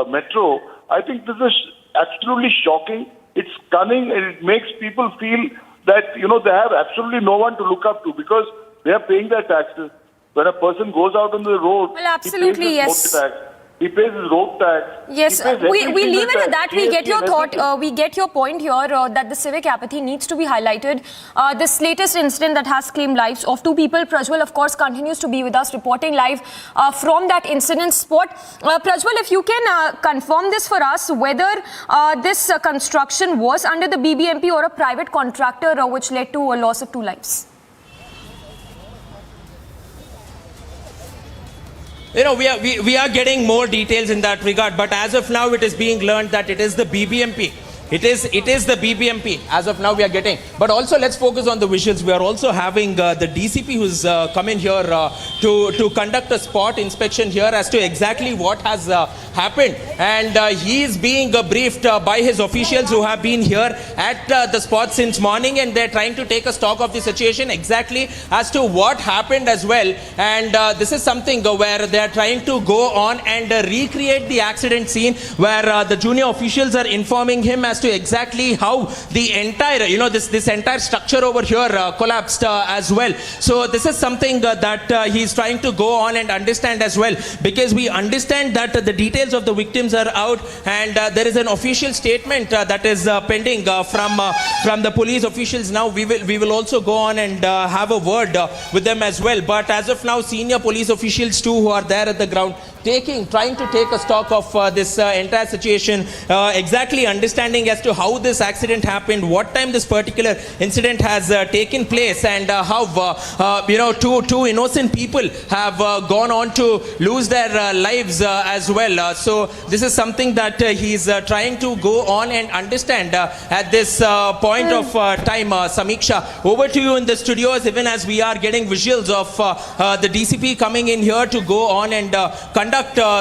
metro. I think this is absolutely shocking. It's stunning, and it makes people feel that they have absolutely no one to look up to because they are paying their taxes. When a person goes out on the road, Well, absolutely, he pays his yes. road tax. He pays his road tax. Yes, we leave it at that. We get your thought. We get your point here that the civic apathy needs to be highlighted. This latest incident that has claimed lives of 2 people. Prajwal, of course, continues to be with us, reporting live from that incident spot. Prajwal, if you can confirm this for us, whether this construction was under the BBMP or a private contractor, which led to a loss of 2 lives. We are getting more details in that regard, but as of now, it is being learned that it is the BBMP. It is the BBMP. As of now, we are getting. But also, let's focus on the visuals. We are also having the DCP who's come in here to conduct a spot inspection here as to exactly what has happened. And he is being briefed by his officials who have been here at the spot since morning, and they're trying to take a stock of the situation exactly as to what happened as well. And this is something where they are trying to go on and recreate the accident scene, where the junior officials are informing him as to exactly how the entire, this entire structure over here collapsed as well. So this is something that he's trying to go on and understand as well, because we understand that the details of the victims are out, and there is an official statement that is pending from the police officials. Now we will also go on and have a word with them as well. But as of now, senior police officials too who are there at the ground trying to take a stock of this entire situation, exactly understanding as to how this accident happened, what time this particular incident has taken place, and how two innocent people have gone on to lose their lives as well. So this is something that he's trying to go on and understand at this point of time. Samiksha, over to you in the studios, even as we are getting visuals of the DCP coming in here to go on and conduct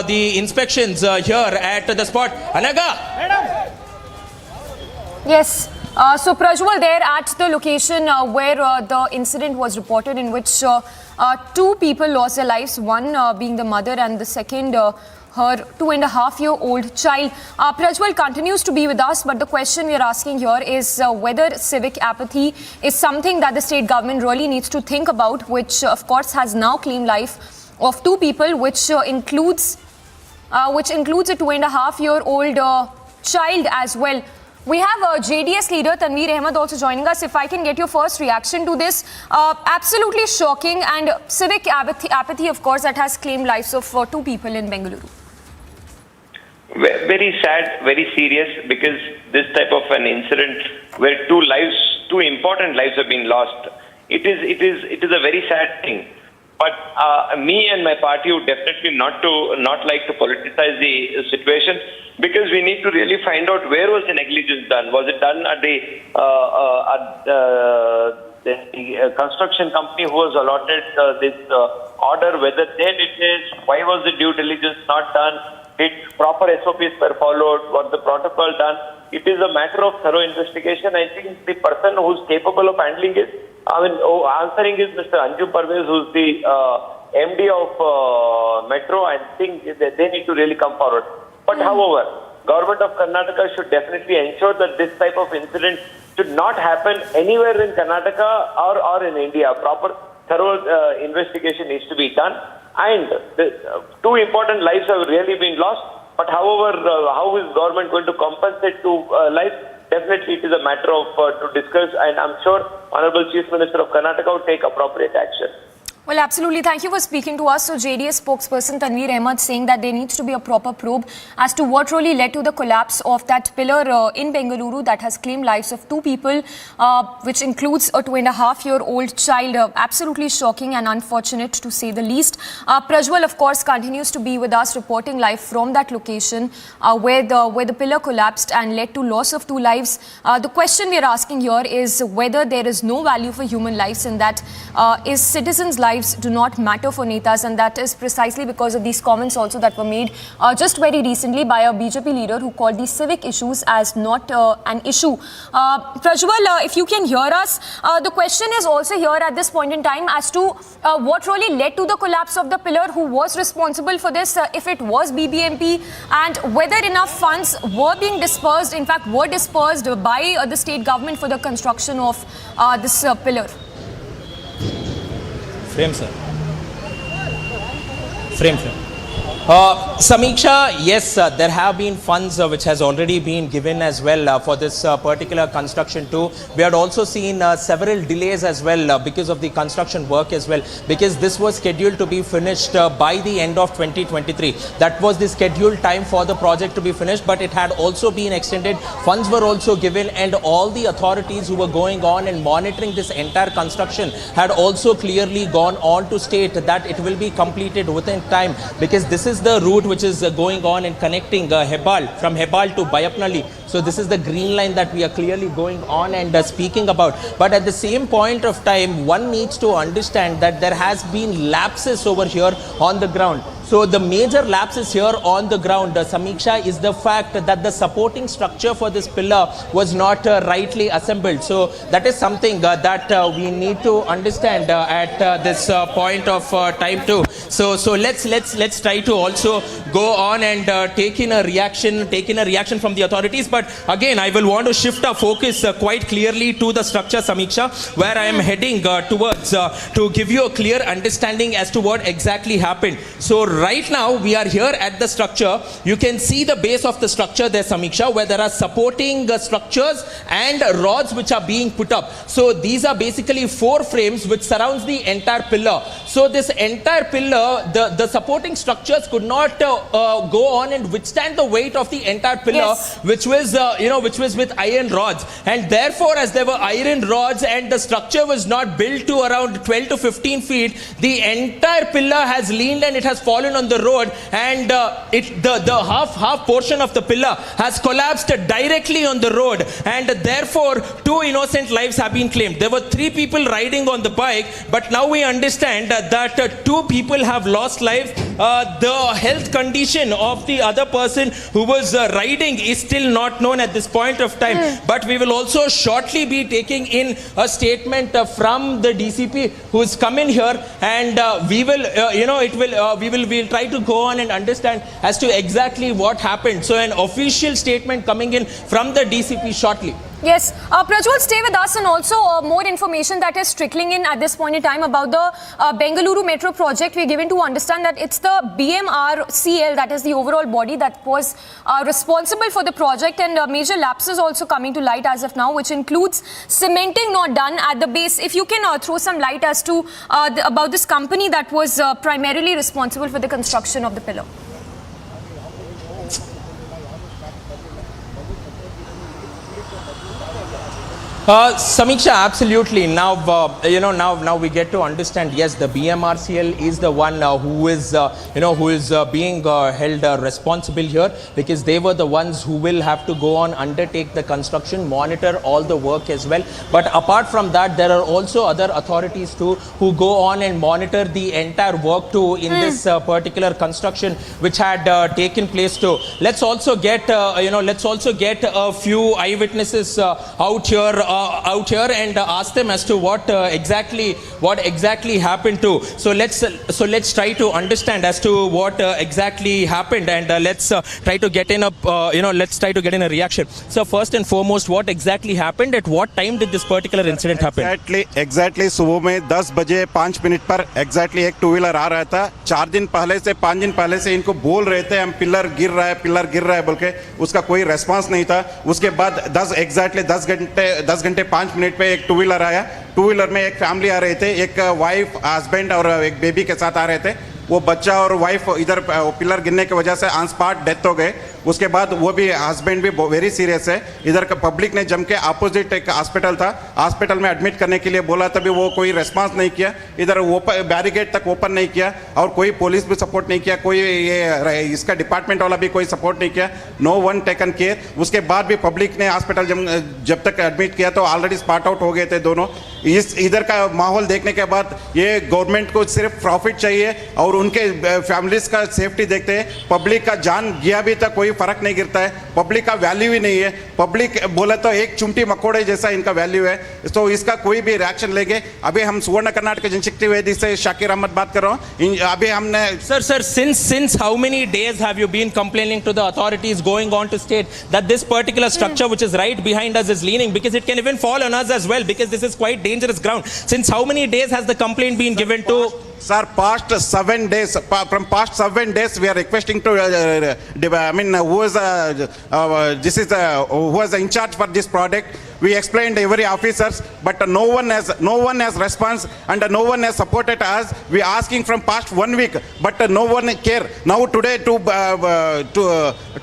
the inspections here at the spot. Anaga! Yes. So Prajwal, there at the location where the incident was reported, in which 2 people lost their lives, one being the mother and the second her 2.5-year-old child. Prajwal continues to be with us, but the question we are asking here is whether civic apathy is something that the state government really needs to think about, which of course has now claimed life of 2 people, which includes a 2.5-year-old child as well. We have JDS leader Tanveer Ahmed also joining us. If I can get your first reaction to this, absolutely shocking, and civic apathy, of course, that has claimed lives of 2 people in Bengaluru. Very sad, very serious, because this type of an incident where 2 important lives have been lost, it is a very sad thing. But me and my party would definitely not like to politicize the situation, because we need to really find out where was the negligence done. Was it done at the construction company who was allotted this order, whether they did this? Why was the due diligence not done? Did proper SOPs were followed? Was the protocol done? It is a matter of thorough investigation. I think the person who's capable of handling it, answering is Mr. Anju Parvez, who's the MD of Metro. I think they need to really come forward. But however, Government of Karnataka should definitely ensure that this type of incident should not happen anywhere in Karnataka or in India. Proper thorough investigation needs to be done. And the 2 important lives have really been lost. But however, how is government going to compensate 2 lives? Definitely it is a matter of to discuss, and I'm sure Honorable Chief Minister of Karnataka will take appropriate action. Well, absolutely. Thank you for speaking to us. So, JDS spokesperson Tanveer Ahmed saying that there needs to be a proper probe as to what really led to the collapse of that pillar in Bengaluru that has claimed lives of 2 people, which includes a 2.5-year-old child. Absolutely shocking and unfortunate, to say the least. Prajwal, of course, continues to be with us, reporting live from that location where the pillar collapsed and led to loss of 2 lives. The question we are asking here is whether there is no value for human lives, and that is citizens' lives lives do not matter for netas, and that is precisely because of these comments also that were made just very recently by a BJP leader who called these civic issues as not an issue. Prajwal, if you can hear us, the question is also here at this point in time as to what really led to the collapse of the pillar, who was responsible for this, if it was BBMP, and whether enough funds were being dispersed, in fact were dispersed by the state government for the construction of this pillar. Frame, sir. Frame. Samiksha, yes, there have been funds which has already been given as well for this particular construction too. We had also seen several delays as well because of the construction work as well, because this was scheduled to be finished by the end of 2023. That was the scheduled time for the project to be finished, but it had also been extended. Funds were also given, and all the authorities who were going on and monitoring this entire construction had also clearly gone on to state that it will be completed within time, because this is the route which is going on and connecting Hebal, from Hebal to Bayapnalli. So this is the green line that we are clearly going on and speaking about. But at the same point of time, one needs to understand that there has been lapses over here on the ground. So the major lapses here on the ground, Samiksha, is the fact that the supporting structure for this pillar was not rightly assembled. So that is something that we need to understand at this point of time too. So let's try to also go on and take in a reaction from the authorities. But again, I will want to shift our focus quite clearly to the structure, Samiksha, where I am heading towards to give you a clear understanding as to what exactly happened. So right now we are here at the structure. You can see the base of the structure there, Samiksha, where there are supporting structures and rods which are being put up. So these are basically 4 frames which surrounds the entire pillar. So this entire pillar, the supporting structures could not go on and withstand the weight of the entire pillar, yes, which was with iron rods. And therefore, as there were iron rods and the structure was not built to around 12 to 15 feet, the entire pillar has leaned and it has fallen on the road, and the half portion of the pillar has collapsed directly on the road, and therefore 2 innocent lives have been claimed. There were 3 people riding on the bike, but now we understand that 2 people have lost life. The health condition of the other person who was riding is still not known at this point of time. But we will also shortly be taking in a statement from the DCP who is come in here, and we will we'll try to go on and understand as to exactly what happened. So an official statement coming in from the DCP shortly. Yes, Prajwal, stay with us, and also more information that is trickling in at this point in time about the Bengaluru Metro project. We are given to understand that it's the BMRCL, that is the overall body that was responsible for the project, and major lapses also coming to light as of now, which includes cementing not done at the base. If you can throw some light as to about this company that was primarily responsible for the construction of the pillar. Samiksha, absolutely. Now, now we get to understand. Yes, the BMRCL is the one who is being held responsible here, because they were the ones who will have to go on, undertake the construction, monitor all the work as well. But apart from that, there are also other authorities too who go on and monitor the entire work too in this particular construction which had taken place too. Let's also get a few eyewitnesses out here and ask them as to what exactly happened to. So let's try to understand as to what exactly happened, and let's try to get in a reaction. So first and foremost, what exactly happened? At what time did this particular incident happen? Exactly सुबह में 10 बजे 5 minute पर exactly एक 2-wheeler आ रहा था. 5 दिन पहले से इनको बोल रहे थे हम पिलर गिर रहा है बोल के, उसका कोई रेस्पॉन्स नहीं था. उसके बाद 10 घंटे 5 मिनट पे एक 2-wheeler आया. 2-wheeler में एक फैमिली आ रहे थे, एक वाइफ, हस्बैंड और एक बेबी के साथ आ रहे थे. वो बच्चा और वाइफ इधर पिलर गिरने की वजह से ऑन स्पॉट डेथ हो गए. उसके बाद वो भी हस्बैंड भी वेरी सीरियस है। इधर का पब्लिक ने जम के अपोजिट एक हॉस्पिटल था, हॉस्पिटल में एडमिट करने के लिए बोला, तभी वो कोई रेस्पॉन्स नहीं किया, इधर बैरिकेड तक ओपन नहीं किया और कोई पुलिस भी सपोर्ट नहीं किया, कोई ये इसका डिपार्टमेंट वाला भी कोई सपोर्ट नहीं किया, नो वन टेकन केयर। उसके बाद भी पब्लिक ने हॉस्पिटल जब तक एडमिट किया तो ऑलरेडी स्पॉट आउट हो गए थे दोनों। इधर का माहौल देखने के बाद ये गवर्नमेंट को सिर्फ प्रॉफिट चाहिए और उनके फैमिलीज का सेफ्टी देखते हैं। पब्लिक का जान गया भी तक कोई फर्क नहीं गिरता है, पब्लिक का वैल्यू ही नहीं है। पब्लिक बोले तो एक चिमटी मकोड़े जैसा इनका वैल्यू है, तो इसका कोई भी रिएक्शन लेंगे। अभी हम सुवर्ण कर्नाटक जनशक्ति वेदी से शाकिर अहमद बात कर रहा हूँ। अभी हमने Sir, since how many days have you been complaining to the authorities, going on to state that this particular structure which is right behind us is leaning, because it can even fall on us as well, because this is quite dangerous ground. Since how many days has the complaint been given to? Sir, past 7 days. From past 7 days, we are requesting to. Who is in charge for this project? We explained every officers, but no one has response and no one has supported us. We are asking from past 1 week, but no one care. Now today two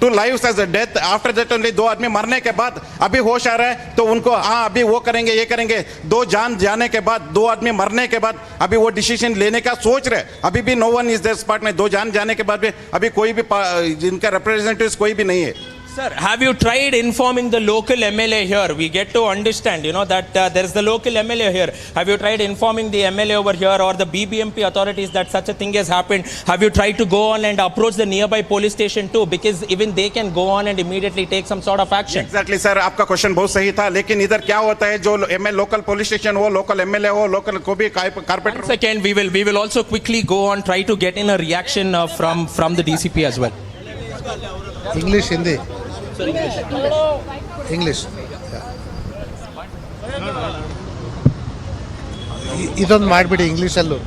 lives as a death. After that only 2 आदमी मरने के बाद अभी होश आ रहा है तो उनको हाँ अभी वो करेंगे ये करेंगे। 2 जान जाने के बाद 2 आदमी मरने के बाद अभी वो डिसीजन लेने का सोच रहे। अभी भी no one is there spot में। 2 जान जाने के बाद भी अभी कोई भी जिनका रिप्रेजेंटेटिव कोई भी नहीं है। Sir, have you tried informing the local MLA here? We get to understand, that there is the local MLA here. Have you tried informing the MLA over here or the BBMP authorities that such a thing has happened? Have you tried to go on and approach the nearby police station too? Because even they can go on and immediately take some sort of action. Exactly, sir. आपका question बहुत सही था, लेकिन इधर क्या होता है जो लोकल पुलिस स्टेशन हो, लोकल MLA हो, लोकल को भी carpenter. Second, we will also quickly go on try to get in a reaction from the DCP as well. English, Hindi. English. ಇದೊಂದು ಮಾಡಿಬಿಡಿ ಇಂಗ್ಲೀಷಲ್ಲೂ.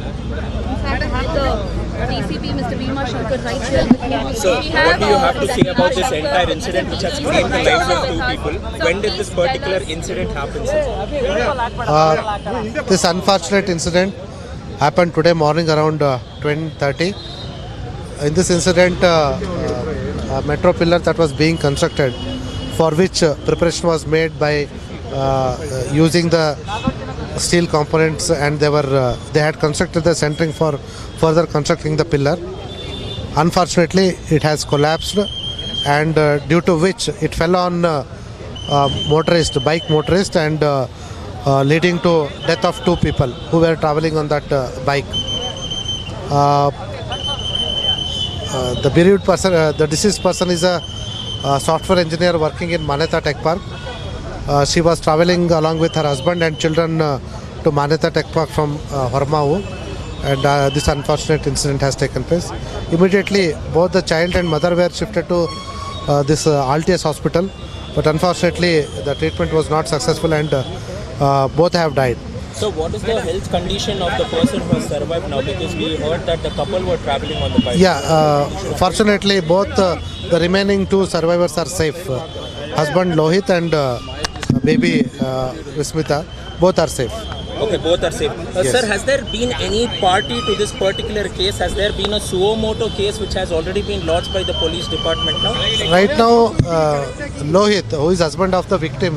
So, what do you have to say about this entire incident which has claimed the lives of 2 people? When did this particular incident happen, sir? This unfortunate incident happened today morning around 20:30. In this incident, a metro pillar that was being constructed, for which preparation was made by using the steel components, and they had constructed the centering for further constructing the pillar. Unfortunately, it has collapsed, and due to which it fell on bike motorist, and leading to death of 2 people who were traveling on that bike. The bereaved person, the deceased person is a software engineer working in Manyata Tech Park. She was traveling along with her husband and children to Manyata Tech Park from Hormao, and this unfortunate incident has taken place. Immediately, both the child and mother were shifted to this Altius hospital, but unfortunately, the treatment was not successful, and both have died. So what is the health condition of the person who has survived now? Because we heard that the couple were traveling on the bike. Yeah, fortunately both the remaining 2 survivors are safe. Husband Lohit and baby Vismita, both are safe. Okay, both are safe. Yes. Sir, has there been any party to this particular case? Has there been a suo moto case which has already been lodged by the police department now? Right now, Lohit, who is husband of the victim,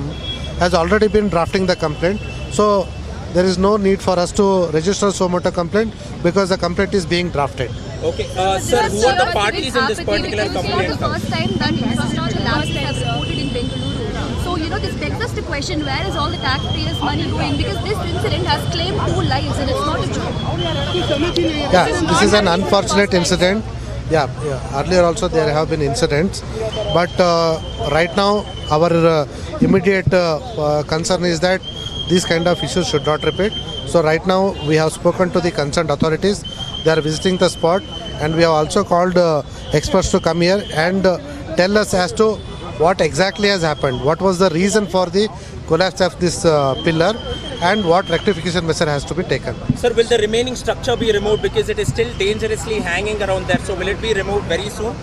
has already been drafting the complaint. So there is no need for us to register suo moto complaint because the complaint is being drafted. Okay, sir, who are the parties in this particular complaint? It's not the first time that infrastructure lapses have reported in Bengaluru. So, this begs us to question where is all the taxpayers' money going, because this incident has claimed 2 lives and it's not a joke. Yeah, this is an unfortunate incident. Yeah. Earlier also there have been incidents, but right now our immediate concern is that these kind of issues should not repeat. So right now we have spoken to the concerned authorities. They are visiting the spot, and we have also called experts to come here and tell us as to what exactly has happened, what was the reason for the collapse of this pillar, and what rectification measure has to be taken. Sir, will the remaining structure be removed, because it is still dangerously hanging around there? So will it be removed very soon?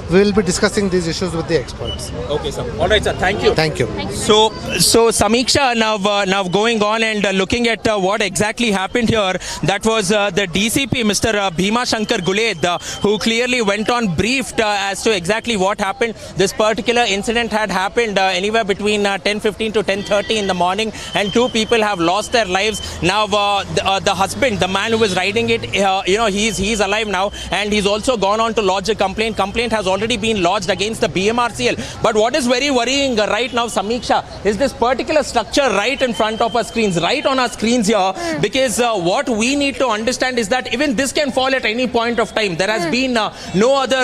we will be discussing these issues with the experts. Okay, sir. All right, sir. Thank you. Thank you. So Samiksha, now going on and looking at what exactly happened here, that was the DCP, Mr. Bhima Shankar Guled, who clearly went on briefed as to exactly what happened. This particular incident had happened anywhere between 10:15 to 10:30 in the morning, and 2 people have lost their lives. Now, the husband, the man who was riding it, he's alive now, and he's also gone on to lodge a complaint. Complaint has already been lodged against the BMRCL. But what is very worrying right now, Samiksha, is this particular structure right in front of our screens, right on our screens here, because what we need to understand is that even this can fall at any point of time. There has been no other,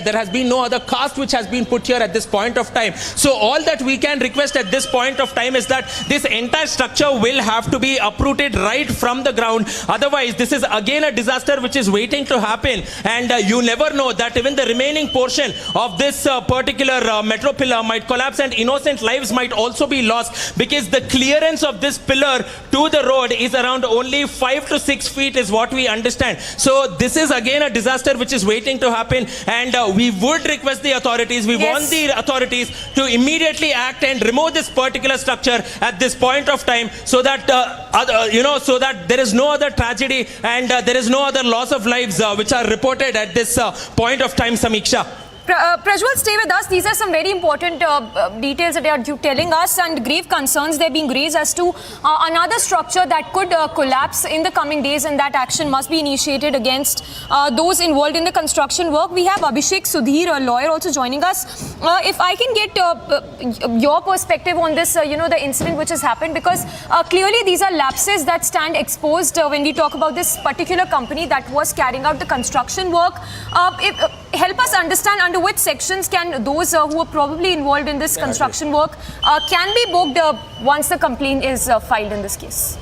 there has been no other cast which has been put here at this point of time. So all that we can request at this point of time is that this entire structure will have to be uprooted right from the ground. Otherwise, this is again a disaster which is waiting to happen. And you never know that even the remaining portion of this particular metro pillar might collapse and innocent lives might also be lost, because the clearance of this pillar to the road is around only 5 to 6 feet is what we understand. So this is again a disaster which is waiting to happen, and we would request the authorities, we want the authorities to immediately act and remove this particular structure at this point of time, so that so that there is no other tragedy and there is no other loss of lives which are reported at this point of time, Samiksha. Prajwal, stay with us. These are some very important details that they are telling us, and grave concerns they're being raised as to another structure that could collapse in the coming days, and that action must be initiated against those involved in the construction work. We have Abhishek Sudhir, a lawyer, also joining us. If I can get your perspective on this, the incident which has happened, because clearly these are lapses that stand exposed when we talk about this particular company that was carrying out the construction work. Help us understand under which sections can those who are probably involved in this construction work can be booked once the complaint is filed in this case.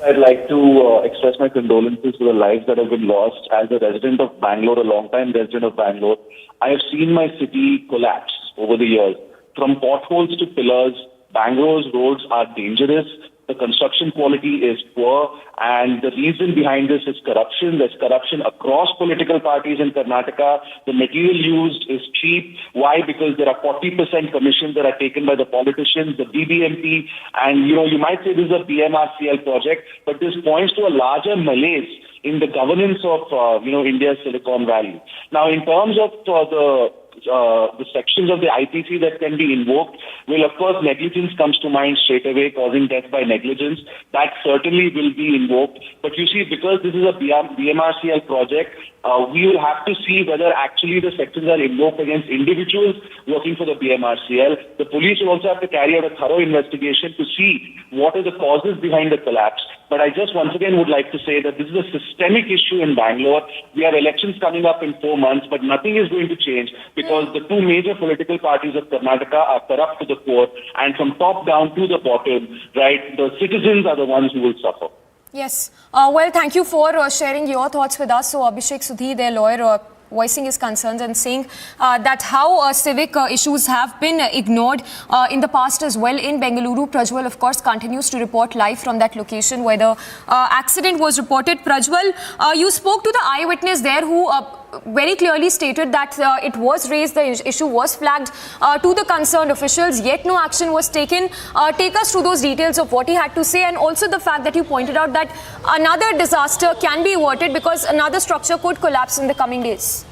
I'd like to express my condolences to the lives that have been lost. As a resident of Bangalore, a long-time resident of Bangalore, I have seen my city collapse over the years. From potholes to pillars, Bangalore's roads are dangerous. The construction quality is poor, and the reason behind this is corruption. There's corruption across political parties in Karnataka. The material used is cheap. Why? Because there are 40% commissions that are taken by the politicians, the BBMP, and you might say this is a BMRCL project, but this points to a larger malaise in the governance of India's Silicon Valley. Now, in terms of the sections of the IPC that can be invoked, well, of course, negligence comes to mind straight away, causing death by negligence. That certainly will be invoked. But you see, because this is a BMRCL project, we will have to see whether actually the sections are invoked against individuals working for the BMRCL. The police will also have to carry out a thorough investigation to see what are the causes behind the collapse. But I just once again would like to say that this is a systemic issue in Bangalore. We have elections coming up in 4 months, but nothing is going to change because the 2 major political parties of Karnataka are corrupt to the core, and from top down to the bottom, right, the citizens are the ones who will suffer. Yes. Well, thank you for sharing your thoughts with us. So, Abhishek Sudhir, their lawyer, voicing his concerns and saying that how civic issues have been ignored in the past as well in Bengaluru. Prajwal, of course, continues to report live from that location where the accident was reported. Prajwal, you spoke to the eyewitness there who very clearly stated that it was raised, the issue was flagged to the concerned officials, yet no action was taken. Take us through those details of what he had to say, and also the fact that you pointed out that another disaster can be averted because another structure could collapse in the coming days.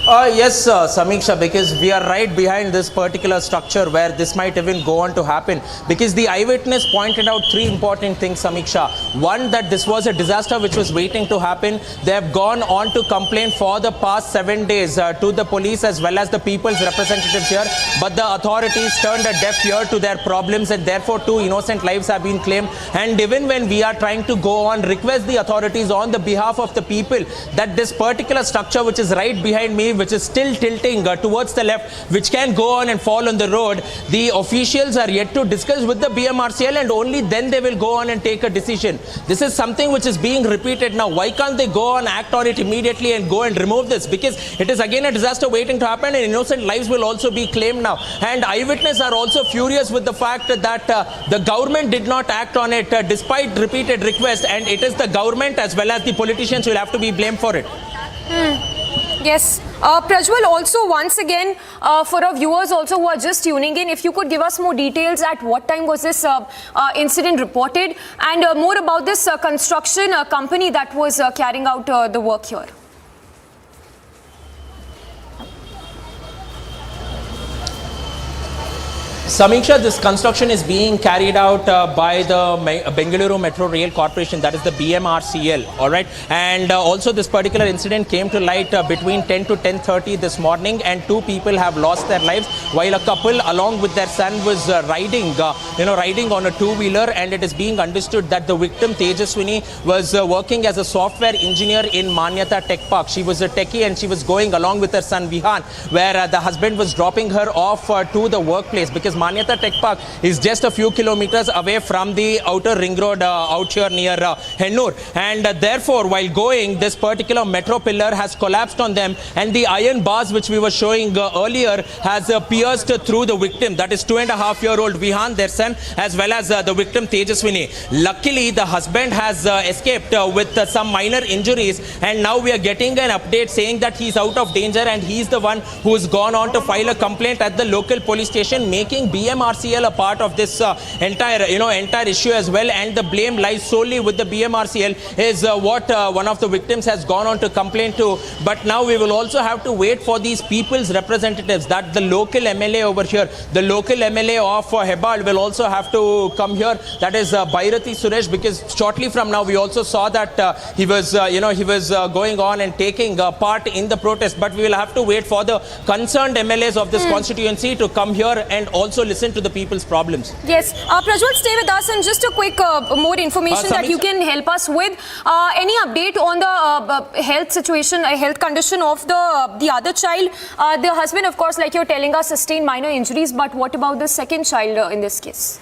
Yes, Samiksha, because we are right behind this particular structure where this might even go on to happen, because the eyewitness pointed out 3 important things, Samiksha. One, that this was a disaster which was waiting to happen. They have gone on to complain for the past 7 days to the police as well as the people's representatives here, but the authorities turned a deaf ear to their problems, and therefore 2 innocent lives have been claimed. And even when we are trying to go on, request the authorities on the behalf of the people that this particular structure which is right behind me, beam which is still tilting towards the left, which can go on and fall on the road. The officials are yet to discuss with the BMRCL, and only then they will go on and take a decision. This is something which is being repeated now. Why can't they go on, act on it immediately and go and remove this? Because it is again a disaster waiting to happen, and innocent lives will also be claimed now. And eyewitnesses are also furious with the fact that the government did not act on it despite repeated requests, and it is the government as well as the politicians who will have to be blamed for it. Yes. Prajwal, also once again, for our viewers also who are just tuning in, if you could give us more details at what time was this incident reported, and more about this construction company that was carrying out the work here. Samiksha, this construction is being carried out by the Bengaluru Metro Rail Corporation, that is the BMRCL, all right? And also this particular incident came to light between 10 to 10:30 this morning, and 2 people have lost their lives, while a couple along with their son was riding on a 2-wheeler, and it is being understood that the victim, Tejaswini, was working as a software engineer in Manyata Tech Park. She was a techie and she was going along with her son Vihan, where the husband was dropping her off to the workplace, because Manyata Tech Park is just a few kilometers away from the outer ring road out here near Hennur. And therefore, while going, this particular metro pillar has collapsed on them, and the iron bars which we were showing earlier has pierced through the victim, that is 2.5-year-old Vihan, their son, as well as the victim Tejaswini. Luckily, the husband has escaped with some minor injuries, and now we are getting an update saying that he's out of danger, and he's the one who's gone on to file a complaint at the local police station, making BMRCL a part of this entire issue as well. And the blame lies solely with the BMRCL is what one of the victims has gone on to complain to. But now we will also have to wait for these people's representatives, that the local MLA over here, the local MLA of Hebal will also have to come here, that is Bhairathi Suresh, because shortly from now we also saw that he was going on and taking part in the protest. But we will have to wait for the concerned MLAs of this constituency to come here and also listen to the people's problems. Yes. Prajwal, stay with us, and just a quick more information that you can help us with. Any update on the health situation, health condition of the other child? The husband, of course, like you're telling us, sustained minor injuries, but what about the second child in this case?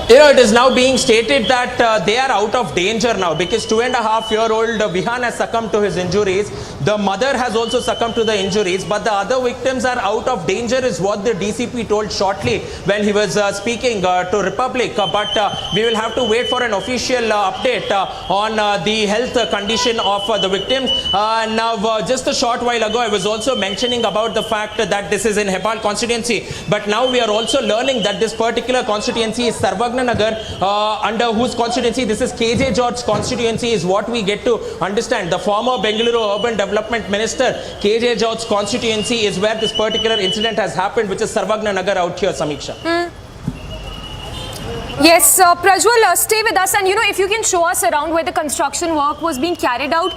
It is now being stated that they are out of danger now, because 2.5-year-old Vihan has succumbed to his injuries. The mother has also succumbed to the injuries, but the other victims are out of danger, is what the DCP told shortly when he was speaking to Republic. But we will have to wait for an official update on the health condition of the victims. Now, just a short while ago, I was also mentioning about the fact that this is in Hebal constituency, but now we are also learning that this particular constituency is Sarvagna Nagar, under whose constituency this is KJ George's constituency, is what we get to understand. The former Bengaluru Urban Development Minister, KJ George's constituency is where this particular incident has happened, which is Sarvagna Nagar out here, Samiksha. Yes, Prajwal, stay with us, and if you can show us around where the construction work was being carried out,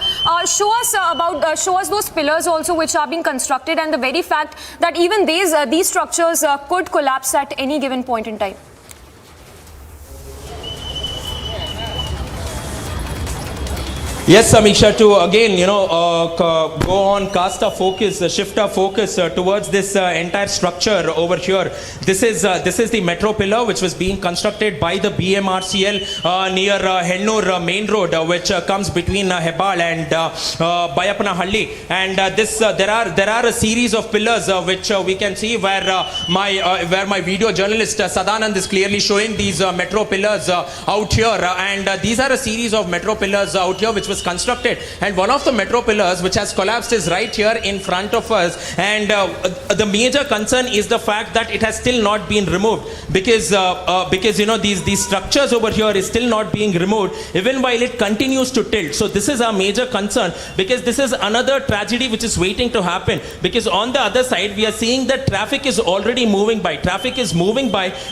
show us those pillars also which are being constructed, and the very fact that even these structures could collapse at any given point in time. Yes, Samiksha, to again, go on, cast a focus, shift our focus towards this entire structure over here. This is the metro pillar which was being constructed by the BMRCL near Hennur main road, which comes between Hebal and Bayapanahalli. And there are a series of pillars which we can see where my video journalist Sadanand is clearly showing these metro pillars out here. And these are a series of metro pillars out here which was constructed, and one of the metro pillars which has collapsed is right here in front of us. And the major concern is the fact that it has still not been removed, because these structures over here is still not being removed even while it continues to tilt. So this is our major concern, because this is another tragedy which is waiting to happen, because on the other side we are seeing that traffic is already moving by.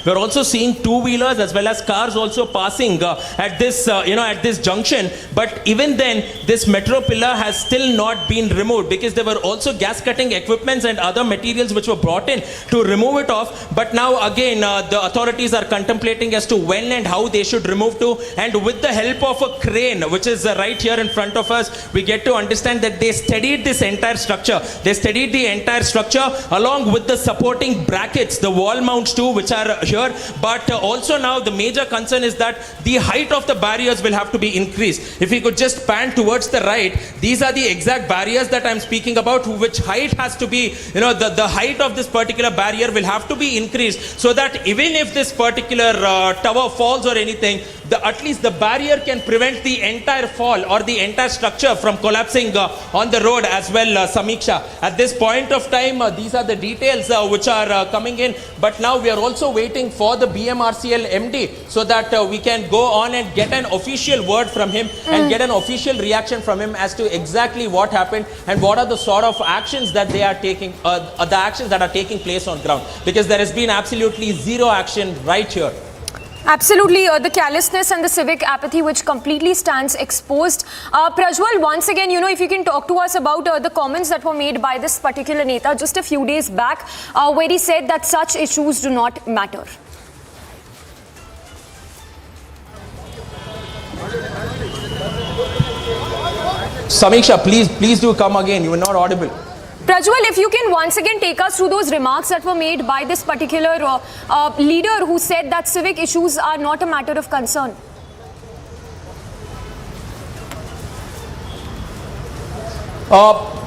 We're also seeing two-wheelers as well as cars also passing at this junction, but even even then this metro pillar has still not been removed, because there were also gas cutting equipments and other materials which were brought in to remove it off. But now again the authorities are contemplating as to when and how they should remove to, and with the help of a crane which is right here in front of us, we get to understand that they steadied this entire structure. They steadied the entire structure along with the supporting brackets, the wall mounts too, which are here. But also now the major concern is that the height of the barriers will have to be increased. If we could just pan towards the right, these are the exact barriers that I'm speaking about, which height has to be, the height of this particular barrier will have to be increased, so that even if this particular tower falls or anything, at least the barrier can prevent the entire fall or the entire structure from collapsing on the road as well, Samiksha. At this point of time, these are the details which are coming in, but now we are also waiting for the BMRCL MD so that we can go on and get an official word from him and get an official reaction from him as to exactly what happened and what are the sort of actions that they are taking, the actions that are taking place on ground, because there has been absolutely zero action right here. Absolutely, the callousness and the civic apathy which completely stands exposed. Prajwal, once again, if you can talk to us about the comments that were made by this particular Neta just a few days back, where he said that such issues do not matter. Samiksha, please do come again. You were not audible. Prajwal, if you can once again take us through those remarks that were made by this particular leader who said that civic issues are not a matter of concern.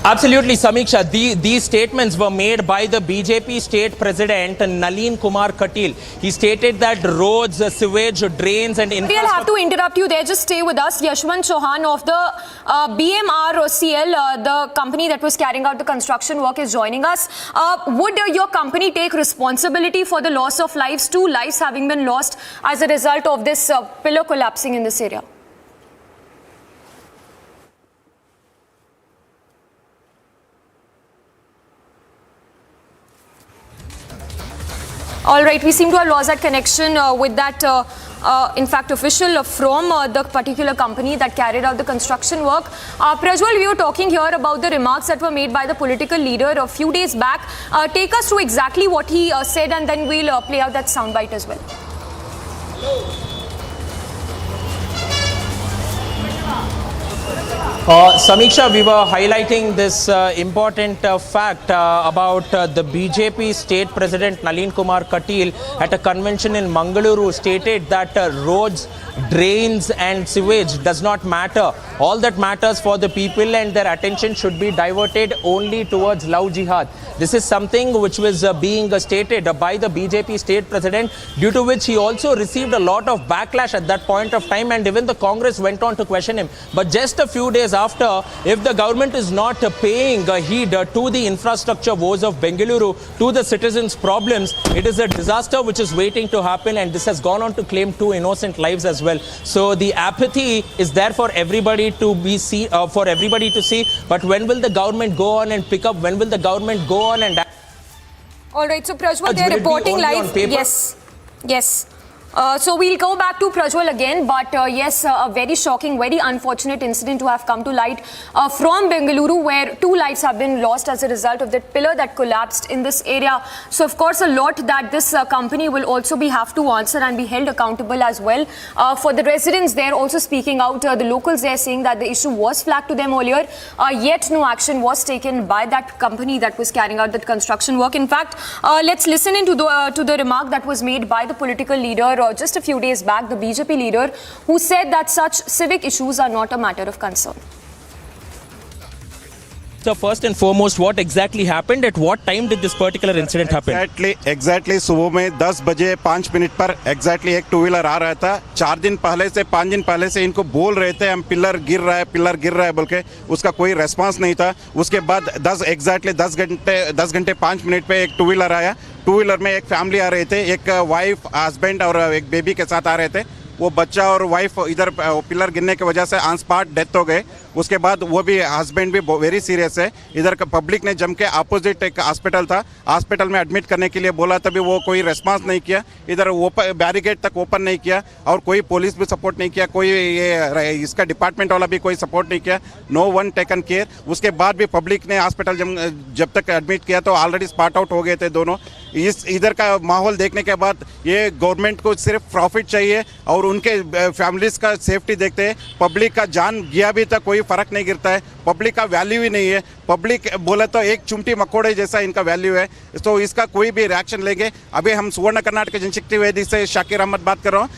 Absolutely, Samiksha. These statements were made by the BJP state president, Nalin Kumar Katil. He stated that roads, sewage, drains and infrastructure... We'll have to interrupt you there. Just stay with us. Yashwant Chauhan of the BMRCL, the company that was carrying out the construction work, is joining us. Would your company take responsibility for the loss of lives, 2 lives having been lost as a result of this pillar collapsing in this area? All right, we seem to have lost that connection with that, in fact, official from the particular company that carried out the construction work. Prajwal, we were talking here about the remarks that were made by the political leader a few days back. Take us through exactly what he said, and then we'll play out that soundbite as well. Samiksha, we were highlighting this important fact about the BJP state president Nalin Kumar Katil at a convention in Mangaluru stated that roads, drains and sewage does not matter. All that matters for the people, and their attention should be diverted only towards love jihad. This is something which was being stated by the BJP state president, due to which he also received a lot of backlash at that point of time, and even the Congress went on to question him. But just a few days after, if the government is not paying heed to the infrastructure woes of Bengaluru, to the citizens' problems, it is a disaster which is waiting to happen, and this has gone on to claim 2 innocent lives as well. So the apathy is there for everybody to be see, but when will the government go on and pick up? When will the government go on and act? All right, so Prajwal, they're reporting live. Yes. So we'll go back to Prajwal again, but yes, a very shocking, very unfortunate incident to have come to light from Bengaluru, where 2 lives have been lost as a result of that pillar that collapsed in this area. So of course, a lot that this company will also have to answer and be held accountable as well. For the residents, they're also speaking out. The locals, they're saying that the issue was flagged to them earlier, yet no action was taken by that company that was carrying out that construction work. In fact, let's listen into the remark that was made by the political leader just a few days back, the BJP leader, who said that such civic issues are not a matter of concern. So first and foremost, what exactly happened? At what time did this particular incident happen? Exactly सुबह में 10 बजे 5 minute पर exactly एक 2-wheeler आ रहा था. 5 दिन पहले से इनको बोल रहे थे हम पिलर गिर रहा है बोल के, उसका कोई रेस्पॉन्स नहीं था. उसके बाद 10 घंटे 5 मिनट पे एक 2-wheeler आया. 2-wheeler में एक फैमिली आ रहे थे, एक वाइफ, हस्बैंड और एक बेबी के साथ आ रहे थे. वो बच्चा और वाइफ इधर पिलर गिरने की वजह से ऑन स्पॉट डेथ हो गए। उसके बाद वो भी हस्बैंड भी वेरी सीरियस है। इधर का पब्लिक ने जम के अपोजिट एक हॉस्पिटल था, हॉस्पिटल में एडमिट करने के लिए बोला, तभी वो कोई रेस्पॉन्स नहीं किया, इधर बैरिकेड तक ओपन नहीं किया और कोई पुलिस भी सपोर्ट नहीं किया, कोई ये इसका डिपार्टमेंट वाला भी कोई सपोर्ट नहीं किया, नो वन टेकन केयर। उसके बाद भी पब्लिक ने हॉस्पिटल जब तक एडमिट किया तो ऑलरेडी स्पॉट आउट हो गए थे दोनों। इधर का माहौल देखने के बाद ये गवर्नमेंट को सिर्फ प्रॉफिट चाहिए और उनके फैमिलीज का सेफ्टी देखते हैं। पब्लिक का जान गया भी तक कोई फर्क नहीं गिरता है, पब्लिक का वैल्यू ही नहीं है। पब्लिक बोले तो एक चुमटी मकोड़े जैसा इनका वैल्यू है, तो इसका कोई भी रिएक्शन लेंगे। अभी हम सुवर्ण कर्नाटक जनशक्ति वेदी से शाकिर अहमद बात कर रहा हूँ।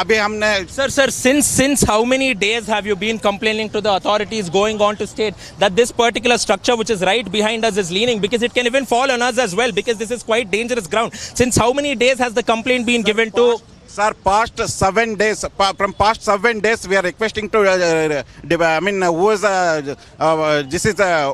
अभी हमने Sir, since how many days have you been complaining to the authorities, going on to state that this particular structure which is right behind us is leaning, because it can even fall on us as well, because this is quite dangerous ground. Since how many days has the complaint been given to? Sir, past 7 days. From past 7 days, we are requesting to.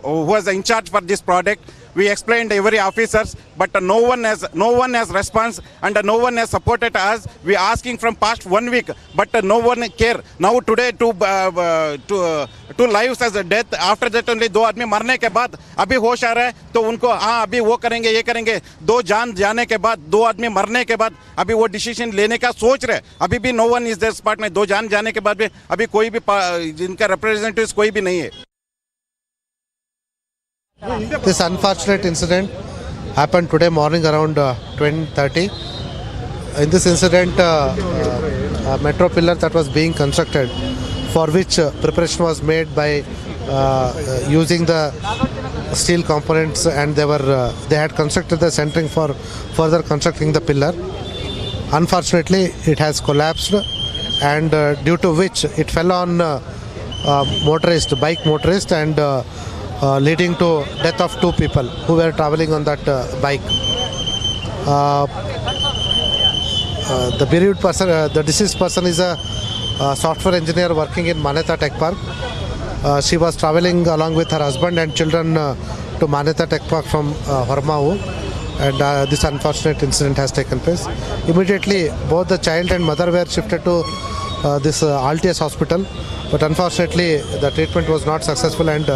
Who was in charge for this project? We explained every officers, but no one has response and no one has supported us. We asking from past 1 week, but no one care. Now today two lives as a death. After that only 2 आदमी मरने के बाद अभी होश आ रहा है, तो उनको हाँ अभी वो करेंगे ये करेंगे। 2 जान जाने के बाद, 2 आदमी मरने के बाद अभी वो डिसीजन लेने का सोच रहे। अभी भी no one is there spot में। 2 जान जाने के बाद भी अभी कोई भी जिनका रिप्रेजेंटेटिव कोई भी नहीं है। This unfortunate incident happened today morning around 20:30. In this incident, a metro pillar that was being constructed, for which preparation was made by using the steel components, and they had constructed the centering for further constructing the pillar. Unfortunately, it has collapsed, and due to which it fell on bike motorist, and leading to death of 2 people who were traveling on that bike. The bereaved person, the deceased person, is a software engineer working in Manyata Tech Park. She was traveling along with her husband and children to Manyata Tech Park from Hormao, and this unfortunate incident has taken place. Immediately, both the child and mother were shifted to this Altius hospital, but unfortunately the treatment was not successful, and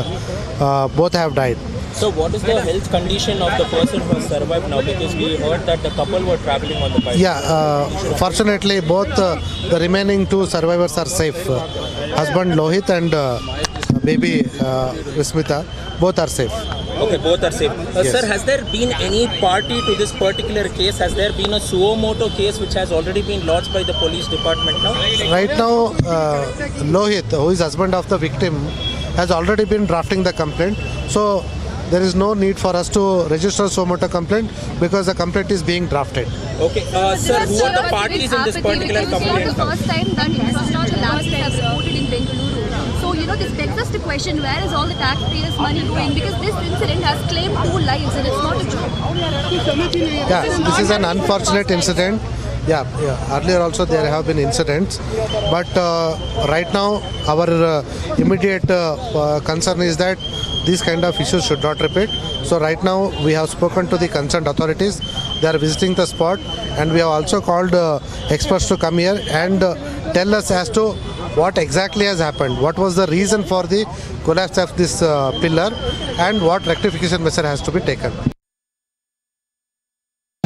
both have died. So what is the health condition of the person who has survived now? Because we heard that the couple were traveling on the bike. Yeah, fortunately both the remaining 2 survivors are safe. Husband Lohit and baby Vismita, both are safe. Okay, both are safe. Yes. Sir, has there been any party to this particular case? Has there been a suo moto case which has already been lodged by the police department now? Right now, Lohit, who is husband of the victim, has already been drafting the complaint. So there is no need for us to register suo moto complaint because the complaint is being drafted. Okay, sir, who are the parties in this particular complaint? It's not the first time that it was not the last time reported in Bengaluru. So, this begs us to question, where is all the taxpayers' money going? Because this incident has claimed 2 lives and it's not a joke. Yeah, this is an unfortunate incident. Yeah. Earlier also there have been incidents, but right now our immediate concern is that these kind of issues should not repeat. So right now we have spoken to the concerned authorities. They are visiting the spot, and we have also called experts to come here and tell us as to what exactly has happened, what was the reason for the collapse of this pillar, and what rectification measure has to be taken.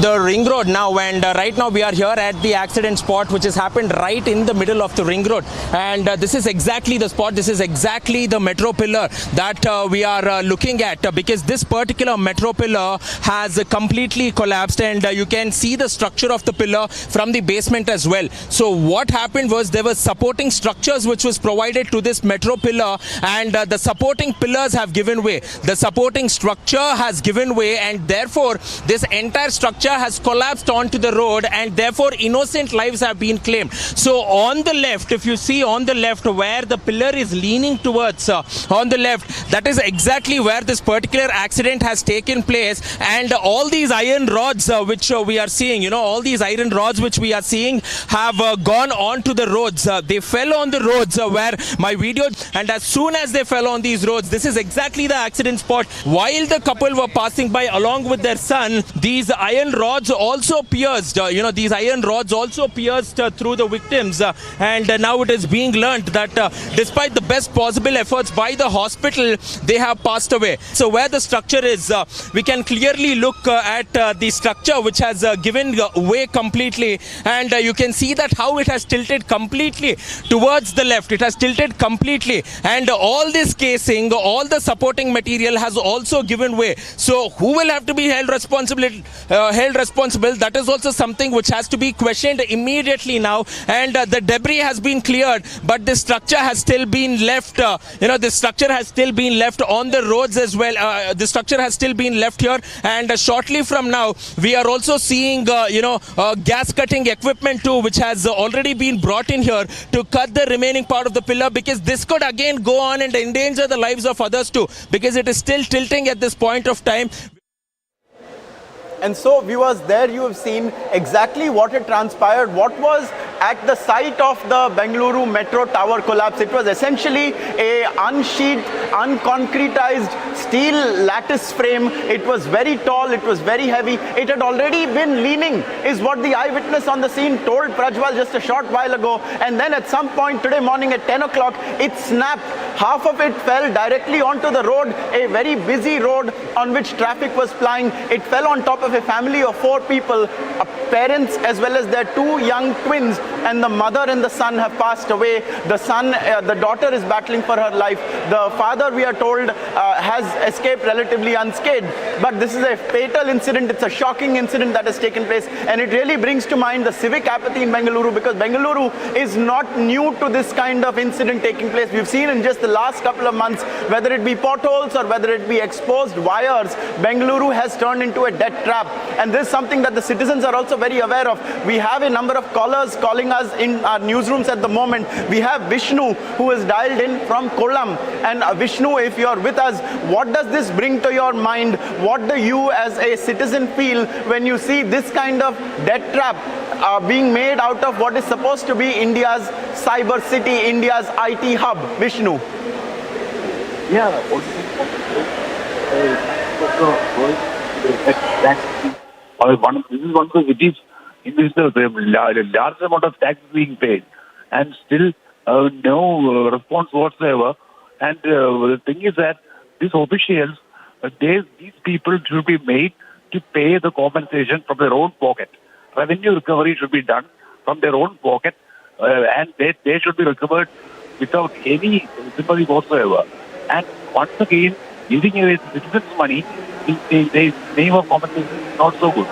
The ring road now, and right now we are here at the accident spot, which has happened right in the middle of the ring road, and this is exactly the spot, this is exactly the metro pillar that we are looking at, because this particular metro pillar has completely collapsed, and you can see the structure of the pillar from the basement as well. So what happened was there were supporting structures which was provided to this metro pillar, and the supporting pillars have given way, the supporting structure has given way, and therefore this entire structure has collapsed onto the road, and therefore innocent lives have been claimed. So on the left, if you see on the left where the pillar is leaning towards, on the left, that is exactly where this particular accident has taken place, and all these iron rods which we are seeing, all these iron rods which we are seeing have gone onto the roads. They fell on the roads where my video, and as soon as they fell on these roads, this is exactly the accident spot. While the couple were passing by along with their son, these iron rods also pierced, these iron rods also pierced through the victims. And now it is being learnt that despite the best possible efforts by the hospital, they have passed away. So where the structure is, we can clearly look at the structure which has given way completely. And you can see that how it has tilted completely towards the left. It has tilted completely. And all this casing, all the supporting material has also given way. So who will have to be held responsible? That is also something which has to be questioned immediately now. And the debris has been cleared, but the structure has still been left. The structure has still been left on the roads as well. The structure has still been left here. And shortly from now, we are also seeing, gas cutting equipment too, which has already been brought in here to cut the remaining part of the pillar, because this could again go on and endanger the lives of others too, because it is still tilting at this point of time. And so, viewers, there you have seen exactly what had transpired, what was at the site of the Bengaluru metro tower collapse. It was essentially a unsheathed, unconcretized steel lattice frame. It was very tall, it was very heavy. It had already been leaning, is what the eyewitness on the scene told Prajwal just a short while ago. And then at some point today morning at 10 o'clock, it snapped. Half of it fell directly onto the road, a very busy road on which traffic was plying. It fell on top of a family of 4 people, parents as well as their 2 young twins, and the mother and the son have passed away. The daughter is battling for her life. The father, we are told, has escaped relatively unscathed. But this is a fatal incident. It's a shocking incident that has taken place, and it really brings to mind the civic apathy in Bengaluru, because Bengaluru is not new to this kind of incident taking place. We've seen in just the last couple of months, whether it be potholes or whether it be exposed wires, Bengaluru has turned into a death trap. And this is something that the citizens are also very aware of. We have a number of callers calling us in our newsrooms at the moment. We have Vishnu, who is dialed in from Kollam. And Vishnu, if you're with us, what does this bring to your mind? What do you as a citizen feel when you see this kind of death trap being made out of what is supposed to be India's cyber city, India's IT hub? Vishnu. Yeah, this is one of the cities in which the large amount of tax is being paid, and still no response whatsoever. And the thing is that these officials, these people should be made to pay the compensation from their own pocket. Revenue recovery should be done from their own pocket, and they should be recovered without any sympathy whatsoever. And once again, giving away citizens' money in the name of compensation is not so good.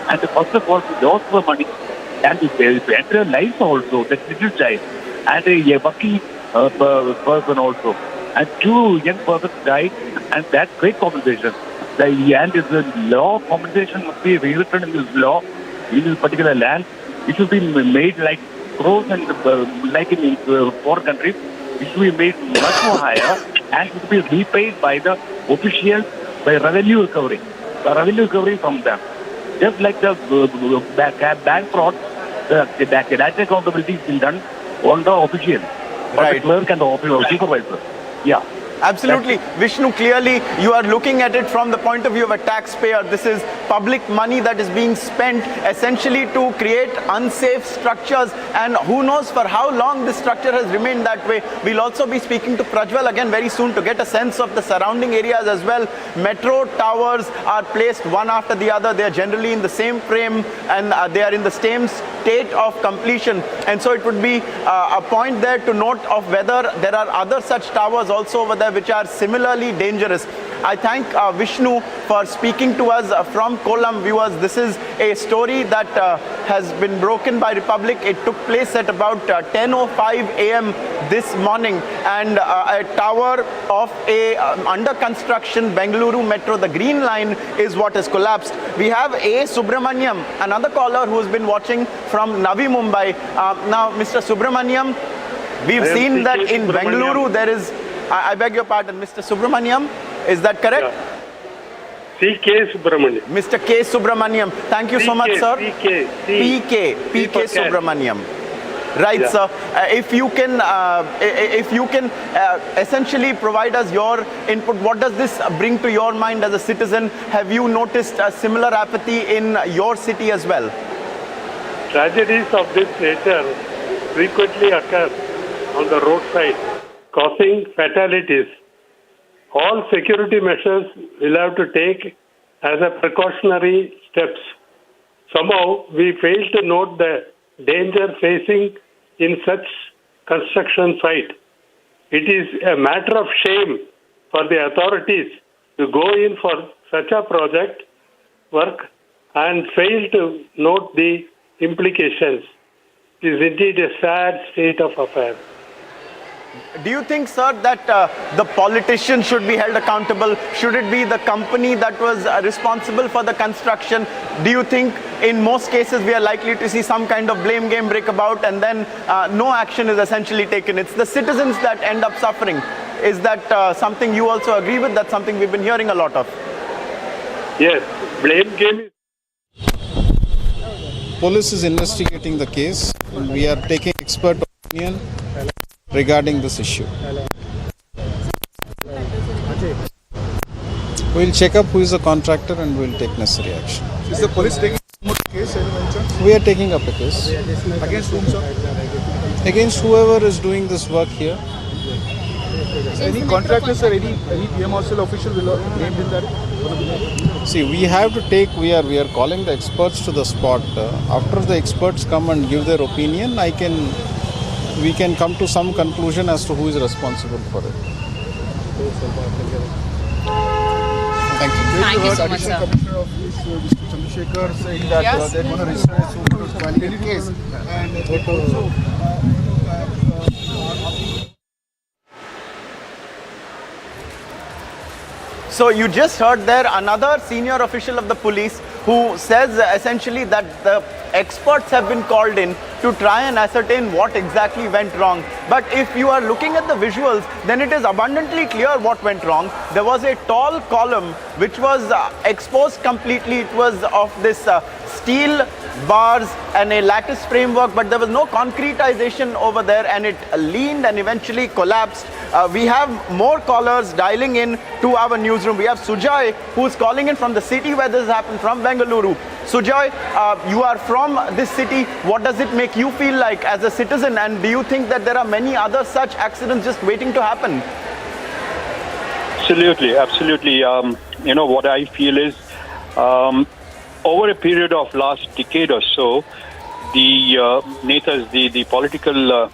And first of all, the loss of money and the entire lives also, that little child and a working person also. And 2 young persons died, and that's great compensation. And the law of compensation must be rewritten in this law, in this particular land. It should be made like crores and like in foreign countries. It should be made much more higher, and it should be repaid by the officials by revenue recovery from them. Just like the bank fraud, the data accountability is being done on the official, right, the clerk and the supervisor. Yeah. Absolutely. Vishnu, clearly you are looking at it from the point of view of a taxpayer. This is public money that is being spent essentially to create unsafe structures, and who knows for how long this structure has remained that way. We'll also be speaking to Prajwal again very soon to get a sense of the surrounding areas as well. Metro towers are placed one after the other. They are generally in the same frame, and they are in the same state of completion. And so it would be a point there to note of whether there are other such towers also over there which are similarly dangerous. I thank Vishnu for speaking to us from Kollam. Viewers, this is a story that has been broken by Republic. It took place at about 10:05 a.m. this morning, and a tower of a under construction Bengaluru metro, the Green Line, is what has collapsed. We have A. Subramaniam, another caller who has been watching from Navi Mumbai. Now, Mr. Subramaniam, we've seen that in Bengaluru there is, I beg your pardon, Mr. Subramaniam, is that correct? Yeah. C.K. Subramaniam. Mr. K. Subramaniam. Thank you so much, sir. PK Subramaniam. Right, Yeah. sir. If you can essentially provide us your input, what does this bring to your mind as a citizen? Have you noticed a similar apathy in your city as well? Tragedies of this nature frequently occur on the roadside, causing fatalities. All security measures will have to take as a precautionary steps. Somehow, we fail to note the danger facing in such construction site. It is a matter of shame for the authorities to go in for such a project work and fail to note the implications. It is indeed a sad state of affairs. Do you think, sir, that the politician should be held accountable? Should it be the company that was responsible for the construction? Do you think in most cases we are likely to see some kind of blame game break about and then no action is essentially taken? It's the citizens that end up suffering. Is that something you also agree with? That's something we've been hearing a lot of. Yes, blame game is... Police is investigating the case and we are taking expert opinion regarding this issue. We will check up who is the contractor and we will take necessary action. Is the police taking more case? We are taking up a case. Against whom, sir? Against whoever is doing this work here. Any contractors or any PM Marshal official will named in that? See, we have to take, we are calling the experts to the spot. After the experts come and give their opinion, we can come to some conclusion as to who is responsible for it. Thank you. Thank you so much, sir. Commissioner of Police, Mr. Chandrasekhar, saying that they're going to register a suit case. And they also So you just heard there another senior official of the police who says essentially that the experts have been called in to try and ascertain what exactly went wrong. But if you are looking at the visuals, then it is abundantly clear what went wrong. There was a tall column which was exposed completely. It was of this steel bars and a lattice framework, but there was no concretization over there, and it leaned and eventually collapsed. We have more callers dialing in to our newsroom. We have Sujoy, who's calling in from the city where this happened, from Bengaluru. Sujoy, you are from this city. What does it make you feel like as a citizen, and do you think that there are many other such accidents just waiting to happen? Absolutely, absolutely. You know, what I feel is over a period of last decade or so, the netas, the political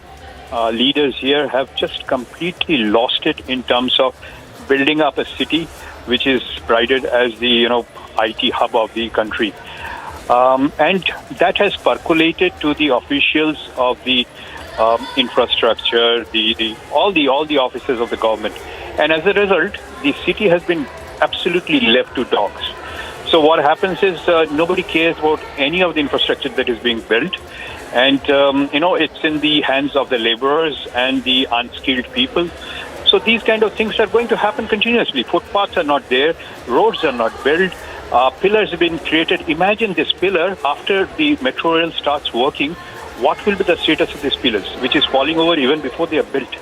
leaders here have just completely lost it in terms of building up a city which is prided as the IT hub of the country, and that has percolated to the officials of the infrastructure, all the offices of the government, and as a result, the city has been absolutely left to dogs. So what happens is nobody cares about any of the infrastructure that is being built. And, it's in the hands of the laborers and the unskilled people. So these kind of things are going to happen continuously. Footpaths are not there. Roads are not built. Pillars have been created. Imagine this pillar after the metro rail starts working. What will be the status of these pillars, which is falling over even before they are built?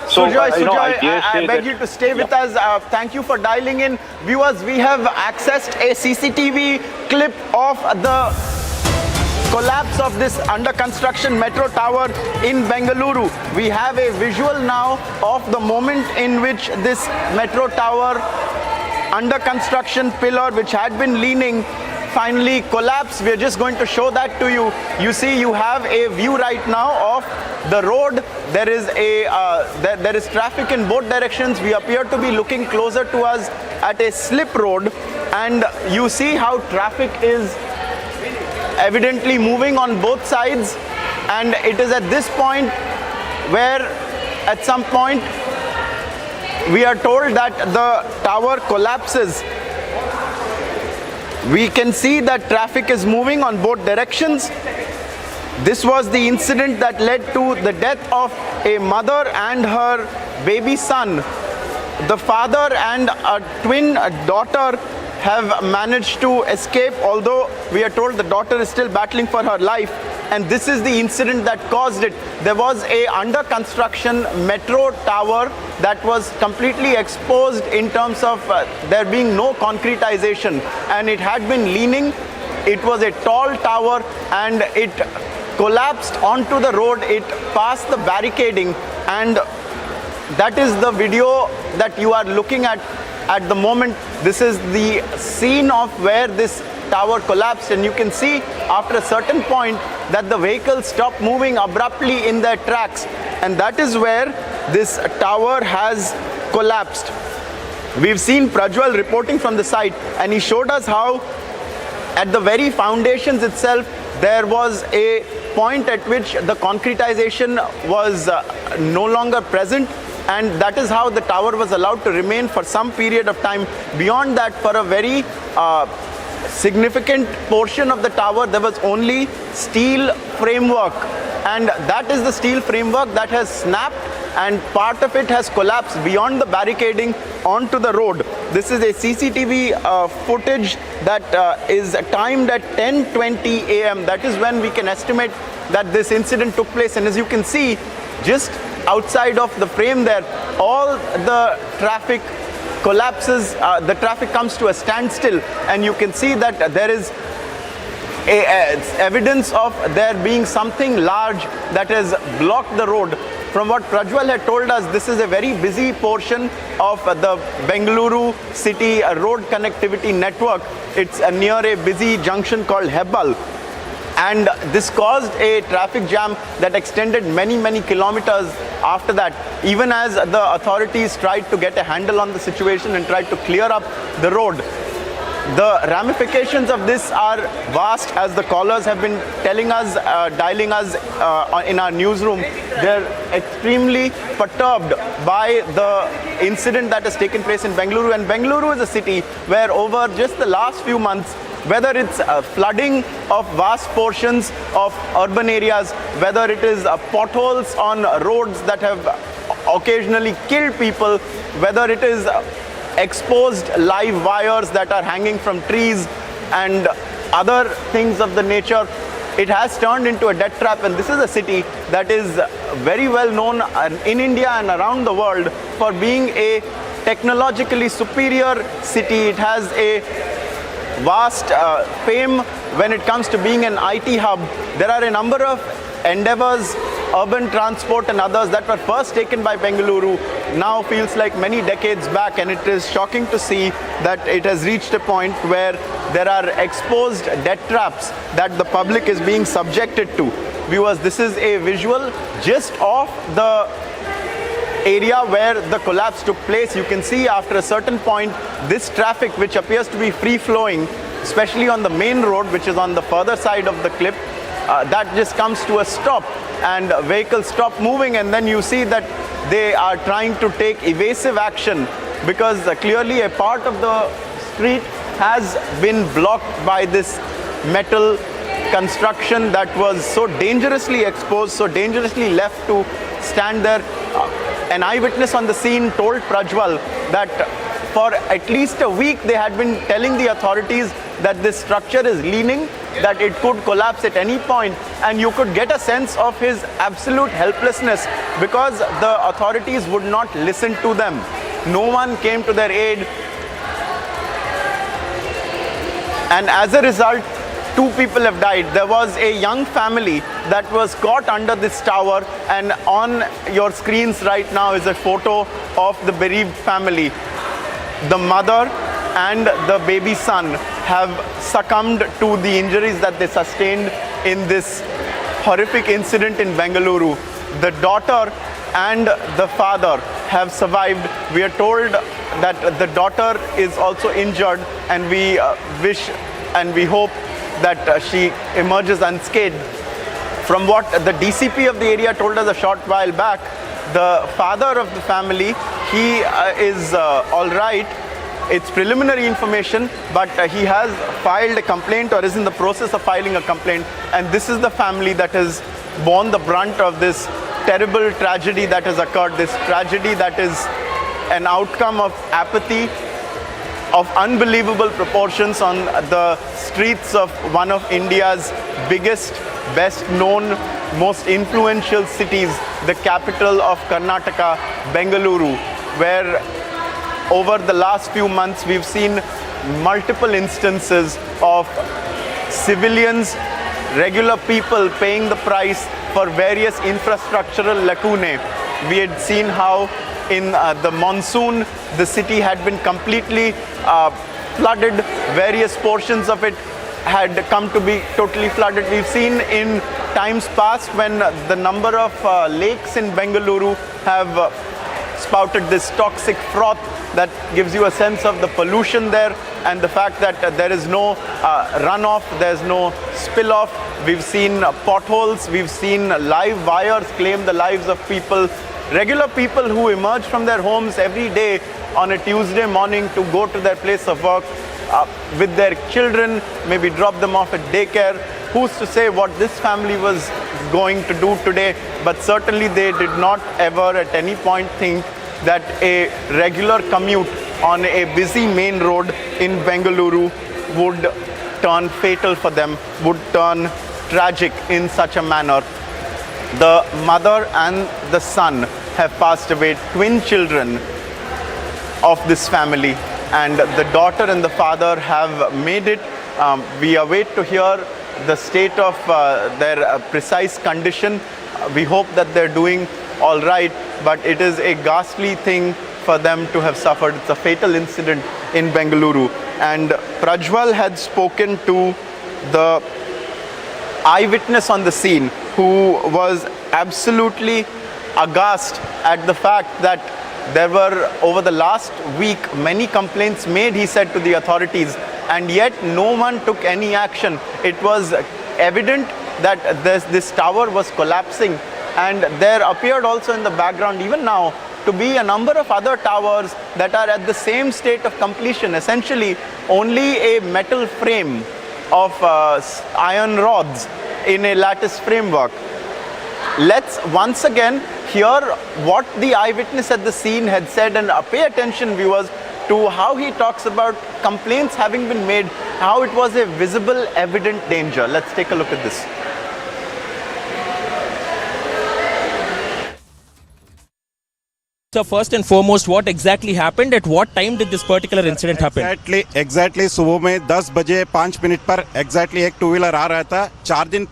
So, Sujoy, I beg you to stay with us. Thank you for dialing in. Viewers, we have accessed a CCTV clip of the collapse of this under construction metro tower in Bengaluru. We have a visual now of the moment in which this metro tower under construction pillar, which had been leaning, finally collapsed. We're just going to show that to you. You see, you have a view right now of the road. There is there is traffic in both directions. We appear to be looking closer to us at a slip road, and you see how traffic is evidently moving on both sides, and it is at this point where at some point we are told that the tower collapses. We can see that traffic is moving on both directions. This was the incident that led to the death of a mother and her baby son. The father and a twin daughter have managed to escape, although we are told the daughter is still battling for her life. and this is the incident that caused it. There was a under construction metro tower that was completely exposed in terms of there being no concretization, and it had been leaning. It was a tall tower and it collapsed onto the road. It passed the barricading, and that is the video that you are looking at the moment. This is the scene of where this tower collapsed, and you can see after a certain point that the vehicles stopped moving abruptly in their tracks, and that is where this tower has collapsed. We've seen Prajwal reporting from the site, and he showed us how at the very foundations itself there was a point at which the concretization was no longer present, and that is how the tower was allowed to remain for some period of time. Beyond that, for a very significant portion of the tower, there was only steel framework, and that is the steel framework that has snapped, and part of it has collapsed beyond the barricading onto the road. This is a CCTV footage that is timed at 10:20 a.m. That is when we can estimate that this incident took place, and as you can see, just outside of the frame there, all the traffic collapses, the traffic comes to a standstill, and you can see that there is evidence of there being something large that has blocked the road. From what Prajwal had told us, this is a very busy portion of the Bengaluru city road connectivity network. It's near a busy junction called Hebbal. And this caused a traffic jam that extended many kilometers after that, even as the authorities tried to get a handle on the situation and tried to clear up the road. The ramifications of this are vast, as the callers have been telling us, dialing us in our newsroom. They're extremely perturbed by the incident that has taken place in Bengaluru. And Bengaluru is a city where over just the last few months, whether it's flooding of vast portions of urban areas, whether it is potholes on roads that have occasionally killed people, whether it is exposed live wires that are hanging from trees and other things of the nature, it has turned into a death trap. And this is a city that is very well known in India and around the world for being a technologically superior city. It has a vast fame when it comes to being an IT hub. There are a number of endeavors, urban transport and others, that were first taken by Bengaluru, now feels like many decades back, and it is shocking to see that it has reached a point where there are exposed death traps that the public is being subjected to. Viewers, this is a visual just of the area where the collapse took place. You can see after a certain point, this traffic, which appears to be free-flowing, especially on the main road, which is on the further side of the cliff, that just comes to a stop, and vehicles stop moving, and then you see that they are trying to take evasive action because clearly a part of the street has been blocked by this metal construction that was so dangerously exposed, so dangerously left to stand there. An eyewitness on the scene told Prajwal that for at least a week they had been telling the authorities that this structure is leaning, that it could collapse at any point, and you could get a sense of his absolute helplessness because the authorities would not listen to them. No one came to their aid, and as a result, 2 people have died. There was a young family that was caught under this tower, and on your screens right now is a photo of the bereaved family. The mother and the baby son have succumbed to the injuries that they sustained in this horrific incident in Bengaluru. The daughter and the father have survived. We are told that the daughter is also injured, and we wish and we hope that she emerges unscathed. From what the DCP of the area told us a short while back, the father of the family, he is all right. It's preliminary information, but he has filed a complaint or is in the process of filing a complaint, and this is the family that has borne the brunt of this terrible tragedy that has occurred, this tragedy that is an outcome of apathy of unbelievable proportions on the streets of one of India's biggest best known, most influential cities, the capital of Karnataka, Bengaluru, where over the last few months we've seen multiple instances of civilians, regular people paying the price for various infrastructural lacunae. We had seen how in the monsoon the city had been completely flooded. Various portions of it had come to be totally flooded. We've seen in times past when the number of lakes in Bengaluru have spouted this toxic froth that gives you a sense of the pollution there and the fact that there is no runoff, there's no spill off. We've seen potholes, we've seen live wires claim the lives of people, regular people who emerge from their homes every day on a Tuesday morning to go to their place of work with their children, maybe drop them off at daycare. Who's to say what this family was going to do today? But certainly they did not ever at any point think that a regular commute on a busy main road in Bengaluru would turn fatal for them, would turn tragic in such a manner. The mother and the son have passed away, twin children of this family, and the daughter and the father have made it. We await to hear the state of their precise condition. We hope that they're doing all right, but it is a ghastly thing for them to have suffered. It's a fatal incident in Bengaluru. And Prajwal had spoken to the eyewitness on the scene who was absolutely aghast at the fact that there were, over the last week, many complaints made, he said, to the authorities, and yet no one took any action. It was evident that this tower was collapsing, and there appeared also in the background, even now, to be a number of other towers that are at the same state of completion, essentially only a metal frame of iron rods in a lattice framework. Let's once again hear what the eyewitness at the scene had said, and pay attention, viewers, to how he talks about complaints having been made, how it was a visible, evident danger. Let's take a look at this. So first and foremost, what exactly happened? At what time did this particular incident happen? Exactly सुबह में 10 बजे 5 minute पर exactly एक two wheeler आ रहा था। 5 दिन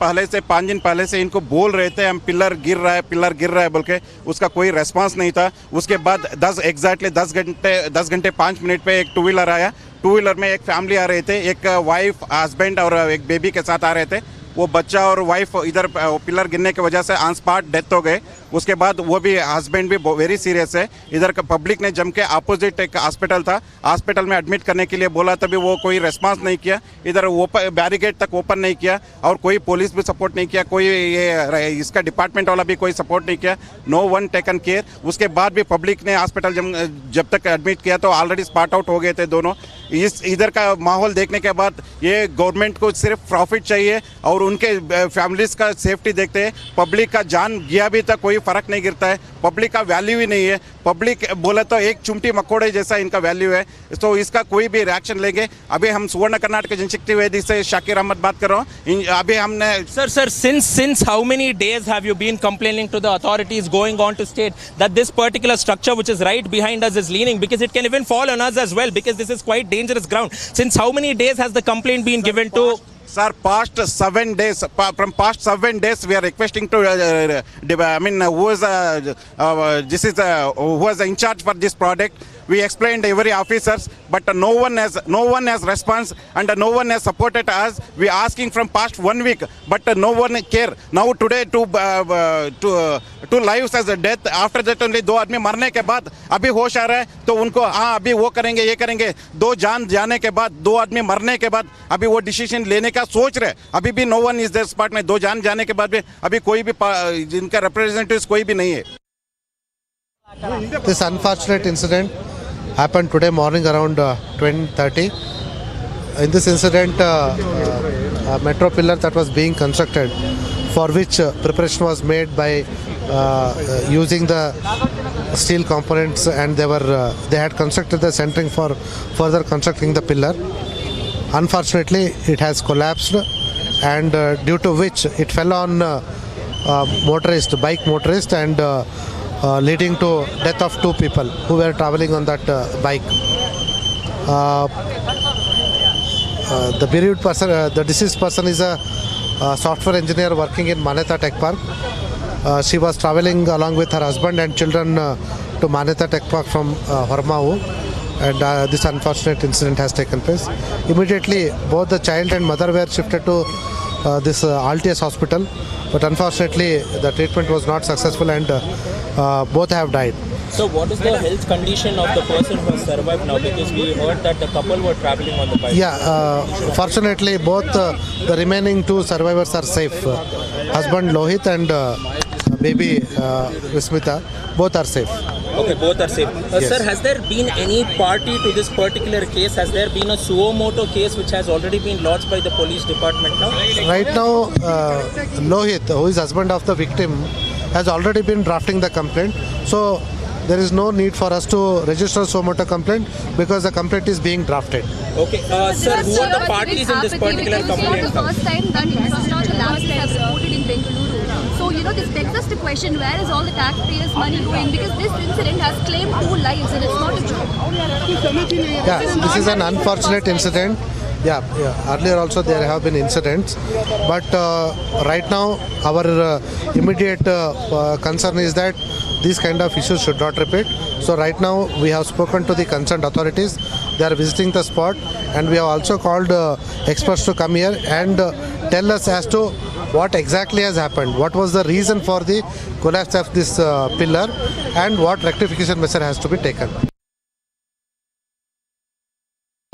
पहले से इनको बोल रहे थे हम पिलर गिर रहा है बोल के, उसका कोई रेस्पॉन्स नहीं था। उसके बाद 10 घंटे 5 मिनट पे एक टू व्हीलर आया। टू व्हीलर में एक फैमिली आ रहे थे, एक वाइफ, हस्बैंड और एक बेबी के साथ आ रहे थे। वो बच्चा और वाइफ इधर पिलर गिरने की वजह से ऑन स्पॉट डेथ हो गए। उसके बाद वो भी हस्बैंड भी वेरी सीरियस है। इधर का पब्लिक ने जम के अपोजिट एक हॉस्पिटल था, हॉस्पिटल में एडमिट करने के लिए बोला, तभी वो कोई रेस्पॉन्स नहीं किया। इधर बैरिकेड तक ओपन नहीं किया और कोई पुलिस भी सपोर्ट नहीं किया, कोई ये इसका डिपार्टमेंट वाला भी कोई सपोर्ट नहीं किया। No one taken care. उसके बाद भी पब्लिक ने हॉस्पिटल जब तक एडमिट किया तो ऑलरेडी स्पॉट आउट हो गए थे दोनों। इधर का माहौल देखने के बाद ये गवर्नमेंट को सिर्फ प्रॉफिट चाहिए और उनके फैमिलीज का सेफ्टी देखते हैं। पब्लिक का जान गया भी तक कोई फर्क नहीं गिरता है, पब्लिक का वैल्यू ही नहीं है। पब्लिक बोले तो एक चुमटी मकोड़े जैसा इनका वैल्यू है, तो इसका कोई भी रिएक्शन लेंगे। अभी हम सुवर्ण कर्नाटक जनशक्ति वेदी से शाकिर अहमद बात कर रहा हूँ। अभी हमने Sir, since how many days have you been complaining to the authorities, going on to state that this particular structure which is right behind us is leaning, because it can even fall on us as well, because this is quite dangerous ground. Since how many days has the complaint been given to? Sir, past 7 days. From past 7 days, we are requesting to. Who is in charge for this project? We explained every officers, but no one has response and no one has supported us. We asking from past 1 week, but no one care. Now today two lives as a death. After that only 2 आदमी मरने के बाद अभी होश आ रहा है, तो उनको हाँ अभी वो करेंगे ये करेंगे। 2 जान जाने के बाद, 2 आदमी मरने के बाद अभी वो डिसीजन लेने का सोच रहे। अभी भी no one is there spot में। 2 जान जाने के बाद भी अभी कोई भी जिनका रिप्रेजेंटेटिव कोई भी नहीं है। This unfortunate incident happened today morning around 20:30. In this incident, a metro pillar that was being constructed, for which preparation was made by using the steel components, and they had constructed the centering for further constructing the pillar. Unfortunately, it has collapsed, and due to which it fell on bike motorist, and leading to death of 2 people who were traveling on that bike. The bereaved person, the deceased person, is a software engineer working in Manyata Tech Park. She was traveling along with her husband and children to Manyata Tech Park from Hormao, and this unfortunate incident has taken place. Immediately, both the child and mother were shifted to this Altius hospital, but unfortunately the treatment was not successful, and both have died. So what is the health condition of the person who has survived now? Because we heard that the couple were traveling on the bike. Yeah, fortunately both the remaining 2 survivors are safe. Husband Lohit and baby Vismita, both are safe. Okay, both are safe. Yes. Sir, has there been any party to this particular case? Has there been a suo moto case which has already been lodged by the police department now? Right now, Lohit, who is husband of the victim, has already been drafting the complaint. So there is no need for us to register suo moto complaint because the complaint is being drafted. Okay, sir, who are the parties in this particular complaint? This is the first time that infrastructure collapses have reported in Bengaluru. So, this begs us to question, where is all the taxpayers' money going? Because this incident has claimed 2 lives and it's not a joke. Yeah, this is an unfortunate incident. Yeah. Earlier also there have been incidents, but right now our immediate concern is that these kind of issues should not repeat. So right now we have spoken to the concerned authorities. They are visiting the spot, and we have also called experts to come here and tell us as to what exactly has happened, what was the reason for the collapse of this pillar, and what rectification measure has to be taken.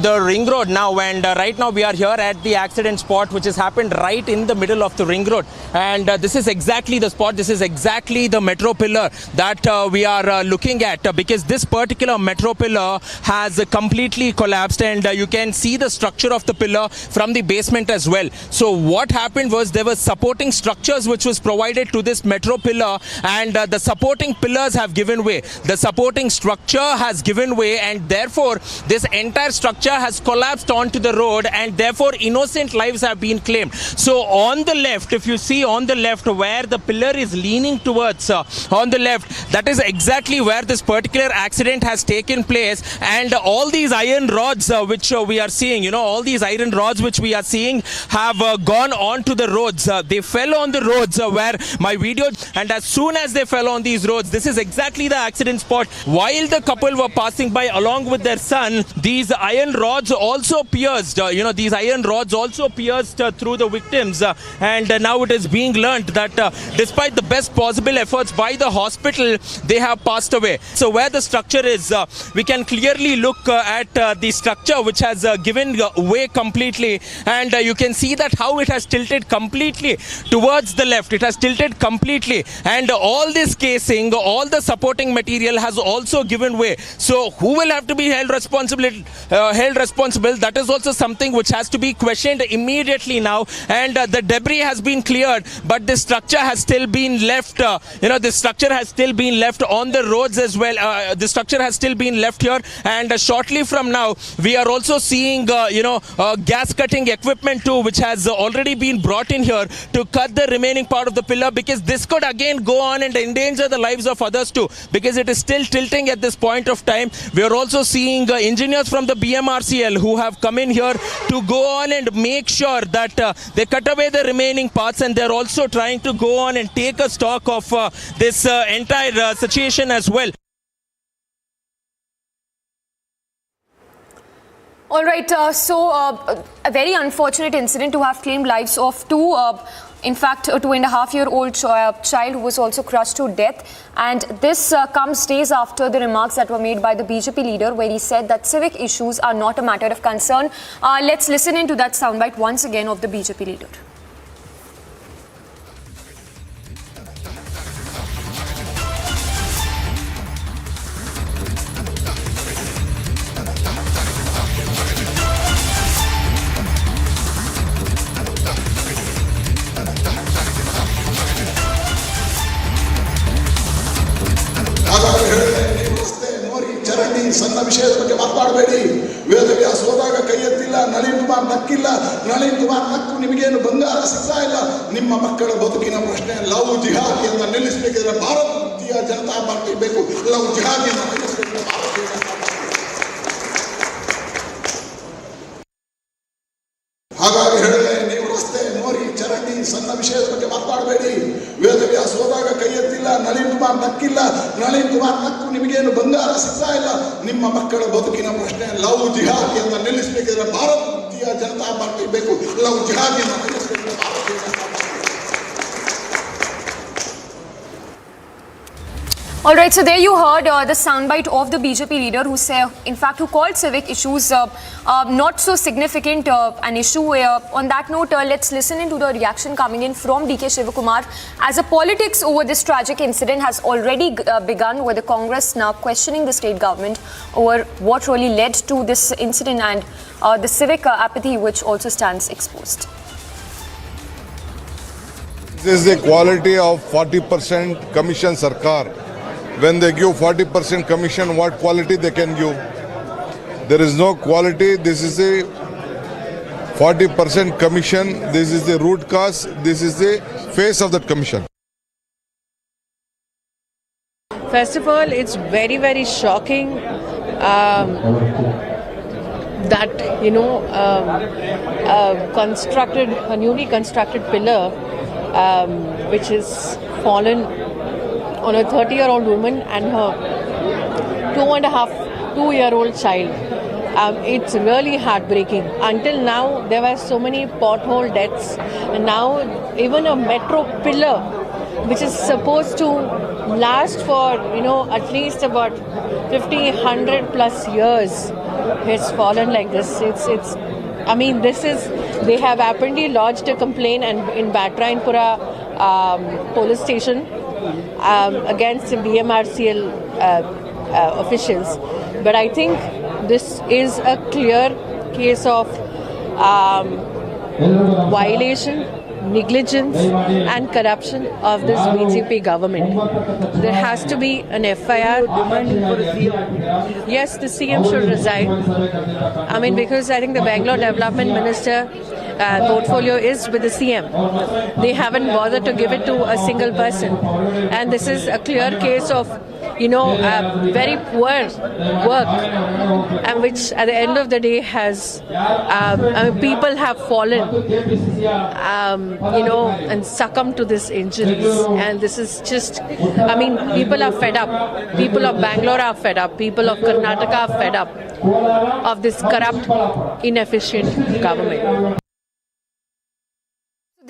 The ring road now, and right now we are here at the accident spot, which has happened right in the middle of the ring road, and this is exactly the spot, this is exactly the metro pillar that we are looking at, because this particular metro pillar has completely collapsed, and you can see the structure of the pillar from the basement as well. So what happened was there were supporting structures which was provided to this metro pillar, and the supporting pillars have given way, the supporting structure has given way, and therefore this entire structure has collapsed onto the road, and therefore innocent lives have been claimed. So on the left, if you see on the left where the pillar is leaning towards, on the left, that is exactly where this particular accident has taken place, and all these iron rods which we are seeing, all these iron rods which we are seeing have gone onto the roads. They fell on the roads where my video, and as soon as they fell on these roads, this is exactly the accident spot. While the couple were passing by along with their son, these iron rods also pierced, these iron rods also pierced through the victims, and now it is being learnt that despite the best possible efforts by the hospital, they have passed away. So where the structure is, we can clearly look at the structure which has given way completely, and you can see that how it has tilted completely towards the left. It has tilted completely, and all this casing, all the supporting material has also given way. So who will have to be held responsible? That is also something which has to be questioned immediately now, and the debris has been cleared, but the structure has still been left, the structure has still been left on the roads as well. The structure has still been left here, and shortly from now we are also seeing gas cutting equipment too, which has already been brought in here to cut the remaining part of the pillar, because this could again go on and endanger the lives of others too, because it is still tilting at this point of time. We are also seeing engineers from the BMRCL who have come in here to go on and make sure that they cut away the remaining parts, and they're also trying to go on and take a stock of this entire situation as well. All right, so a very unfortunate incident to have claimed lives of 2, in fact, a 2.5-year-old child who was also crushed to death. And this comes days after the remarks that were made by the BJP leader, where he said that civic issues are not a matter of concern. Let's listen into that soundbite once again of the BJP leader. ರಸ್ತೆ ಮೋರಿ ಚರಂಡಿ ಸಣ್ಣ ವಿಷಯದ ಬಗ್ಗೆ ಮಾತಾಡಬೇಡಿ. ವೇದವ್ಯಾಸ ಹೋದಾಗ ಕೈ ಎತ್ತಿಲ್ಲ, ನಳಿನ್ ಕುಮಾರ್ ನಕ್ಕಿಲ್ಲ. ನಳಿನ್ ಕುಮಾರ್ ನಕ್ಕು ನಿಮಗೇನು ಬಂಗಾರ ಸಿಗ್ತಾ ಇಲ್ಲ. ನಿಮ್ಮ ಮಕ್ಕಳ ಬದುಕಿನ ಪ್ರಶ್ನೆ ಲವ್ ಜಿಹಾದಿಯನ್ನು ನಿಲ್ಲಿಸಬೇಕಿದ್ರೆ ಭಾರತೀಯ ಜನತಾ ಪಾರ್ಟಿ ಬೇಕು. ಲವ್ ಜಿಹಾದಿಯನ್ನು ನಿಲ್ಲಿಸಬೇಕಿದ್ರೆ ಭಾರತೀಯ ಜನತಾ ಪಾರ್ಟಿ. ಹಾಗಾಗಿ ಹೇಳಿದೆ, ನೀವು ರಸ್ತೆ, ಮೋರಿ, ಚರಂಡಿ, ಸಣ್ಣ ವಿಷಯದ ಬಗ್ಗೆ ಮಾತಾಡಬೇಡಿ. ವೇದವ್ಯಾಸ ಹೋದಾಗ ಕೈ ಎತ್ತಿಲ್ಲ, ನಳಿನ್ ಕುಮಾರ್ ನಕ್ಕಿಲ್ಲ. ನಳಿನ್ ಕುಮಾರ್ ನಕ್ಕು ನಿಮಗೇನು ಬಂಗಾರ ಸಿಗ್ತಾ ಇಲ್ಲ. ನಿಮ್ಮ ಮಕ್ಕಳ ಬದುಕಿನ ಪ್ರಶ್ನೆ ಲವ್ ಜಿಹಾದಿಯನ್ನು ನಿಲ್ಲಿಸಬೇಕಿದ್ರೆ ಭಾರತೀಯ ಜನತಾ ಪಾರ್ಟಿ ಬೇಕು. ಲವ್ ಜಿಹಾದಿಯನ್ನು ನಿಲ್ಲಿಸಬೇಕಿದ್ರೆ ಭಾರತೀಯ Janata party. All right, so there you heard the soundbite of the BJP leader who called civic issues not so significant an issue. On that note, let's listen into the reaction coming in from DK Shivakumar, as the politics over this tragic incident has already begun, with the Congress now questioning the state government over what really led to this incident and the civic apathy which also stands exposed. This is the quality of 40% commission sarkar. When they give 40% commission, what quality they can give? There is no quality. This is a 40% commission. This is the root cause. This is the face of that commission. First of all, it's very, very shocking that, a newly constructed pillar which is fallen on a 30-year-old woman and her 2-year-old child. It's really heartbreaking. Until now, there were so many pothole deaths, and now even a metro pillar, which is supposed to last for at least about 50-100 plus years, has fallen like this. They have apparently lodged a complaint in Batrainpura police station against the BMRCL officials. But I think this is a clear case of violation, negligence and corruption of this BJP government. There has to be an FIR. Yes, the CM should resign. Because I think the Bangalore Development Minister portfolio is with the CM. They haven't bothered to give it to a single person. And this is a clear case of very poor work, and which at the end of the day has people have fallen and succumbed to this injuries, and this is just people are fed up. People of Bangalore are fed up. People of Karnataka are fed up of this corrupt, inefficient government.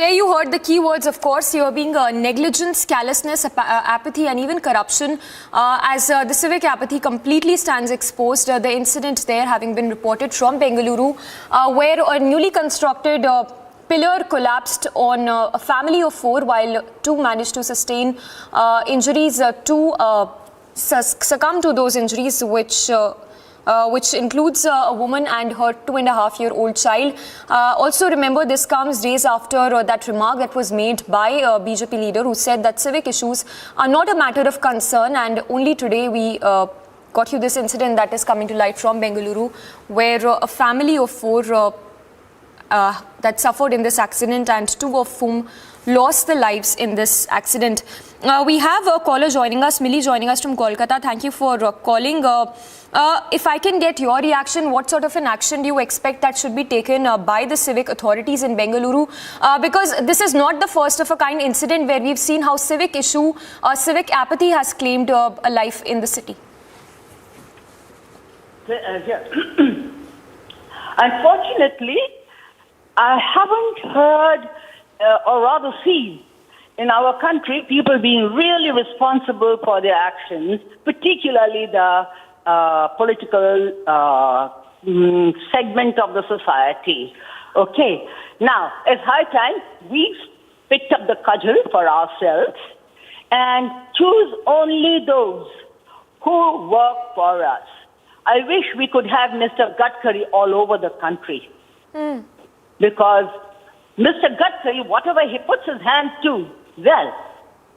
There you heard the key words, of course, here being negligence, carelessness, apathy and even corruption, as the civic apathy completely stands exposed. The incident there having been reported from Bengaluru, where a newly constructed pillar collapsed on a family of 4, while 2 managed to sustain injuries. 2 succumbed to those injuries, which includes a woman and her 2.5-year-old child. Also remember, this comes days after that remark that was made by a BJP leader who said that civic issues are not a matter of concern, and only today we got you this incident that is coming to light from Bengaluru, where a family of 4 that suffered in this accident, and 2 of whom lost their lives in this accident. We have a caller joining us, Millie joining us from Kolkata. Thank you for calling. If I can get your reaction, what sort of an action do you expect that should be taken by the civic authorities in Bengaluru? Because this is not the first of a kind incident where we've seen how civic apathy has claimed a life in the city. Unfortunately, I haven't heard or rather seen in our country people being really responsible for their actions, particularly the political segment of the society. Okay, now it's high time we picked up the cudgel for ourselves and choose only those who work for us. I wish we could have Mr. Gadkari all over the country. Because Mr. Gadkari, whatever he puts his hand to, well,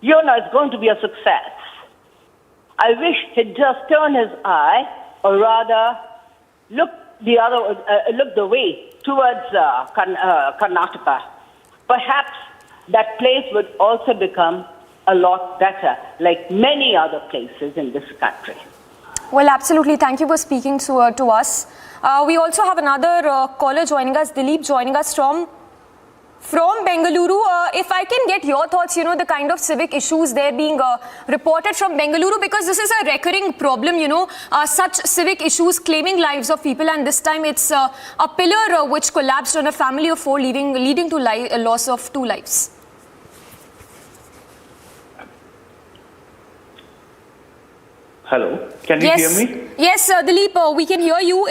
it's going to be a success. I wish he'd just turn his eye, or rather look the way towards Karnataka, perhaps that place would also become a lot better, like many other places in this country. Well, absolutely. Thank you for speaking to us. We also have another caller joining us, Dilip, joining us from Bengaluru. If I can get your thoughts, the kind of civic issues they're being reported from Bengaluru, because this is a recurring problem, such civic issues claiming lives of people, and this time it's a pillar which collapsed on a family of 4, leading to a loss of 2 lives. Hello, can you hear me? Yes, Dilip, we can hear you.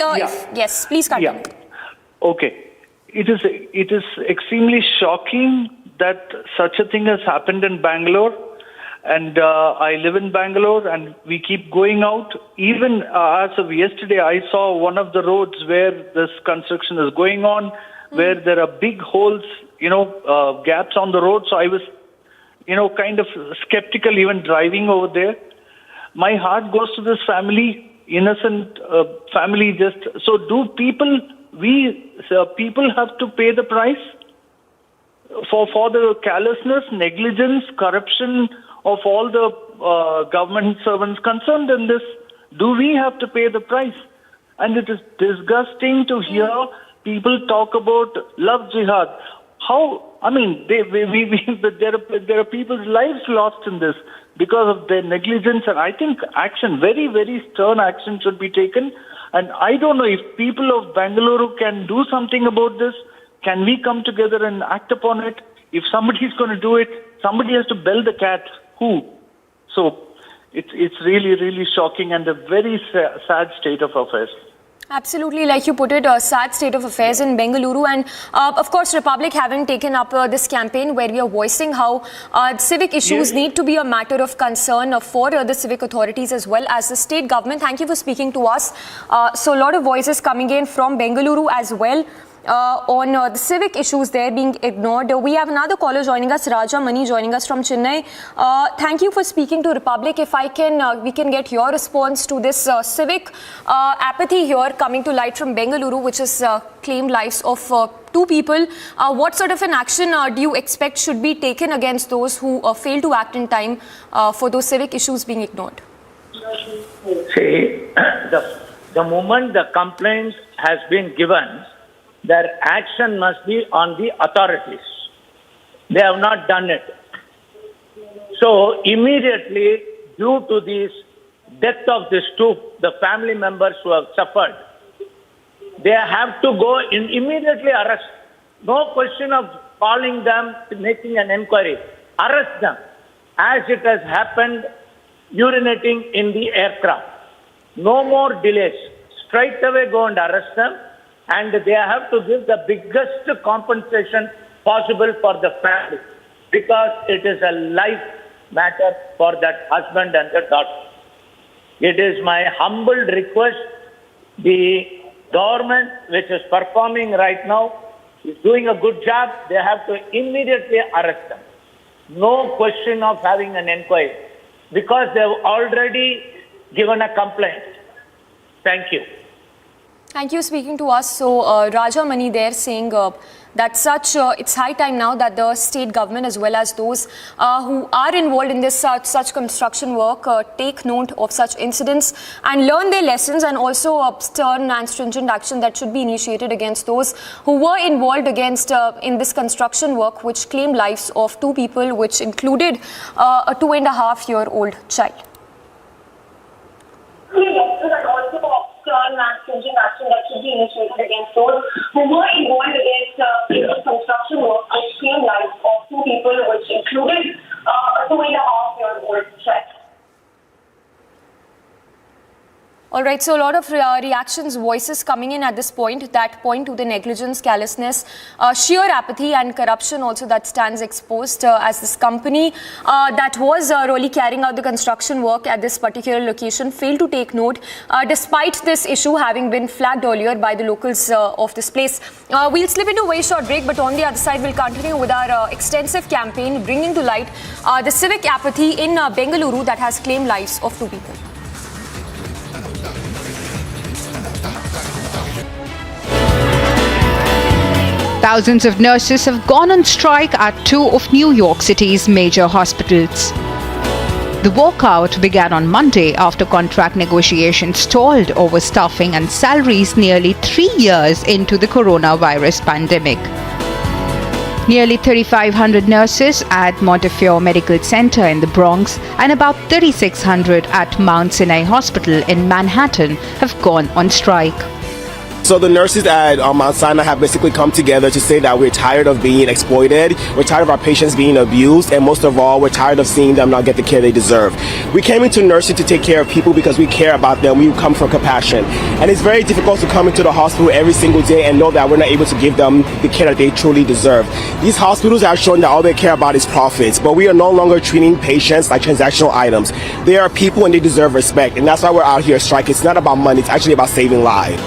Yes, please continue. Yeah. Okay. It is extremely shocking that such a thing has happened in Bangalore, and I live in Bangalore, and we keep going out. Even as of yesterday, I saw one of the roads where this construction is going on, where there are big holes, gaps on the road. So I was, kind of skeptical even driving over there. My heart goes to this family, innocent family. So do people have to pay the price for the carelessness, negligence, corruption of all the government servants concerned in this? Do we have to pay the price? And it is disgusting to hear people talk about love jihad. How? I mean, there are people's lives lost in this because of their negligence, and I think action, very, very stern action, should be taken. And I don't know if people of Bengaluru can do something about this. Can we come together and act upon it? If somebody is going to do it, somebody has to bell the cat. Who? So it's really, really shocking and a very sad state of affairs. Absolutely, like you put it, a sad state of affairs in Bengaluru, and of course Republic haven't taken up this campaign where we are voicing how civic issues need to be a matter of concern for the civic authorities as well as the state government. Thank you for speaking to us. So a lot of voices coming in from Bengaluru as well on the civic issues there being ignored. We have another caller joining us, Raja Mani, joining us from Chennai. Thank you for speaking to Republic. If I can, we can get your response to this civic apathy here coming to light from Bengaluru, which has claimed lives of 2 people. What sort of an action do you expect should be taken against those who fail to act in time for those civic issues being ignored? See, the moment the complaint has been given, their action must be on the authorities. They have not done it. So immediately, due to this death of these 2, the family members who have suffered, they have to go in immediately arrest. No question of calling them, making an inquiry. Arrest them, as it has happened, urinating in the aircraft. No more delays. Straight away go and arrest them. And they have to give the biggest compensation possible for the family, because it is a life matter for that husband and the daughter. It is my humble request, the government which is performing right now is doing a good job. They have to immediately arrest them. No question of having an inquiry, because they have already given a complaint. Thank you. Thank you for speaking to us. So Raja Mani there saying that it's high time now that the state government as well as those who are involved in this such construction work take note of such incidents and learn their lessons, and also stern and stringent action that should be initiated against those who were involved in this construction work, which claimed lives of 2 people, which included a 2.5-year-old child. And stringent action that should be initiated against those who were involved in the construction work, which claimed lives of 2 people, which included a 2.5-year-old child. All right, so a lot of reactions, voices coming in at this point that point to the negligence, carelessness, sheer apathy and corruption also that stands exposed as this company that was really carrying out the construction work at this particular location failed to take note despite this issue having been flagged earlier by the locals of this place. We'll slip into a very short break, but on the other side we'll continue with our extensive campaign bringing to light the civic apathy in Bengaluru that has claimed lives of 2 people. Thousands of nurses have gone on strike at 2 of New York City's major hospitals. The walkout began on Monday after contract negotiations stalled over staffing and salaries nearly 3 years into the coronavirus pandemic. Nearly 3,500 nurses at Montefiore Medical Center in the Bronx and about 3,600 at Mount Sinai Hospital in Manhattan have gone on strike. So the nurses at Mount Sinai have basically come together to say that we're tired of being exploited, we're tired of our patients being abused, and most of all, we're tired of seeing them not get the care they deserve. We came into nursing to take care of people because we care about them. We come from compassion. And it's very difficult to come into the hospital every single day and know that we're not able to give them the care that they truly deserve. These hospitals have shown that all they care about is profits, but we are no longer treating patients like transactional items. They are people and they deserve respect, and that's why we're out here striking. It's not about money, it's actually about saving lives.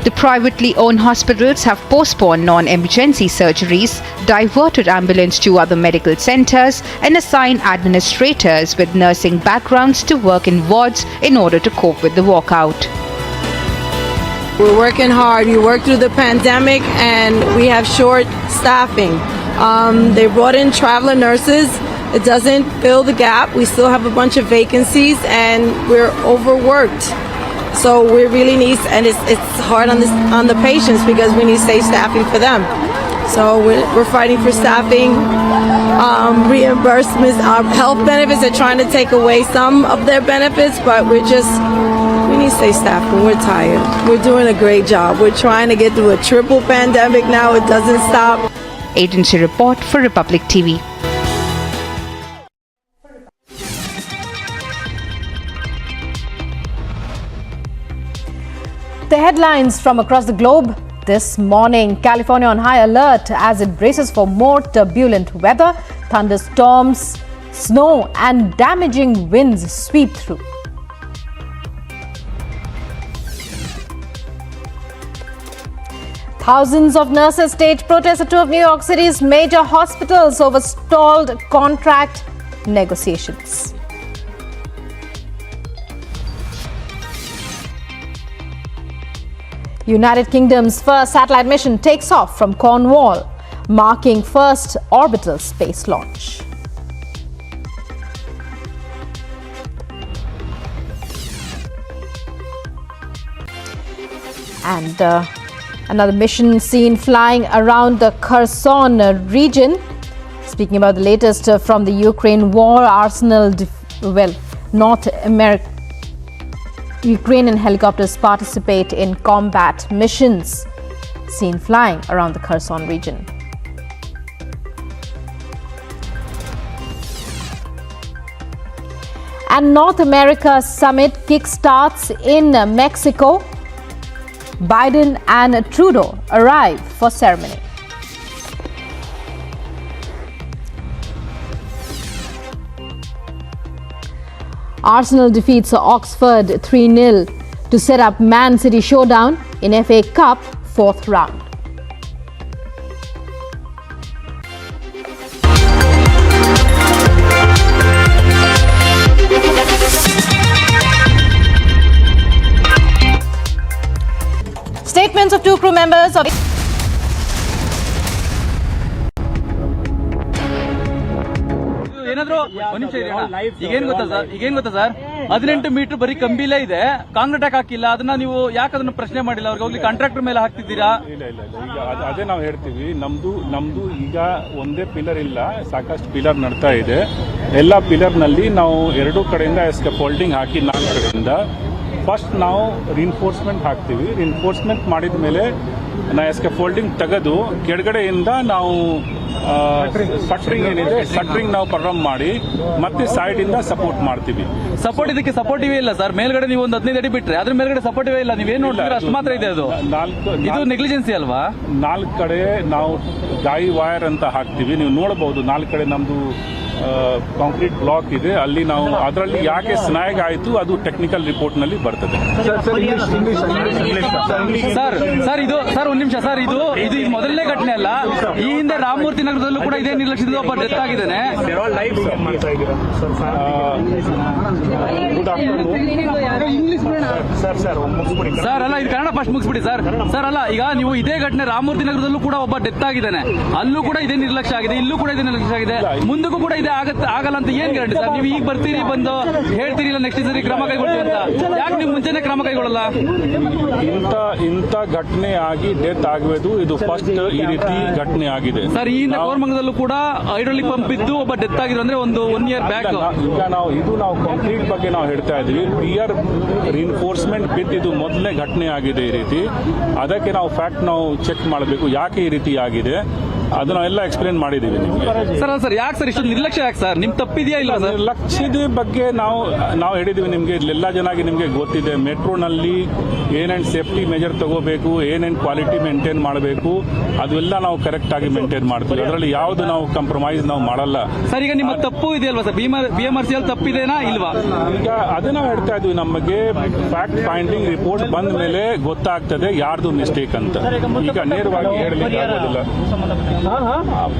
The privately owned hospitals have postponed non-emergency surgeries, diverted ambulance to other medical centers, and assigned administrators with nursing backgrounds to work in wards in order to cope with the walkout. We're working hard. We worked through the pandemic and we have short staffing. They brought in traveler nurses. It doesn't fill the gap. We still have a bunch of vacancies and we're overworked. So we really need, and it's hard on the patients because we need safe staffing for them. So we're fighting for staffing, reimbursements, our health benefits. They're trying to take away some of their benefits, but we need safe staffing. We're tired. We're doing a great job. We're trying to get through a triple pandemic now. It doesn't stop. Agency report for Republic TV. The headlines from across the globe this morning. California on high alert as it braces for more turbulent weather. Thunderstorms, snow and damaging winds sweep through. Thousands of nurses stage protests at 2 of New York City's major hospitals over stalled contract negotiations. United Kingdom's first satellite mission takes off from Cornwall, marking first orbital space launch. And another mission seen flying around the Kherson region. Speaking about the latest from the Ukraine war, North America. Ukrainian helicopters participate in combat missions seen flying around the Kherson region. And North America summit kickstarts in Mexico. Biden and Trudeau arrive for ceremony. Arsenal defeats Oxford 3-0 to set up Man City showdown in FA Cup 4th round. Statements of 2 crew members of ಏನಾದ್ರು ಒಂದ್ ನಿಮಿಷ ಈಗೇನ್ ಗೊತ್ತಾ sir 18 metre ಬರೀ ಕಂಬಿಲೇ ಇದೆ, concrete ಹಾಕಿಲ್ಲ. ಅದನ್ನ ನೀವು ಯಾಕೆ ಅದನ್ನ ಪ್ರಶ್ನೆ ಮಾಡಿಲ್ಲ? ಅವ್ರಿಗೆ ಹೋಗ್ಲಿ ಕಾಂಟ್ರಾಕ್ಟರ್ ಮೇಲೆ ಹಾಕ್ತಿದ್ದೀರಾ? ಇಲ್ಲ ಈಗ ಅದೇ ನಾವು ಹೇಳ್ತೀವಿ. ನಮ್ದು ಈಗ ಒಂದೇ ಪಿಲ್ಲರ್ ಇಲ್ಲ, ಸಾಕಷ್ಟು ಪಿಲ್ಲರ್ ನಡ್ತಾ ಇದೆ. ಎಲ್ಲ ಪಿಲ್ಲರ್ ನಲ್ಲಿ ನಾವು 2 ಕಡೆಯಿಂದ ಸ್ಕ್ಯಾಫೋಲ್ಡಿಂಗ್ ಹಾಕಿ 4 ಕಡೆಯಿಂದ ಫಸ್ಟ್ ನಾವು ರಿನ್ಫೋರ್ಸ್ಮೆಂಟ್ ಹಾಕ್ತೀವಿ. ರಿನ್ಫೋರ್ಸ್ಮೆಂಟ್ ಮಾಡಿದ ಮೇಲೆ ನಾವು ಸ್ಕ್ಯಾಫೋಲ್ಡಿಂಗ್ ತೆಗೆದು ಕೆಳಗಡೆಯಿಂದ ನಾವು ಸಟ್ರಿಂಗ್ ಏನಿದೆ ಸಟ್ರಿಂಗ್ ನಾವು ಪರ್ಫಾರ್ಮ್ ಮಾಡಿ ಮತ್ತೆ ಸೈಡ್ ಇಂದ ಸಪೋರ್ಟ್ ಮಾಡ್ತೀವಿ. ಇದಕ್ಕೆ ಸಪೋರ್ಟಿವ್ ಇಲ್ಲ ಸರ್. ಮೇಲ್ಗಡೆ ನೀವು ಒಂದು 15 ಅಡಿ ಬಿಟ್ರೆ ಅದ್ರ ಮೇಲ್ಗಡೆ ಸಪೋರ್ಟಿವ್ ಇಲ್ಲ. ನೀವೇನ್ ನೋಡ್ತೀರಾ ಅಷ್ಟು ಮಾತ್ರ ಇದೆ. ಅದು ಇದು ನೆಗ್ಲಿಜೆನ್ಸಿ ಅಲ್ವಾ? 4 ಕಡೆ ನಾವು ಡೈ ವೈರ್ ಅಂತ ಹಾಕ್ತೀವಿ. ನೀವು ನೋಡಬಹುದು 4 ಕಡೆ ನಮ್ದು ಕಾಂಕ್ರೀಟ್ ಬ್ಲಾಕ್ ಇದೆ. ಅಲ್ಲಿ ನಾವು ಅದರಲ್ಲಿ ಯಾಕೆ ಸ್ನ್ಯಾಗ್ ಆಯಿತು ಅದು ಟೆಕ್ನಿಕಲ್ ರಿಪೋರ್ಟ್ ನಲ್ಲಿ ಬರ್ತದೆ. ಸರ್ ಇದು ಸರ್ ಒಂದ್ ನಿಮಿಷ ಸರ್, ಇದು ಮೊದಲನೇ ಘಟನೆ ಅಲ್ಲ. ಈ ಹಿಂದೆ ರಾಮಮೂರ್ತಿ ನಗರದಲ್ಲೂ ಕೂಡ ಇದೇ ನಿರ್ಲಕ್ಷ್ಯದಿಂದ ಒಬ್ಬ ಡೆತ್ ಆಗಿದ್ದಾನೆ. ಸರ್ ಅಲ್ಲ, ಇದು ಕನ್ನಡ ಫಸ್ಟ್ ಮುಗಿಸ್ಬಿಡಿ ಸರ್. ಸರ್ ಅಲ್ಲ, ಈಗ ನೀವು ಇದೇ ಘಟನೆ ರಾಮಮೂರ್ತಿ ನಗರದಲ್ಲೂ ಕೂಡ ಒಬ್ಬ ಡೆತ್ ಆಗಿದ್ದಾನೆ, ಅಲ್ಲೂ ಕೂಡ ಇದೇ ನಿರ್ಲಕ್ಷ್ಯ ಆಗಿದೆ, ಇಲ್ಲೂ ಕೂಡ ಇದೇ ನಿರ್ಲಕ್ಷ್ಯ ಆಗಿದೆ. ಮುಂದಕ್ಕೂ ಕೂಡ ಇದೇ ಆಗಲ್ಲ ಅಂತ ಏನ್ ಗ್ಯಾರಂಟಿ ಸರ್? ನೀವು ಈಗ ಬರ್ತೀರಿ, ಬಂದು ಹೇಳ್ತೀರಿ ಇಲ್ಲ ನೆಕ್ಸ್ಟ್ ಸರಿ ಕ್ರಮ ಕೈಗೊಳ್ತೀವಿ ಅಂತ, ಯಾಕೆ ನೀವು ಮುಂಚೆನೆ ಕ್ರಮ ಕೈಗೊಳ್ಳಲ್ಲ? ಇಂಥ ಘಟನೆ ಆಗಿ ಡೆತ್ ಆಗುವುದು ಇದು ಫಸ್ಟ್ ಈ ರೀತಿ ಘಟನೆ ಆಗಿದೆ ಸರ್. ಈ ಹಿಂದೆ ಕೋರಮಂಗಲದಲ್ಲೂ ಕೂಡ ಹೈಡ್ರಾಲಿಕ್ ಪಂಪ್ ಇದ್ದು ಒಬ್ಬ ಡೆತ್ ಆಗಿದ್ರು, ಅಂದ್ರೆ ಒಂದು 1 year ಬ್ಯಾಕ್. ಈಗ ನಾವು ಕಾಂಕ್ರೀಟ್ ಬಗ್ಗೆ ನಾವು ಹೇಳ್ತಾ ಇದೀವಿ. ಪಿಯರ್ ರಿಇನ್ಫೋರ್ಸ್ಮೆಂಟ್ ಬಿದ್ದು ಇದು ಮೊದಲನೇ ಘಟನೆ ಆಗಿದೆ ಈ ರೀತಿ. ಅದಕ್ಕೆ ನಾವು ಫ್ಯಾಕ್ಟ್ ನಾವು ಚೆಕ್ ಮಾಡಬೇಕು, ಯಾಕೆ ಈ ರೀತಿ ಆಗಿದೆ ಅದನ್ನೆಲ್ಲ ಎಕ್ಸ್ಪ್ಲೇನ್ ಮಾಡಿದೀವಿ ನಿಮಗೆ. ಸರ್ ಯಾಕೆ ಸರ್ ಇಷ್ಟು ನಿರ್ಲಕ್ಷ್ಯ? ಯಾಕೆ ಸರ್, ನಿಮ್ ತಪ್ಪಿದೆಯಾ ಇಲ್ಲ? ನಿರ್ಲಕ್ಷ್ಯದ ಬಗ್ಗೆ ನಾವು ಹೇಳಿದೀವಿ ನಿಮಗೆ, ಎಲ್ಲ ಜನಕ್ಕೆ ನಿಮಗೆ ಗೊತ್ತಿದೆ. ಮೆಟ್ರೋನಲ್ಲಿ ಏನೇನು ಸೇಫ್ಟಿ ಮೆಜರ್ ತಗೋಬೇಕು, ಏನೇನು ಕ್ವಾಲಿಟಿ ಮೇಂಟೈನ್ ಮಾಡಬೇಕು, ಅದೆಲ್ಲ ನಾವು ಕರೆಕ್ಟ್ ಆಗಿ ಮೇಂಟೈನ್ ಮಾಡ್ತೀವಿ. ಅದರಲ್ಲಿ ಯಾವ್ದು ನಾವು ಕಾಂಪ್ರಮೈಸ್ ನಾವು ಮಾಡಲ್ಲ. ಸರ್ ಈಗ ನಿಮ್ಮ ತಪ್ಪು ಇದೆಯಲ್ವಾ ಸರ್? BMRCL ತಪ್ಪಿದೇನಾ ಇಲ್ವಾ? ಈಗ ಅದನ್ನ ಹೇಳ್ತಾ ಇದ್ವಿ, ನಮಗೆ ಫ್ಯಾಕ್ಟ್ ಫೈಂಡಿಂಗ್ ರಿಪೋರ್ಟ್ ಬಂದ ಮೇಲೆ ಗೊತ್ತಾಗ್ತದೆ ಯಾರ್ದು ಮಿಸ್ಟೇಕ್ ಅಂತ. ಈಗ ನೇರವಾಗಿ ಹೇಳಲಿಕ್ಕೆ ಆಗೋದಿಲ್ಲ.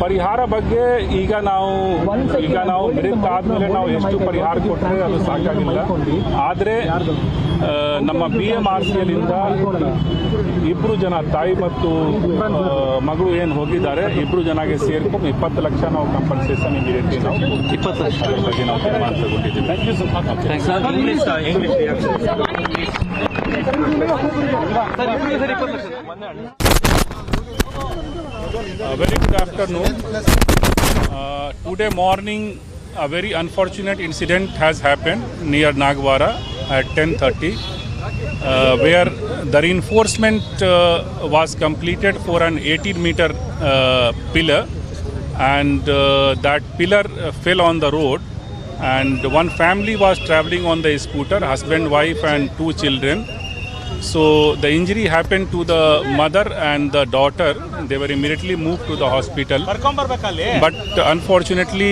ಪರಿಹಾರ ಬಗ್ಗೆ ಈಗ ನಾವು ಮೆರಿಟ್ ಆದ್ಮೇಲೆ ನಾವು ಎಷ್ಟು ಪರಿಹಾರ ಕೊಟ್ಟರೆ ಅದು ಸಾಕಾಗಿಲ್ಲ. ಆದ್ರೆ ನಮ್ಮ BMRCL ಇಂದ 2 ಜನ ತಾಯಿ ಮತ್ತು ಮಗಳು ಏನು ಹೋಗಿದ್ದಾರೆ, 2 ಜನಗೆ ಸೇರ್ಕೊಂಡು 20 ಲಕ್ಷ ನಾವು ಕಂಪನ್ಸೇಷನ್ ಇಮಿಡಿಯೇಟ್ಲಿ ನಾವು 20 ಲಕ್ಷ ಬಗ್ಗೆ ನಾವು ತೀರ್ಮಾನ ತಗೊಂಡಿದ್ದೀವಿ. Very good afternoon. Today morning, a very unfortunate incident has happened near Nagwara at 10:30, where the reinforcement was completed for an 18-meter pillar, and that pillar fell on the road, and one family was traveling on the scooter, husband, wife and 2 children. So the injury happened to the mother and the daughter. They were immediately moved to the hospital. But unfortunately,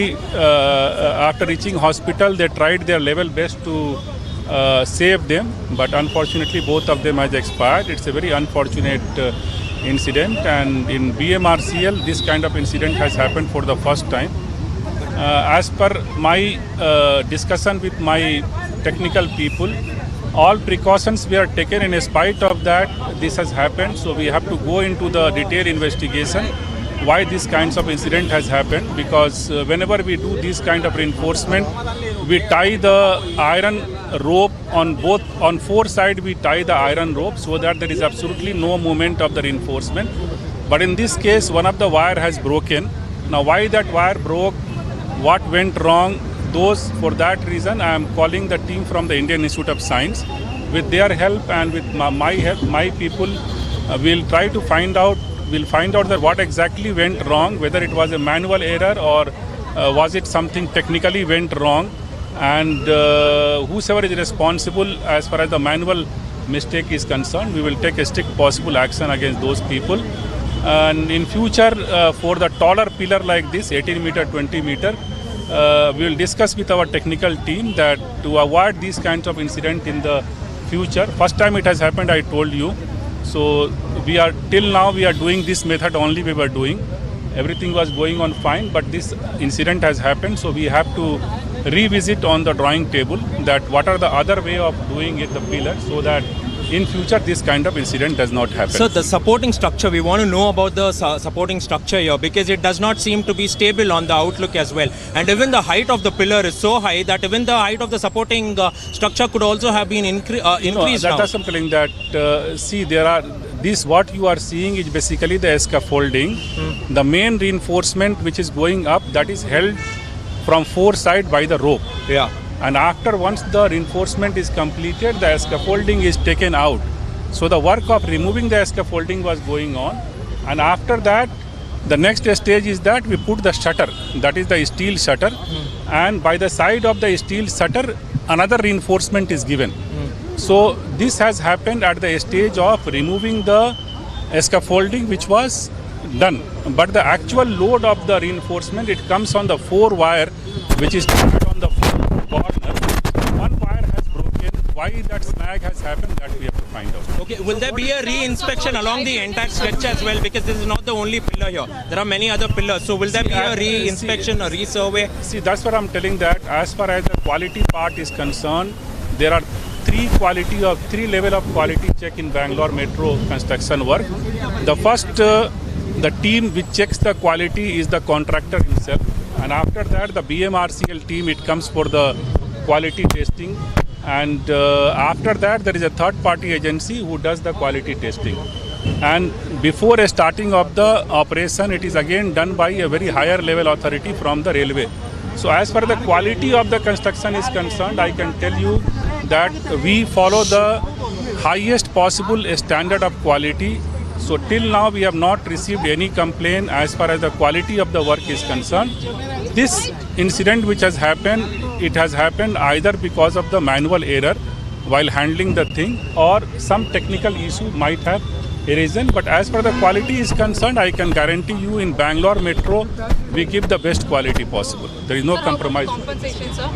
after reaching hospital, they tried their level best to save them. But unfortunately, both of them has expired. It's a very unfortunate incident. And in BMRCL, this kind of incident has happened for the first time. As per my discussion with my technical people, all precautions were taken. In spite of that, this has happened. So we have to go into the detailed investigation why this kinds of incident has happened. Because whenever we do this kind of reinforcement, we tie the iron rope on 4 sides. We tie the iron rope so that there is absolutely no movement of the reinforcement. But in this case, one of the wire has broken. Now, why that wire broke, what went wrong, for that reason I am calling the team from the Indian Institute of Science. With their help and with my help, my people will try to find out that what exactly went wrong, whether it was a manual error or was it something technically went wrong, and whosoever is responsible as far as the manual mistake is concerned, we will take a strict possible action against those people. And in future, for the taller pillar like this, 18 meter, 20 meter, we will discuss with our technical team that to avoid these kinds of incident in the future. First time it has happened, I told you. So till now we are doing this method only. We were doing everything was going on fine, but this incident has happened. So we have to revisit on the drawing table that what are the other way of doing it, the pillar, so that in future this kind of incident does not happen. So the supporting structure, we want to know about the supporting structure here, because it does not seem to be stable on the outlook as well. And even the height of the pillar is so high that even the height of the supporting structure could also have been increased now. That's something that, see, what you are seeing is basically the scaffolding. The main reinforcement which is going up, that is held from 4 sides by the rope. Yeah. And after once the reinforcement is completed, the scaffolding is taken out. So the work of removing the scaffolding was going on. And after that, the next stage is that we put the shutter, that is the steel shutter. And by the side of the steel shutter, another reinforcement is given. So this has happened at the stage of removing the scaffolding which was done. But the actual load of the reinforcement, it comes on the 4 wire which is tied on the corner. One wire has broken. Why that snag has happened, that we have to find. find out. Okay, will there be a re-inspection along the entire stretch as well? Because this is not the only pillar here. There are many other pillars. So will there be a re-inspection, a re-survey? See, that's what I'm telling, that as far as the quality part is concerned, there are three level of quality check in Bangalore Metro construction work. The first, the team which checks the quality is the contractor himself. And after that, the BMRCL team, it comes for the quality testing. And after that, there is a third-party agency who does the quality testing. And before a starting of the operation, it is again done by a very higher level authority from the railway. So as far as the quality of the construction is concerned, I can tell you that we follow the highest possible standard of quality. So till now, we have not received any complaint as far as the quality of the work is concerned. This incident which has happened, it has happened either because of the manual error while handling the thing, or some technical issue might have arisen. But as far as the quality is concerned, I can guarantee you in Bangalore Metro, we give the best quality possible. There is no compromise. Compensation, sir?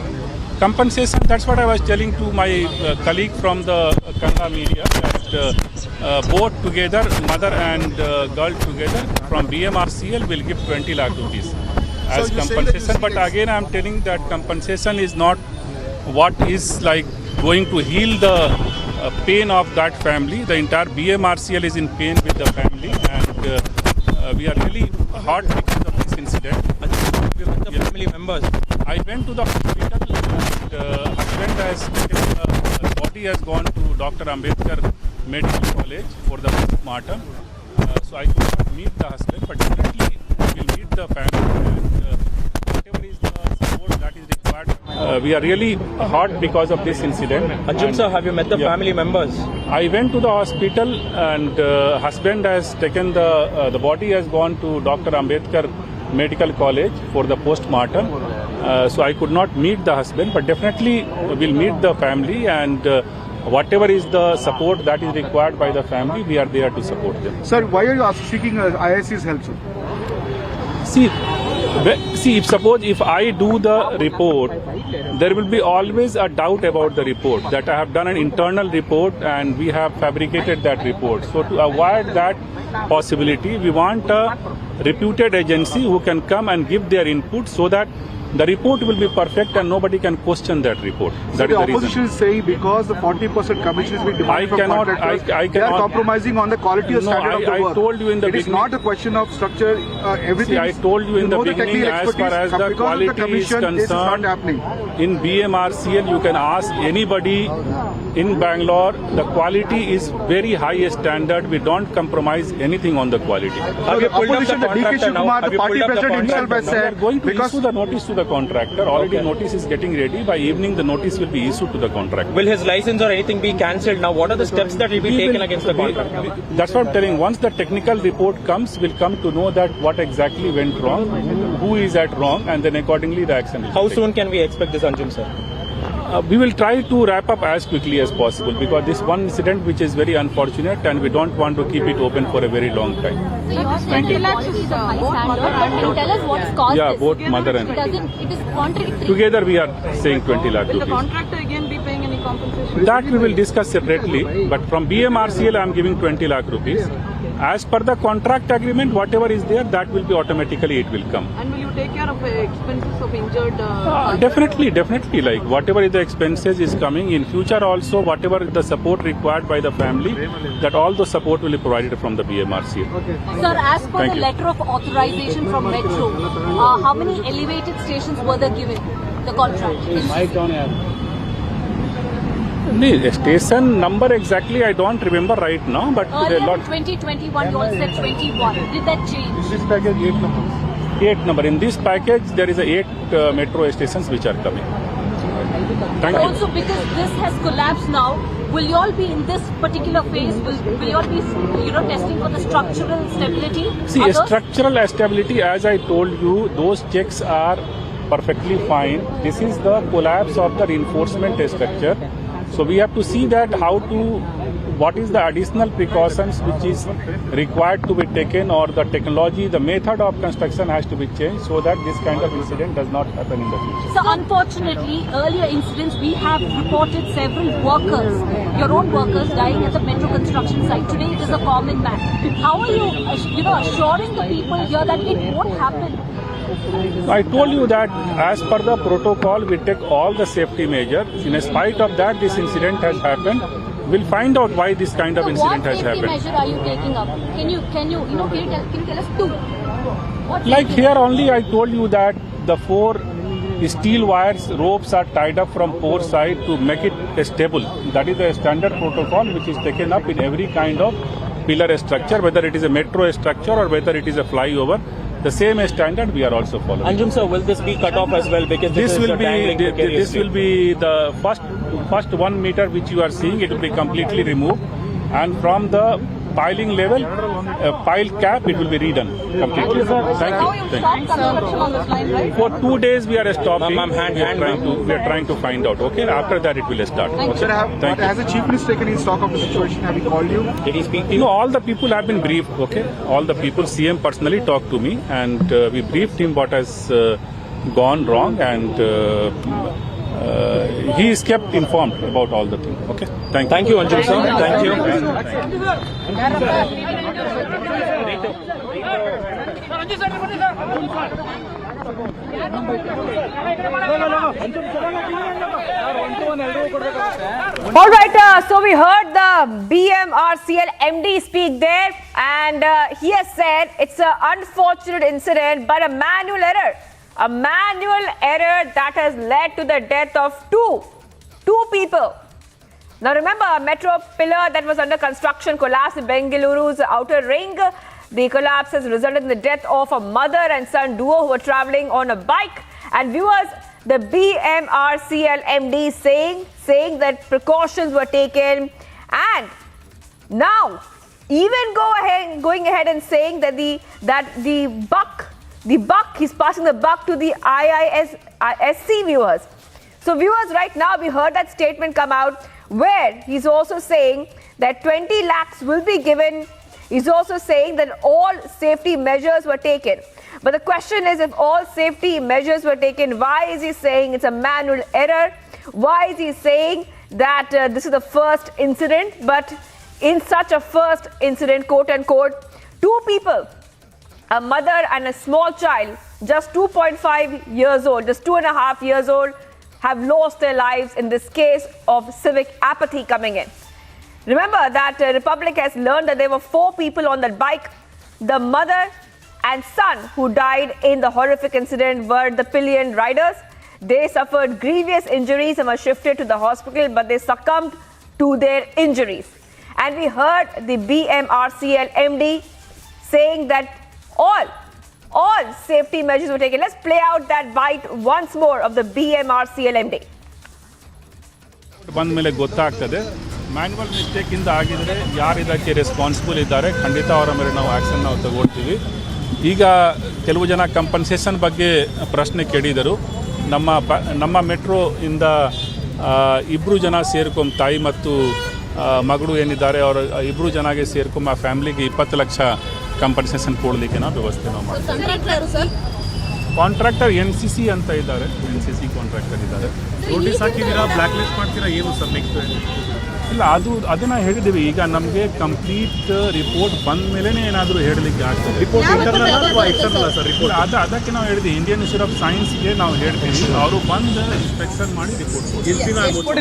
Compensation, that's what I was telling to my colleague from the Kannada media, that both together, mother and girl together, from BMRCL will give 20 lakh rupees as compensation. But again, I am telling that compensation is not what is like going to heal the pain of that family. The entire BMRCL is in pain with the family, and we are really hurt because of this incident. The family members. I went to the hospital, and husband has taken the body has gone to Dr. Ambedkar Medical College for the postmortem. So I could not meet the husband, but definitely we will meet the family, and whatever is the support that is required. We are really hurt because of this incident. Anjum sir, have you met the family members? I went to the hospital, and husband has taken the body has gone to Dr. Ambedkar Medical College for the postmortem. So I could not meet the husband, but definitely we'll meet the family, and whatever is the support that is required by the family, we are there to support them. Sir, why are you seeking IIC's help, sir? See, if I do the report, there will be always a doubt about the report, that I have done an internal report and we have fabricated that report. So to avoid that possibility, we want a reputed agency who can come and give their input, so that the report will be perfect and nobody can question that report. So the opposition is saying because the 40% commission is being demanded from contractors, they are compromising on the quality or standard of the work. I told you in the beginning. It is not a question of structure, everything. See, I told you in the beginning, as far as the quality is concerned, in BMRCL you can ask anybody in Bangalore, the quality is very high standard. We don't compromise anything on the quality. So the opposition, the DK Shivkumar, the party president himself has said, going to issue the notice to the contractor. Already notice is getting ready. By evening, the notice will be issued to the contractor. Will his license or anything be cancelled now? What are the steps that will be taken against the contractor? That's what I'm telling. Once the technical report comes, we'll come to know that what exactly went wrong, who is at wrong, and then accordingly the action will be taken. How soon can we expect this, Anjum sir? We will try to wrap up as quickly as possible, because this one incident which is very unfortunate, and we don't want to keep it open for a very long time. So you have 20 lakhs is a high standard, but can you tell us what's caused Yeah, this? both mother and It is contradictory. together we are saying 20 lakh Will the rupees. contractor again be paying any compensation? That we will discuss separately, but from BMRCL I am giving 20 lakh rupees. As per the contract agreement, whatever is there, that will be automatically, it will come. And will you take care of expenses of injured? Definitely, like whatever is the expenses is coming in future also, whatever the support required by the family, that all the support will be provided from the BMRCL. Sir, as per Thank the you. letter of authorization from Metro, how many elevated stations were there given? The contract? Station number exactly I don't remember right now, but Earlier a lot. in 2021, you all said 21. Did that change? This package 8 numbers. 8 number. In this package, there is 8 metro stations which are coming. Thank you. Also, because this has collapsed now, will you all be in this particular phase? Will you all be, testing for the structural stability? See, structural stability, as I told you, those checks are perfectly fine. This is the collapse of the reinforcement structure. So we have to see that what is the additional precautions which is required to be taken, or the technology, the method of construction has to be changed so that this kind of incident does not happen in the future. So unfortunately, earlier incidents, we have reported several workers, your own workers, dying at the metro construction site. Today it is a common man. How are you, assuring the people here that it won't happen? I told you that as per the protocol, we take all the safety measures. In spite of that, this incident has happened. We'll find out why this kind of incident has happened. What safety measure are you taking up? Can you tell us two? Like here only, I told you that the 4 steel wires, ropes are tied up from 4 sides to make it stable. That is the standard protocol which is taken up in every kind of pillar structure, whether it is a metro structure or whether it is a flyover. The same standard we are also following. Anjum sir, will this be cut off as well? Because this will be the first 1 meter which you are seeing. It will be completely removed, and from the piling level, pile cap, it will be redone completely. Thank you. For 2 days we are stopping. We are trying to find out. Okay, after that it will start. Sir, has the chief minister taken in stock of the situation? Have he called you? Did he speak to you? No, all the people have been briefed. Okay, all the people, CM personally talked to me, and we briefed him what has gone wrong, and he is kept informed about all the things. Okay, thank you, Anjum sir. Thank you. All right, so we heard the BMRCL MD speak there, and he has said it's an unfortunate incident, but a manual error that has led to the death of two people. Now remember, a metro pillar that was under construction collapsed in Bengaluru's outer ring. The collapse has resulted in the death of a mother and son duo who were traveling on a bike. And viewers, the BMRCL MD saying that precautions were taken, and now even going ahead and saying that the buck, he's passing the buck to the IISC viewers. So viewers, right now we heard that statement come out where he's also saying that 20 lakhs will be given. He's also saying that all safety measures were taken. But the question is, if all safety measures were taken, why is he saying it's a manual error? Why is he saying that this is the first incident? But in such a first incident, quote unquote, 2 people, a mother and a small child, just 2.5 years old, just 2.5 years old, have lost their lives in this case of civic apathy coming in. Remember that Republic has learned that there were 4 people on that bike. The mother and son who died in the horrific incident were the pillion riders. They suffered grievous injuries and were shifted to the hospital, but they succumbed to their injuries. And we heard the BMRCL MD saying that all safety measures were taken. Let's play out that bite once more of the BMRCL MD. ಬಂದ ಮೇಲೆ ಗೊತ್ತಾಗ್ತದೆ. Manual mistake ಇಂದ ಆಗಿದ್ರೆ ಯಾರು ಇದಕ್ಕೆ responsible ಇದ್ದಾರೆ, ಖಂಡಿತ ಅವರ ಮೇಲೆ ನಾವು ಆ್ಯಕ್ಷನ್ ತಗೊಳ್ತೀವಿ. ಈಗ ಕೆಲವು ಜನ ಕಂಪನ್ಸೇಷನ್ ಬಗ್ಗೆ ಪ್ರಶ್ನೆ ಕೇಳಿದರು. ನಮ್ಮ ಮೆಟ್ರೋ ಇಂದ 2 ಜನ ಸೇರ್ಕೊಂಡು, ತಾಯಿ ಮತ್ತು ಮಗಳು ಏನಿದ್ದಾರೆ ಅವರ 2 ಜನಗೆ ಸೇರ್ಕೊಂಡು ಆ ಫ್ಯಾಮಿಲಿಗೆ 20 ಲಕ್ಷ ಕಂಪನ್ಸೇಷನ್ ಕೊಡಲಿಕ್ಕೆ ನಾವು ವ್ಯವಸ್ಥೆ ಮಾಡ್ತೀವಿ. ಕಾಂಟ್ರಾಕ್ಟರ್ NCC ಅಂತ ಇದ್ದಾರೆ, NCC ಕಾಂಟ್ರಾಕ್ಟರ್ ಇದ್ದಾರೆ. ನೋಟಿಸ್ ಹಾಕಿದ್ದೀರಾ, ಬ್ಲ್ಯಾಕ್ ಲಿಸ್ಟ್ ಮಾಡ್ತೀರಾ, ಏನು ಸರ್ ನೆಕ್ಸ್ಟ್? ಇಲ್ಲ, ಅದನ್ನು ಹೇಳಿದ್ದೀವಿ. ಈಗ ನಮಗೆ ಕಂಪ್ಲೀಟ್ ರಿಪೋರ್ಟ್ ಬಂದ ಮೇಲೆ ಏನಾದರೂ ಹೇಳಲಿಕ್ಕೆ ಆಗ್ತದೆ. ರಿಪೋರ್ಟ್ ಇಂಟರ್ನಲ್ ಅಥವಾ ಎಕ್ಸ್ಟರ್ನಲ್ ಸರ್ ರಿಪೋರ್ಟ್? ಅದಕ್ಕೆ ನಾವು ಹೇಳಿದ್ವಿ, ಇಂಡಿಯನ್ ಇನ್ಸ್ಟಿಟ್ಯೂಟ್ ಆಫ್ ಸೈನ್ಸ್ಗೆ ನಾವು ಹೇಳ್ತೀವಿ, ಅವರು ಬಂದು ಇನ್ಸ್ಪೆಕ್ಷನ್ ಮಾಡಿ ರಿಪೋರ್ಟ್ ಕೊಡ್ತೀವಿ.